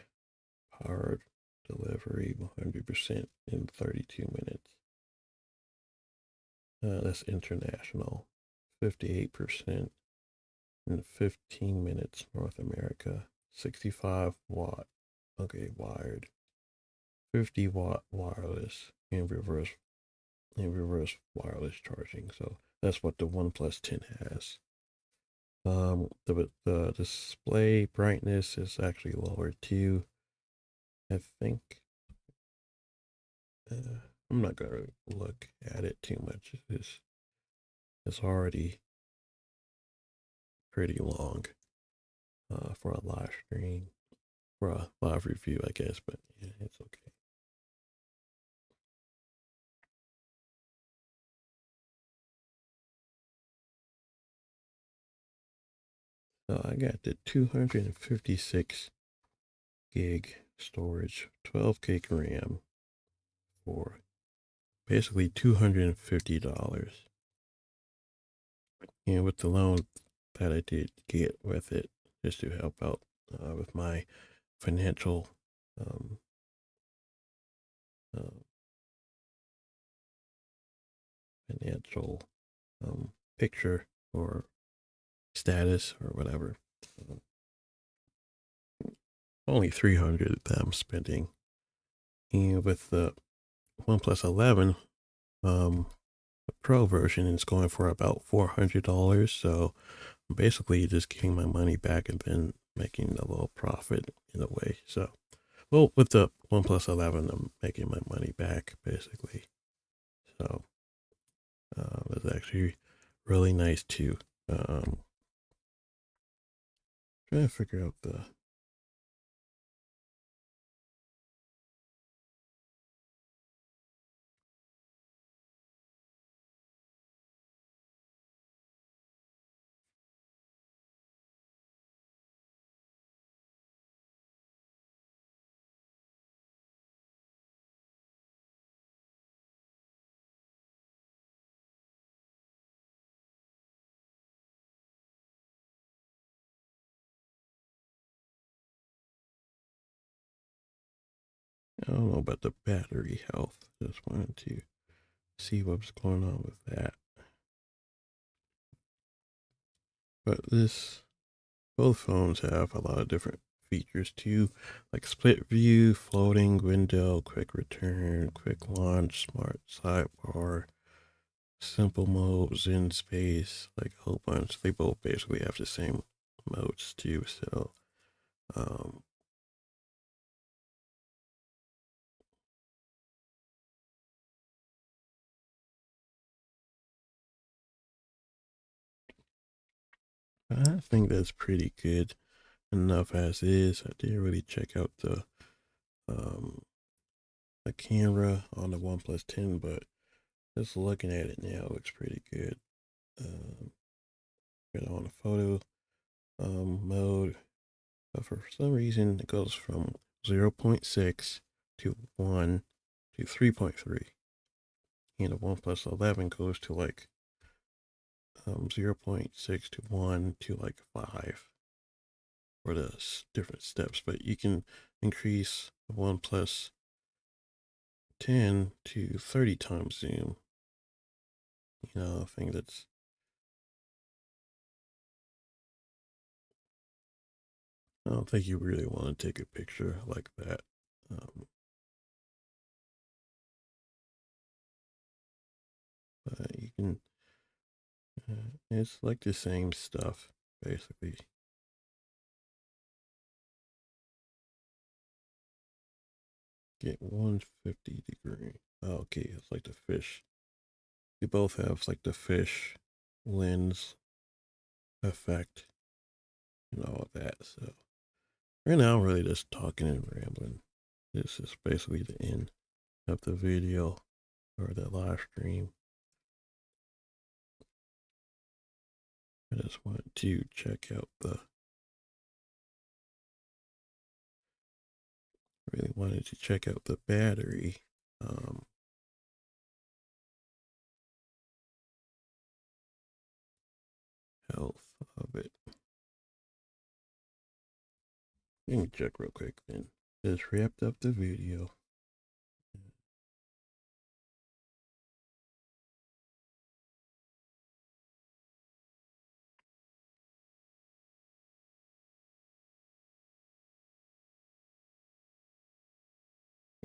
[SPEAKER 1] powered delivery, 100% in 32 minutes. That's international, 58% in 15 minutes, North America, 65-watt, okay, wired, 50-watt wireless, and reverse wireless charging. So that's what the OnePlus 10 has. The display brightness is actually lower too. I think. I'm not gonna look at it too much. It's already pretty long for a live stream, for a live review, I guess. But yeah, it's okay. So I got the 256 gig storage, 12 gig RAM for basically $250. And with the loan that I did get with it, just to help out with my financial um, uh, financial picture or status or whatever. Um, Only 300 that I'm spending. And with the OnePlus 11, the Pro version is going for about $400. So I'm basically just getting my money back and then making a little profit in a way. So, well, with the OnePlus 11, I'm making my money back basically. So it's actually really nice too. Trying to figure out the. I don't know about the battery health. Just wanted to see what's going on with that. But both phones have a lot of different features too, like split view, floating window, quick return, quick launch, smart sidebar, simple mode, Zen space, like a whole bunch. They both basically have the same modes too. So, um, I think that's pretty good enough as is. I didn't really check out um the camera on the OnePlus 10, but just looking at it now, it looks pretty good. Um, on the photo mode, but for some reason it goes from 0.6 to 1 to 3.3, and the OnePlus 11 goes to like 0.6 to 1 to like 5. for the different steps, but you can increase the OnePlus 10 to 30 times zoom. I think that's, I don't think you really want to take a picture like that. But you can, it's like the same stuff, basically. Get 150 degree. Oh, okay, it's like the fish. They both have like the fish lens effect and all of that. So right now, I'm really just talking and rambling. This is basically the end of the video or the live stream. I just wanted to check out really wanted to check out the battery. Um, Health of it. Let me check real quick then. Just wrapped up the video.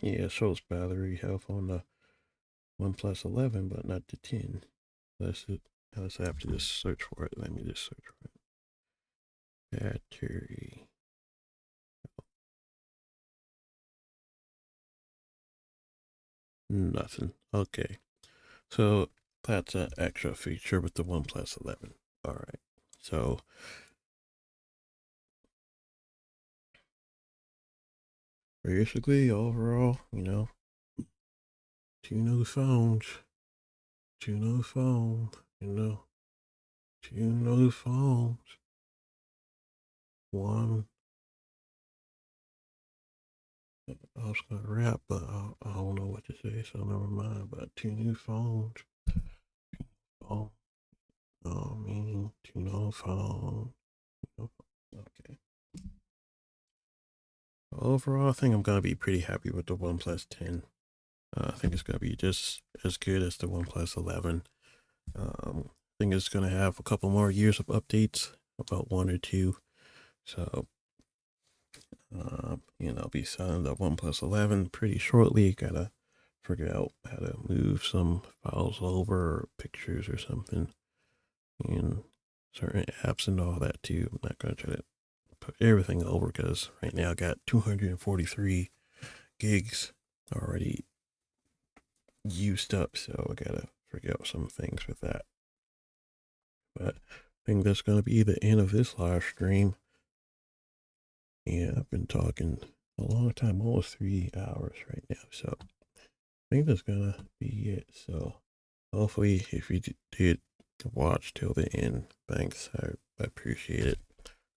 [SPEAKER 1] Yeah, it shows battery health on the OnePlus 11, but not the 10. That's it. I just have to just search for it. Let me just search for it. Battery. Nothing. Okay. So that's an extra feature with the OnePlus 11. All right. So basically, overall, two new phones. Two new phones. Two new phones. One. I was gonna rap, but I don't know what to say, so never mind. But two new phones. Oh, I mean, two new phones. Okay. Overall, I think I'm gonna be pretty happy with the OnePlus 10. I think it's gonna be just as good as the OnePlus 11. I think it's gonna have a couple more years of updates, about one or two. So, be selling the OnePlus 11 pretty shortly. Gotta figure out how to move some files over, or pictures or something, and certain apps and all that too. I'm not gonna try to put everything over because right now I got 243 gigs already used up, so I gotta figure out some things with that. But I think that's gonna be the end of this live stream. Yeah, I've been talking a long time, almost 3 hours right now, so I think that's gonna be it. So hopefully, if you did watch till the end, thanks. I appreciate it.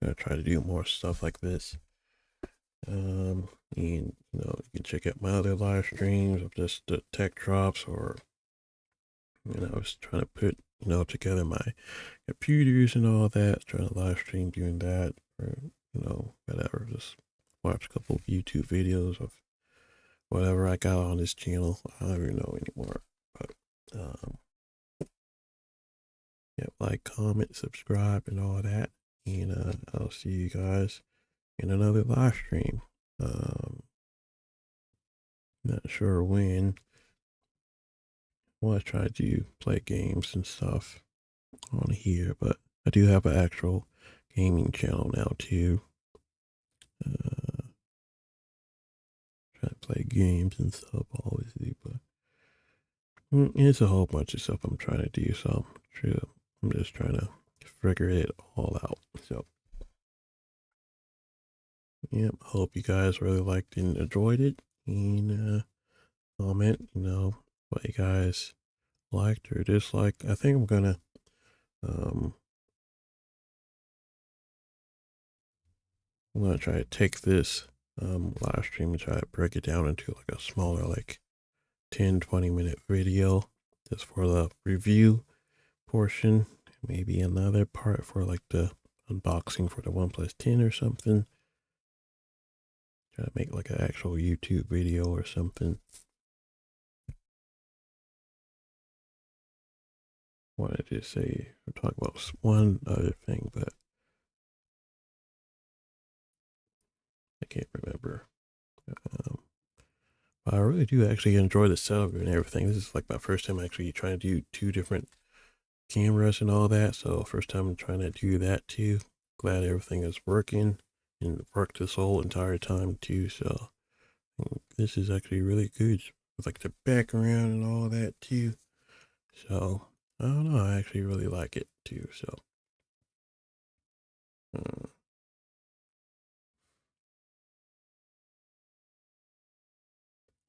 [SPEAKER 1] I'm gonna try to do more stuff like this. And you can check out my other live streams of just the tech drops, or I was trying to put together my computers and all that, trying to live stream doing that, or whatever. Just watch a couple of YouTube videos of whatever I got on this channel. I don't even know anymore. But yeah, like, comment, subscribe, and all that. And I'll see you guys in another live stream. Not sure when. I want to try to play games and stuff on here, but I do have an actual gaming channel now too. Try to play games and stuff, obviously, but it's a whole bunch of stuff I'm trying to do. So I'm just trying to figure it all out. So yeah, hope you guys really liked and enjoyed it, and comment, what you guys liked or disliked. I think I'm gonna um try to take this live stream and try to break it down into like a smaller, like 10-20 minute video just for the review portion. Maybe another part for like the unboxing for the OnePlus 10 or something. Try to make like an actual YouTube video or something. Wanted to say, or talk about one other thing, but I can't remember. I really do actually enjoy the setup and everything. This is like my first time actually trying to do two different cameras and all that. So first time I'm trying to do that too. Glad everything is working and worked this whole entire time too. So this is actually really good with like the background and all that too. So I don't know. I actually really like it too. So.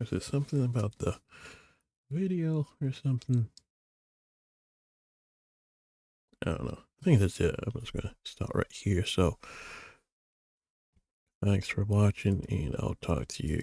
[SPEAKER 1] Is it something about the video or something? I don't know. I think that's it. I'm just gonna stop right here. So thanks for watching, and I'll talk to you